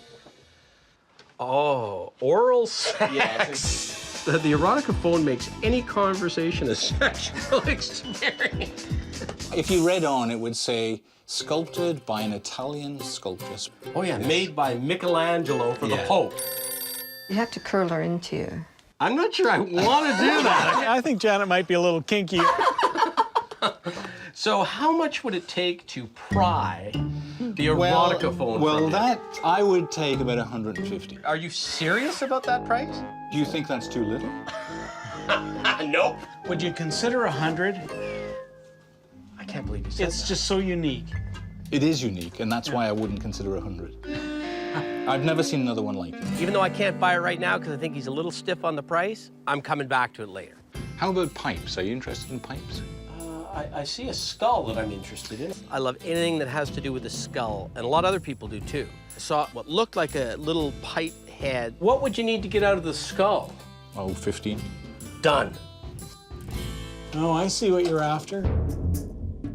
Oh, oral sex. Yes. The erotica phone makes any conversation a sexual experience. If you read on, it would say, sculpted by an Italian sculptress. Oh, yeah, made by Michelangelo for the Pope. You have to curl her into you. I'm not sure I want to do that. I think Janet might be a little kinky. So how much would it take to pry the erotica phone Well, from you? that I would take about 150. Are you serious about that price? Do you think that's too little? Nope. Would you consider 100? I can't believe you said It's that. just so unique. It is unique, and that's why I wouldn't consider 100. I've never seen another one like it. Even though I can't buy it right now because I think he's a little stiff on the price, I'm coming back to it later. How about pipes? Are you interested in pipes? I see a skull that I'm interested in. I love anything that has to do with a skull, and a lot of other people do too. I saw what looked like a little pipe head. What would you need to get out of the skull? Oh, 15. Done. Oh, I see what you're after.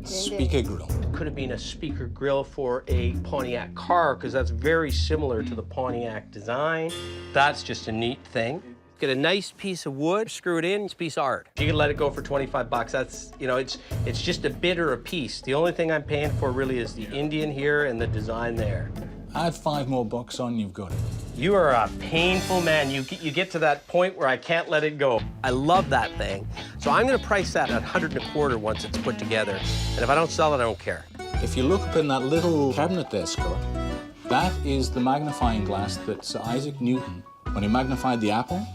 Speaker grill. Could have been a speaker grill for a Pontiac car, because that's very similar to the Pontiac design. That's just a neat thing. Get a nice piece of wood, screw it in, it's a piece of art. You can let it go for 25 bucks. That's, you know, it's just a bit or a piece. The only thing I'm paying for really is the Indian here and the design there. Add 5 more bucks on, you've got it. You are a painful man. You get to that point where I can't let it go. I love that thing. So I'm gonna price that at $125 once it's put together. And if I don't sell it, I don't care. If you look up in that little cabinet there, Scott, that is the magnifying glass that Sir Isaac Newton, when he magnified the apple,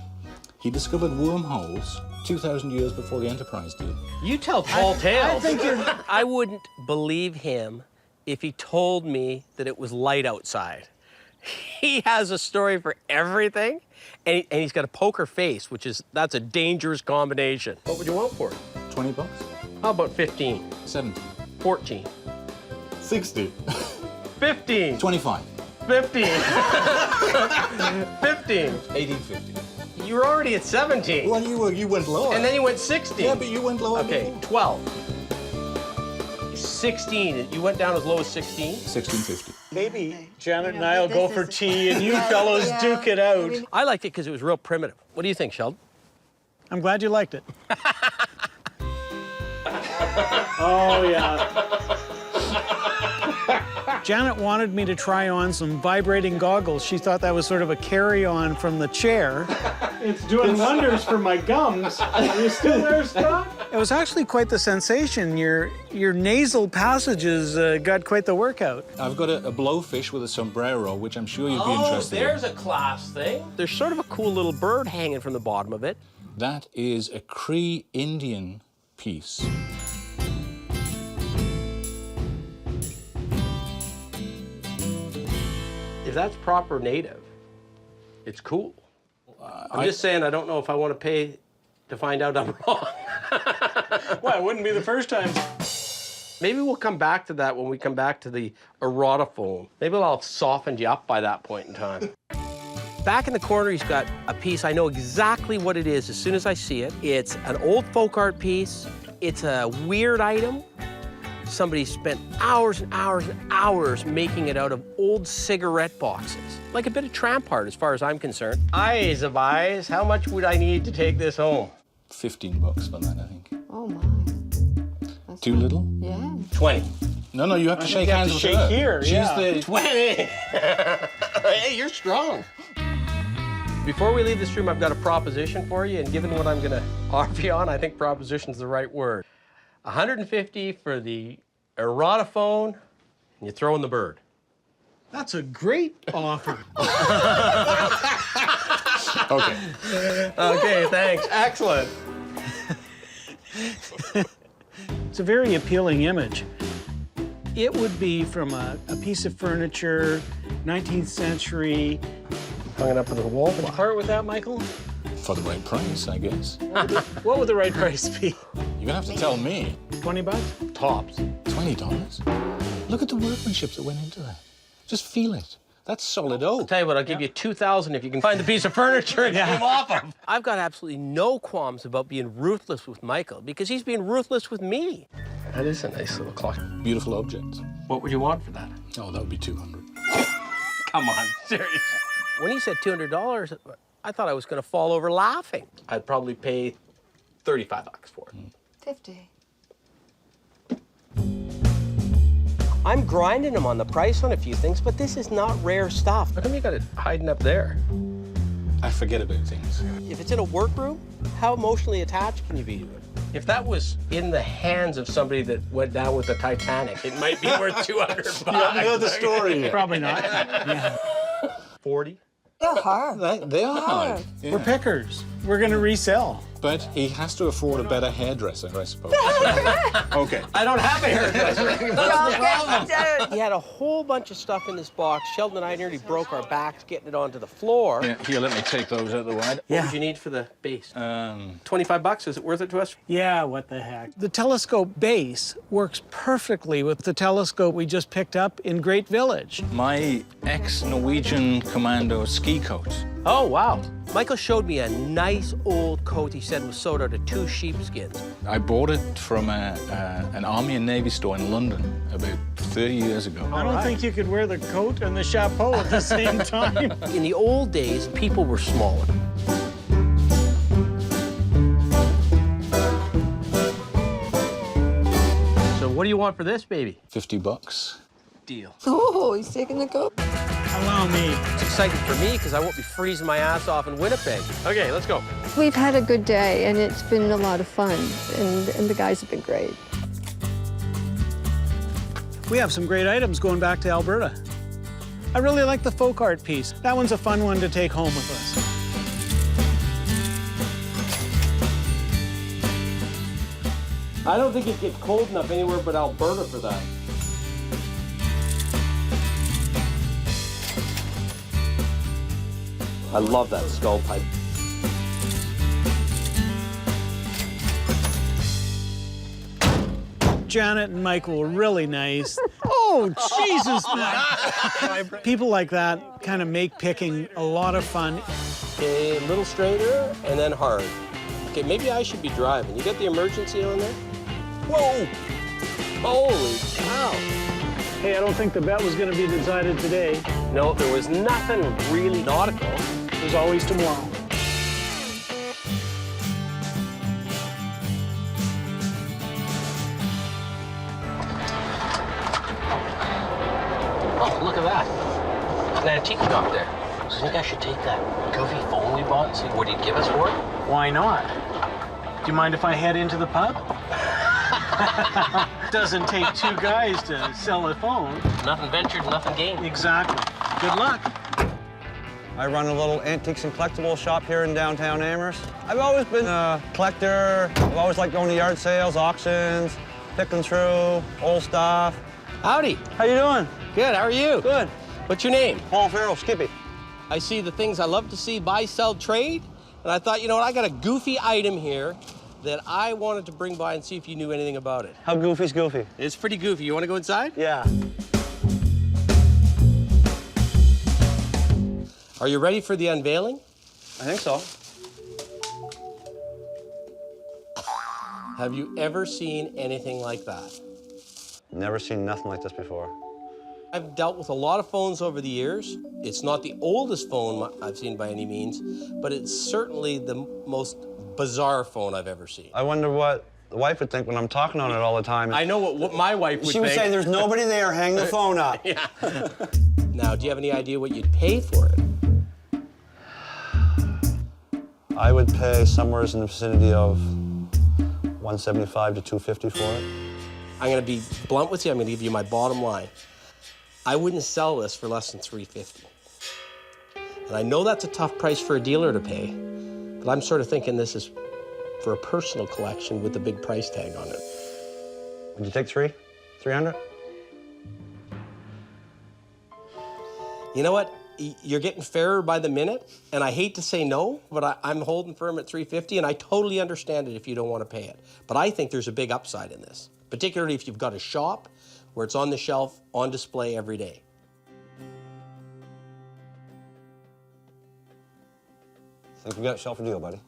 he discovered wormholes 2,000 years before the Enterprise did. You tell tall tales. I think you're... I wouldn't believe him if he told me that it was light outside. He has a story for everything, and he's got a poker face, that's a dangerous combination. What would you want for it? 20 bucks. How about 15? 17. 14. 60. 15. 25. 15. 15. 1850. You were already at 17. Well, you went lower. And then you went 16. Yeah, but you went lower. Okay, before. 12. 16. You went down as low as 16? 1650. Maybe Janet and I will go for tea and you fellows duke it out. I liked it because it was real primitive. What do you think, Sheldon? I'm glad you liked it. Oh, yeah. Janet wanted me to try on some vibrating goggles. She thought that was sort of a carry-on from the chair. It's doing wonders for my gums. Are you still there, Scott? It was actually quite the sensation. Your nasal passages got quite the workout. I've got a blowfish with a sombrero, which I'm sure you'd be interested in. Oh, there's a class thing. There's sort of a cool little bird hanging from the bottom of it. That is a Cree Indian piece. If that's proper native, it's cool. I'm just saying I don't know if I want to pay to find out I'm wrong. Well, it wouldn't be the first time. Maybe we'll come back to that when we come back to the erotophone. Maybe I'll have softened you up by that point in time. Back in the corner, he's got a piece. I know exactly what it is as soon as I see it. It's an old folk art piece. It's a weird item. Somebody spent hours and hours and hours making it out of old cigarette boxes. Like a bit of tramp art, as far as I'm concerned. Eyes of eyes, how much would I need to take this home? $15 for that, I think. Oh, my. That's Too little? Yeah. 20. No, you have to shake hands with her. Here, She's the 20. Hey, you're strong. Before we leave this room, I've got a proposition for you, and given what I'm gonna offer you on, I think proposition's the right word. $150 for the erotophone, and you throw in the bird. That's a great offer. Okay. Okay, thanks. Excellent. It's a very appealing image. It would be from a piece of furniture, 19th century. Hung it up on the wall. Would you part with that, Michael? For the right price, I guess. What would the right price be? You're gonna have to tell me. 20 bucks? Tops. $20? Look at the workmanship that went into that. Just feel it. That's solid oak. I'll tell you what, I'll give you $2,000 if you can find the piece of furniture and came off of. I've got absolutely no qualms about being ruthless with Michael because he's being ruthless with me. That is a nice little clock. Beautiful object. What would you want for that? Oh, that would be $200. Come on, seriously. When he said $200, I thought I was going to fall over laughing. I'd probably pay $35 for it. 50. I'm grinding him on the price on a few things, but this is not rare stuff. How come you got it hiding up there? I forget about things. If it's in a workroom, how emotionally attached can you be to it? If that was in the hands of somebody that went down with the Titanic, it might be worth $200. You haven't heard the story. Probably not. Yeah. 40. They're hard. They are hard. We're pickers. We're going to resell. But he has to afford a better hairdresser, I suppose. Okay. I don't have a hairdresser. That's the problem. Dude. He had a whole bunch of stuff in this box. Sheldon and I nearly broke our backs getting it onto the floor. Yeah, here, let me take those out of the way. What would you need for the base? $25. Is it worth it to us? Yeah, what the heck. The telescope base works perfectly with the telescope we just picked up in Great Village. My ex-Norwegian commando ski coat. Oh, wow. Michael showed me a nice old coat he said was sewed out of 2 sheepskins. I bought it from an Army and Navy store in London about 30 years ago. I don't think you could wear the coat and the chapeau at the same time. In the old days, people were smaller. So what do you want for this, baby? $50. Deal. Oh, he's taking the coat. Allow me. It's exciting for me because I won't be freezing my ass off in Winnipeg. Okay, let's go. We've had a good day, and it's been a lot of fun, and the guys have been great. We have some great items going back to Alberta. I really like the folk art piece. That one's a fun one to take home with us. I don't think it gets cold enough anywhere but Alberta for that. I love that skull pipe. Janet and Michael were really nice. Oh, Jesus, man. People like that kind of make picking a lot of fun. Okay, a little straighter and then hard. Okay, maybe I should be driving. You got the emergency on there? Whoa! Holy cow! Hey, I don't think the bet was going to be decided today. No, there was nothing really nautical. There's always tomorrow. Oh, look at that. An antique dock there. I think I should take that goofy phone we bought and see what he'd give us for it. Why not? Do you mind if I head into the pub? Doesn't take two guys to sell a phone. Nothing ventured, nothing gained. Exactly. Good luck. I run a little antiques and collectible shop here in downtown Amherst. I've always been a collector. I've always liked going to yard sales, auctions, picking through old stuff. Howdy. How you doing? Good, how are you? Good. What's your name? Paul Farrell, Skippy. I see the things I love to see, buy, sell, trade. And I thought, you know what, I got a goofy item here that I wanted to bring by and see if you knew anything about it. How goofy's goofy? It's pretty goofy. You want to go inside? Yeah. Are you ready for the unveiling? I think so. Have you ever seen anything like that? Never seen nothing like this before. I've dealt with a lot of phones over the years. It's not the oldest phone I've seen by any means, but it's certainly the most bizarre phone I've ever seen. I wonder what the wife would think when I'm talking on it all the time. I know what my wife would think. She would say, there's nobody there, hang the phone up. Yeah. Now, do you have any idea what you'd pay for it? I would pay somewhere in the vicinity of $175 to $250 for it. I'm gonna be blunt with you. I'm gonna give you my bottom line. I wouldn't sell this for less than $350. And I know that's a tough price for a dealer to pay, but I'm sort of thinking this is for a personal collection with a big price tag on it. Would you take 300? You know what? You're getting fairer by the minute, and I hate to say no, but I'm holding firm at $350, and I totally understand it if you don't want to pay it. But I think there's a big upside in this, particularly if you've got a shop where it's on the shelf, on display every day. Think we got a shelf deal, buddy?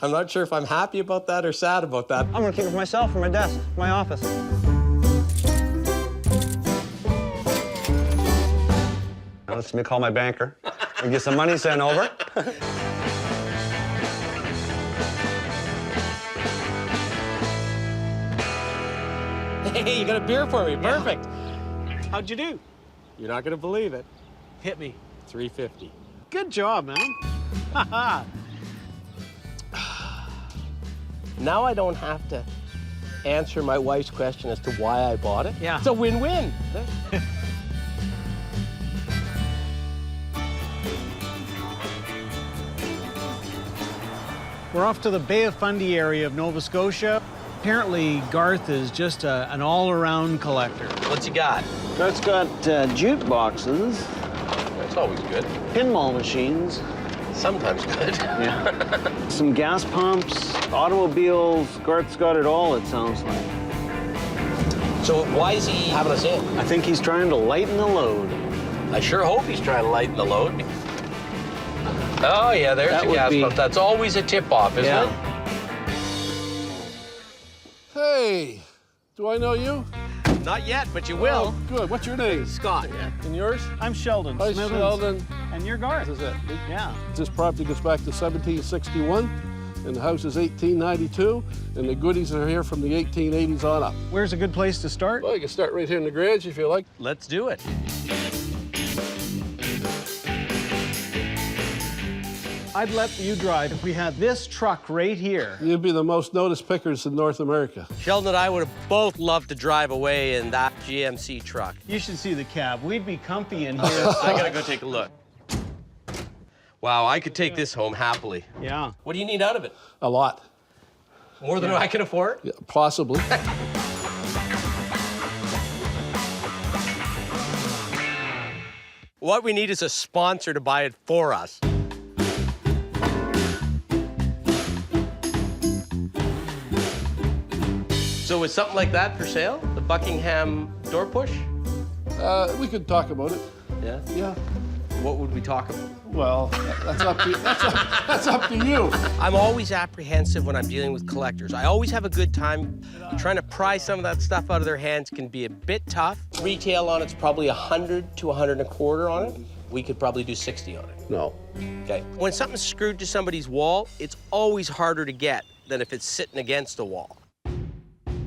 I'm not sure if I'm happy about that or sad about that. I'm gonna keep it for myself, for my desk, my office. Now let me call my banker and get some money sent over. Hey, you got a beer for me, perfect. How'd you do? You're not gonna believe it. Hit me. $350. Good job, man. Now I don't have to answer my wife's question as to why I bought it. Yeah. It's a win-win. We're off to the Bay of Fundy area of Nova Scotia. Apparently, Garth is just an all-around collector. What's he got? Garth's got jukeboxes. That's always good. Pinball machines. Sometimes good. Yeah. Some gas pumps, automobiles. Garth's got it all, it sounds like. So why is he having us in? I think he's trying to lighten the load. I sure hope he's trying to lighten the load. Oh, yeah, there's the gas pump. That's always a tip-off, isn't it? Hey, do I know you? Not yet, but you will. Oh, good. What's your name? Scott. Yeah. And yours? I'm Sheldon. Hi, Smithers. Sheldon. And you're Garth. This is it. Yeah. This property goes back to 1761, and the house is 1892, and the goodies are here from the 1880s on up. Where's a good place to start? Well, you can start right here in the garage if you like. Let's do it. I'd let you drive if we had this truck right here. You'd be the most noticed pickers in North America. Sheldon and I would have both loved to drive away in that GMC truck. You should see the cab. We'd be comfy in here. I gotta go take a look. Wow, I could take this home happily. Yeah. What do you need out of it? A lot. More than I can afford? Yeah, possibly. What we need is a sponsor to buy it for us. So is something like that for sale? The Buckingham door push? We could talk about it. Yeah? Yeah. What would we talk about? Well, that's up to that's up to you. I'm always apprehensive when I'm dealing with collectors. I always have a good time. Trying to pry some of that stuff out of their hands can be a bit tough. Retail on it's probably 100 to 125 on it. We could probably do 60 on it. No. Okay. When something's screwed to somebody's wall, it's always harder to get than if it's sitting against a wall.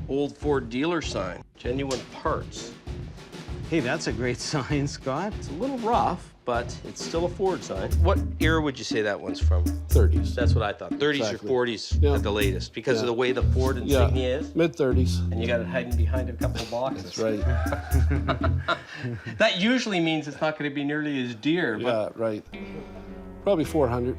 Old Ford dealer sign, genuine parts. Hey, that's a great sign, Scott. It's a little rough. but it's still a Ford sign. What era would you say that one's from? 30s. That's what I thought. 30s Exactly. or 40s Yeah. at the latest, because of Yeah. the way the Ford insignia is. Mid-30s. And you got it hiding behind a couple of boxes. That's right. That usually means it's not going to be nearly as dear. But Yeah, right. Probably 400.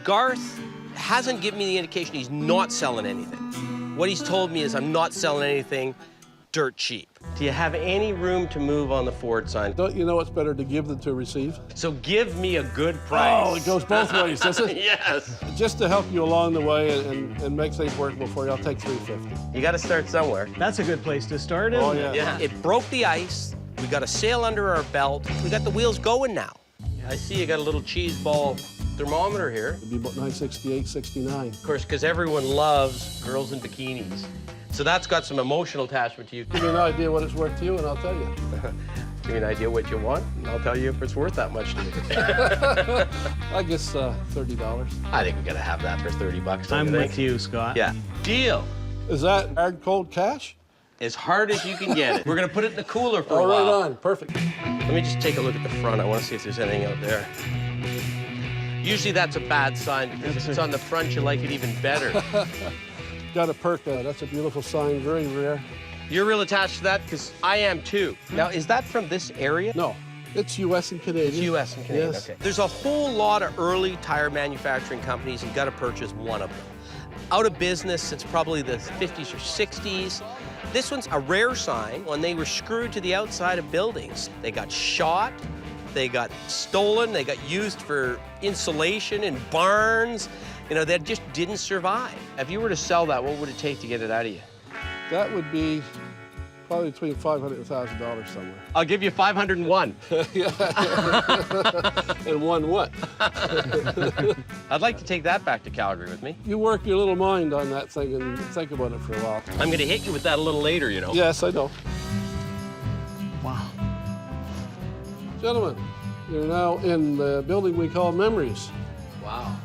Garth hasn't given me the indication he's not selling anything. What he's told me is I'm not selling anything dirt cheap. Do you have any room to move on the Ford sign? Don't you know it's better to give than to receive? So give me a good price. Oh, it goes both ways, does it? Yes. Just to help you along the way and make things workable for you, I'll take 350. You got to start somewhere. That's a good place to start, isn't Oh, it? yeah. It broke the ice. We got a sail under our belt. We got the wheels going now. I see you got a little cheese ball thermometer here. It'd be about 968, 69. Of course, because everyone loves girls in bikinis. So that's got some emotional attachment to you. Give me an idea what it's worth to you, and I'll tell you. Give me an idea what you want, and I'll tell you if it's worth that much to you. I guess $30. I think we gotta have that for 30 bucks. I'm don't you with think? you, Scott. Yeah. Deal. Is that hard, cold cash? As hard as you can get it. We're gonna put it in the cooler for Oh, a while. right on. Perfect. Let me just take a look at the front. I want to see if there's anything out there. Usually that's a bad sign, because if it's on the front, you like it even better. Got a perk. That's a beautiful sign, very rare. You're real attached to that, because I am too. Now, is that from this area? No, it's U.S. and Canadian. It's U.S. and Canadian, Yes. okay. There's a whole lot of early tire manufacturing companies. You've got to purchase one of them. Out of business since probably the 50s or 60s. This one's a rare sign. When they were screwed to the outside of buildings, they got shot, they got stolen, they got used for insulation in barns. You know, they just didn't survive. If you were to sell that, what would it take to get it out of you? That would be probably between $500 and $1,000 somewhere. I'll give you 501. And one what? I'd like to take that back to Calgary with me. You work your little mind on that thing and think about it for a while. I'm going to hit you with that a little later, you know. Yes, I know. Wow. Gentlemen, you're now in the building we call Memories. Wow.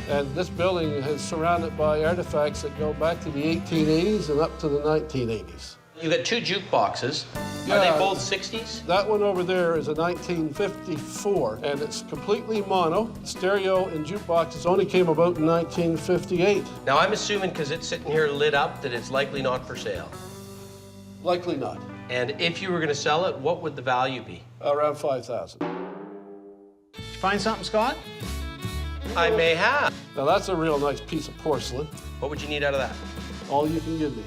And this building is surrounded by artifacts that go back to the 1880s and up to the 1980s. You got two jukeboxes. Are Yeah. they both 60s? That one over there is a 1954, and it's completely mono. Stereo and jukeboxes only came about in 1958. Now, I'm assuming because it's sitting here lit up that it's likely not for sale. Likely not. And if you were going to sell it, what would the value be? Around 5,000. Did you find something, Scott? I may have. Now that's a real nice piece of porcelain. What would you need out of that? All you can give me.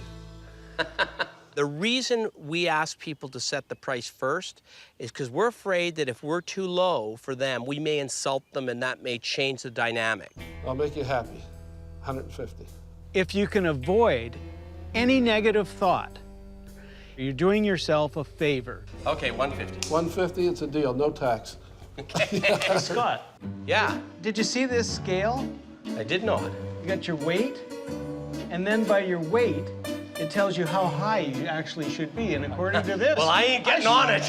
The reason we ask people to set the price first is because we're afraid that if we're too low for them, we may insult them and that may change the dynamic. I'll make you happy. 150. If you can avoid any negative thought, you're doing yourself a favor. Okay, 150. 150, it's a deal, no tax. Hey, Scott. Yeah. Did you see this scale? I did not. You got your weight, and then by your weight, it tells you how high you actually should be. And according to this, Well, I ain't getting on it.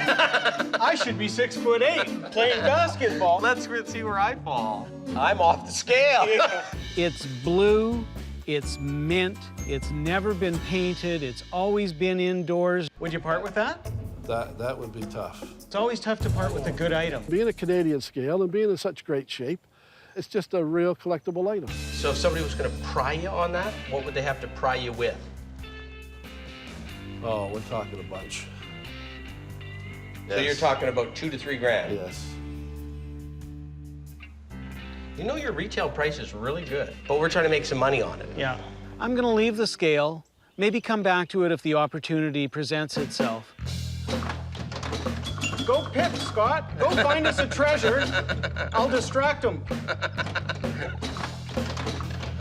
I should be 6'8" playing basketball. Let's see where I fall. I'm off the scale. It's blue, it's mint, it's never been painted, it's always been indoors. Would you part with that? That would be tough. It's always tough to part with a good item. Being a Canadian scale and being in such great shape, it's just a real collectible item. So if somebody was going to pry you on that, what would they have to pry you with? Oh, we're talking a bunch. So you're talking about 2 to 3 grand. Yes. You know your retail price is really good, but we're trying to make some money on it. Yeah. I'm gonna leave the scale, maybe come back to it if the opportunity presents itself. Go pick, Scott. Go find us a treasure. I'll distract them.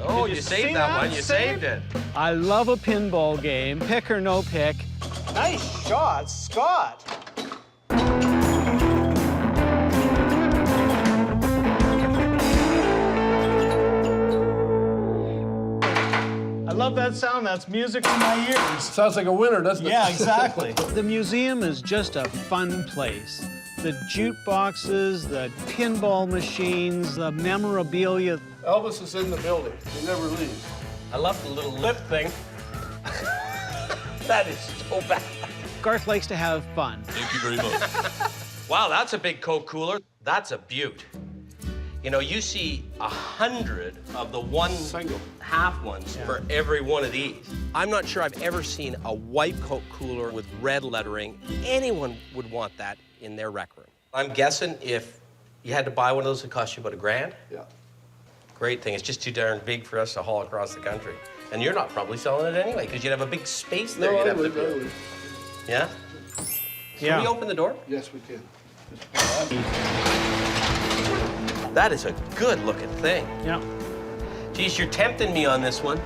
Oh, Did you saved see that one. You saved it. I love a pinball game, pick or no pick. Nice shot, Scott. I love that sound. That's music to my ears. Sounds like a winner, doesn't it? Yeah, exactly. The museum is just a fun place. The jukeboxes, the pinball machines, the memorabilia, Elvis is in the building. He never leaves. I love the little lip thing. That is so bad. Garth likes to have fun. Thank you very much. Wow, that's a big Coke cooler. That's a beaut. You know, you see 100 of the one single half ones for every one of these. I'm not sure I've ever seen a white Coke cooler with red lettering. Anyone would want that in their rec room. I'm guessing if you had to buy one of those, it cost you about $1,000? Yeah. Great thing. It's just too darn big for us to haul across the country. And you're not probably selling it anyway, because you'd have a big space there. No, you'd I have would. to Yeah? Yeah. Can we open the door? Yes, we can. That is a good-looking thing. Yeah. Geez, you're tempting me on this one.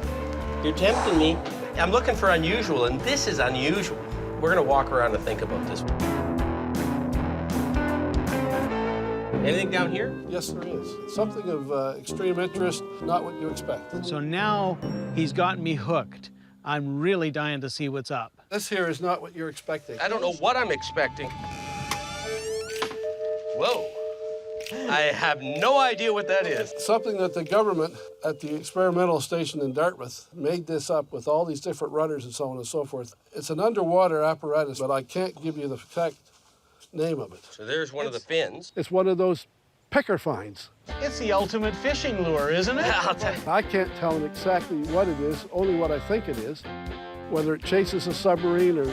You're tempting me. I'm looking for unusual, and this is unusual. We're gonna walk around and think about this one. Anything down here? Yes, there is. Something of extreme interest, not what you expect. So now he's gotten me hooked. I'm really dying to see what's up. This here is not what you're expecting. I don't know what I'm expecting. Whoa. I have no idea what that is. Something that the government at the experimental station in Dartmouth made this up with all these different rudders and so on and so forth. It's an underwater apparatus, but I can't give you the exact name of it. So there's one of the fins. It's one of those picker finds. It's the ultimate fishing lure, isn't it? I can't tell them exactly what it is, only what I think it is. Whether it chases a submarine or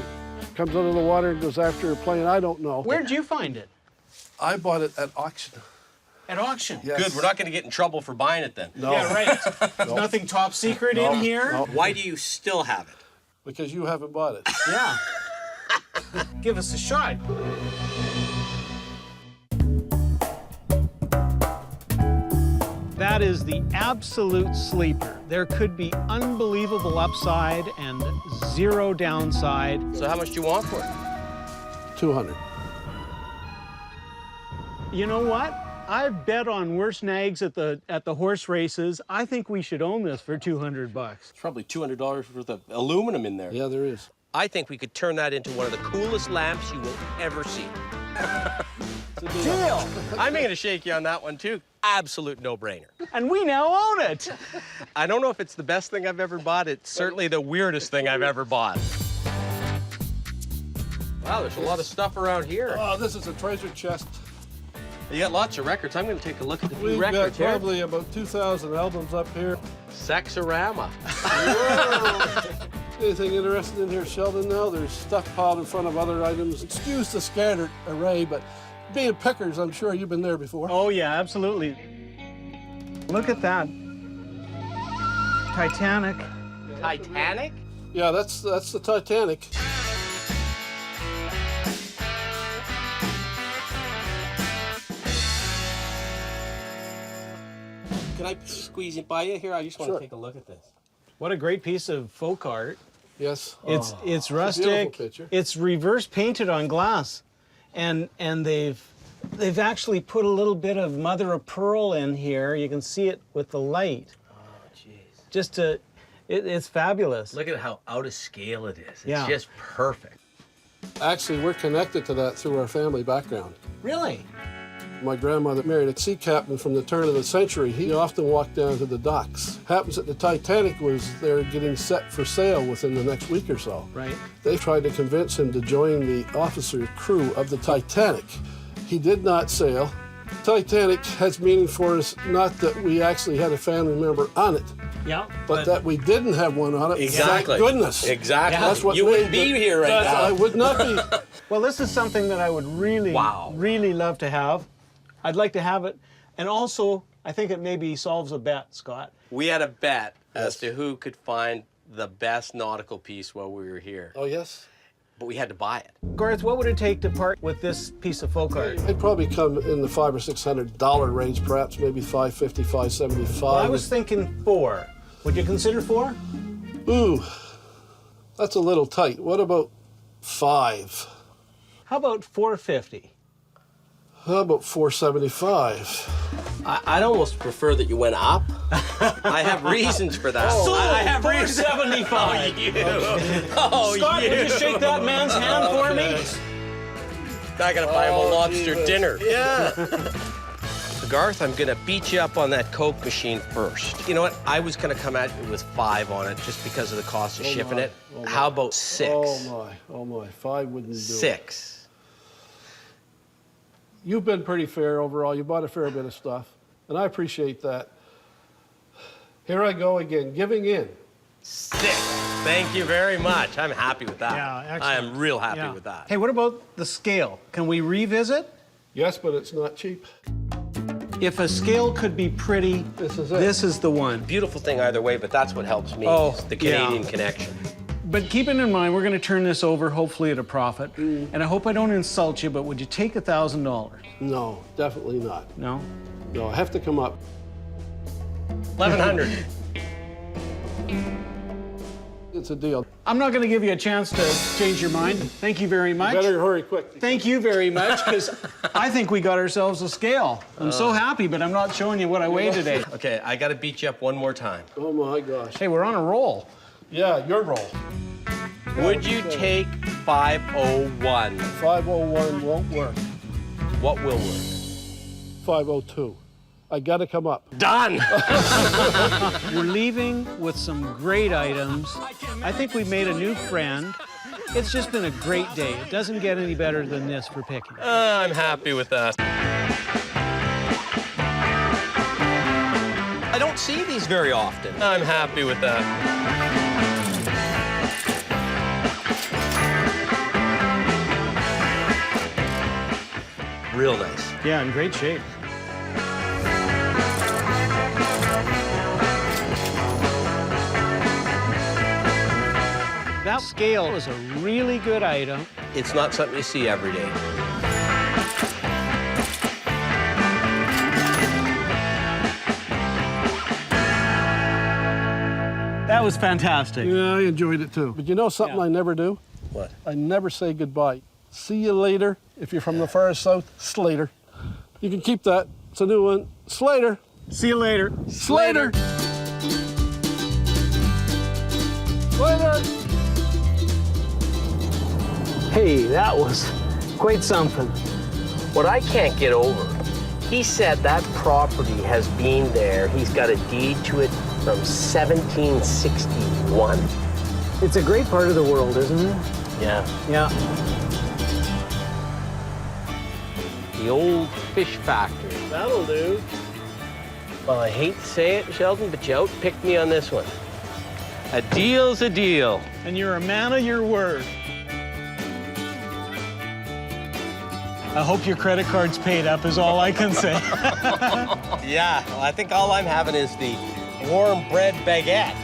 comes under the water and goes after a plane, I don't know. Where'd you find it? I bought it at auction. At auction? Yes. Good, we're not gonna get in trouble for buying it then. No. Yeah, right. There's nothing top secret in here? No. Why do you still have it? Because you haven't bought it. Yeah. Give us a shot. That is the absolute sleeper. There could be unbelievable upside and zero downside. So how much do you want for it? 200. You know what? I've bet on worse nags at the horse races. I think we should own this for $200. It's probably $200 worth of aluminum in there. Yeah, there is. I think we could turn that into one of the coolest lamps you will ever see. Deal! I'm going to shake you on that one, too. Absolute no-brainer. And we now own it. I don't know if it's the best thing I've ever bought. It's certainly the weirdest thing I've ever bought. Wow, there's a lot of stuff around here. Oh, this is a treasure chest. You got lots of records. I'm going to take a look at the few We've got records here. probably about 2,000 albums up here. Sexorama. Anything interested in here, Sheldon? Now there's stuff piled in front of other items. Excuse the scattered array, but being pickers, I'm sure you've been there before. Oh, yeah, absolutely. Look at that. Titanic. Titanic? Yeah, that's the Titanic. Can I squeeze it by you here? I just want Sure. to take a look at this. What a great piece of folk art. Yes. It's It's a rustic. beautiful picture. It's reverse painted on glass, and they've actually put a little bit of mother of pearl in here. You can see it with the light. Oh, jeez. Just to, it's fabulous. Look at how out of scale it is. It's Yeah. just perfect. Actually, we're connected to that through our family background. Really? My grandmother married a sea captain from the turn of the century. He often walked down to the docks. Happens that the Titanic was there getting set for sail within the next week or so. Right. They tried to convince him to join the officer crew of the Titanic. He did not sail. Titanic has meaning for us, not that we actually had a family member on it, Yeah. but that we didn't have one on it. Exactly. Thank goodness. Exactly. That's what You made wouldn't be here right now. I would not be. Well, this is something that I would really, really love to have. I'd like to have it. And also, I think it maybe solves a bet, Scott. We had a bet as to who could find the best nautical piece while we were here. Oh, yes? But we had to buy it. Garth, what would it take to part with this piece of folk art? It'd probably come in the $500 or $600 range, perhaps, maybe $550, $575. Well, I was thinking $4. Would you consider $4? Ooh, that's a little tight. What about $5? How about $450? How about $475? I'd almost prefer that you went up. I have reasons for that. Sold, I have reasons. $475. Oh, you. Oh, Scott, you. would you shake that man's hand for me? I gotta buy him a lobster dinner. Yeah. Garth, I'm gonna beat you up on that Coke machine first. You know what? I was gonna come at you with 5 on it just because of the cost of shipping it. How about 6? Oh my, 5 wouldn't do it. 6. You've been pretty fair overall. You bought a fair bit of stuff, and I appreciate that. Here I go again, giving in. 6. Thank you very much. I'm happy with that. Yeah, excellent. I am real happy with that. Hey, what about the scale? Can we revisit? Yes, but it's not cheap. If a scale could be pretty, this is it. This is the one. Beautiful thing either way, but that's what helps me, Oh, is the Canadian yeah. connection. But keeping in mind, we're going to turn this over, hopefully at a profit. And I hope I don't insult you, but would you take $1,000? No, definitely not. No? No, I have to come up. 1,100. It's a deal. I'm not going to give you a chance to change your mind. Thank you very much. You better hurry quick. Thank you very much, because I think we got ourselves a scale. I'm so happy, but I'm not showing you what I weigh today. Okay, I got to beat you up one more time. Oh my gosh. Hey, we're on a roll. Yeah, your roll. Would you take 501? 501 won't work. What will work? 502. I gotta come up. Done! We're leaving with some great items. I think we've made a new friend. It's just been a great day. It doesn't get any better than this for picking. I'm happy with that. I don't see these very often. I'm happy with that. Real nice. Yeah, in great shape. That scale is a really good item. It's not something you see every day. That was fantastic. Yeah, I enjoyed it too. But you know something I never do? What? I never say goodbye. See you later. If you're from the far south, Slater. You can keep that. It's a new one. Slater. See you later. Slater. Slater. Hey, that was quite something. What I can't get over, he said that property has been there. He's got a deed to it from 1761. It's a great part of the world, isn't it? Yeah. Yeah. The old fish factory. That'll do. Well, I hate to say it, Sheldon, but you outpicked me on this one. A deal's a deal. And you're a man of your word. I hope your credit card's paid up is all I can say. Yeah, well, I think all I'm having is the warm bread baguette.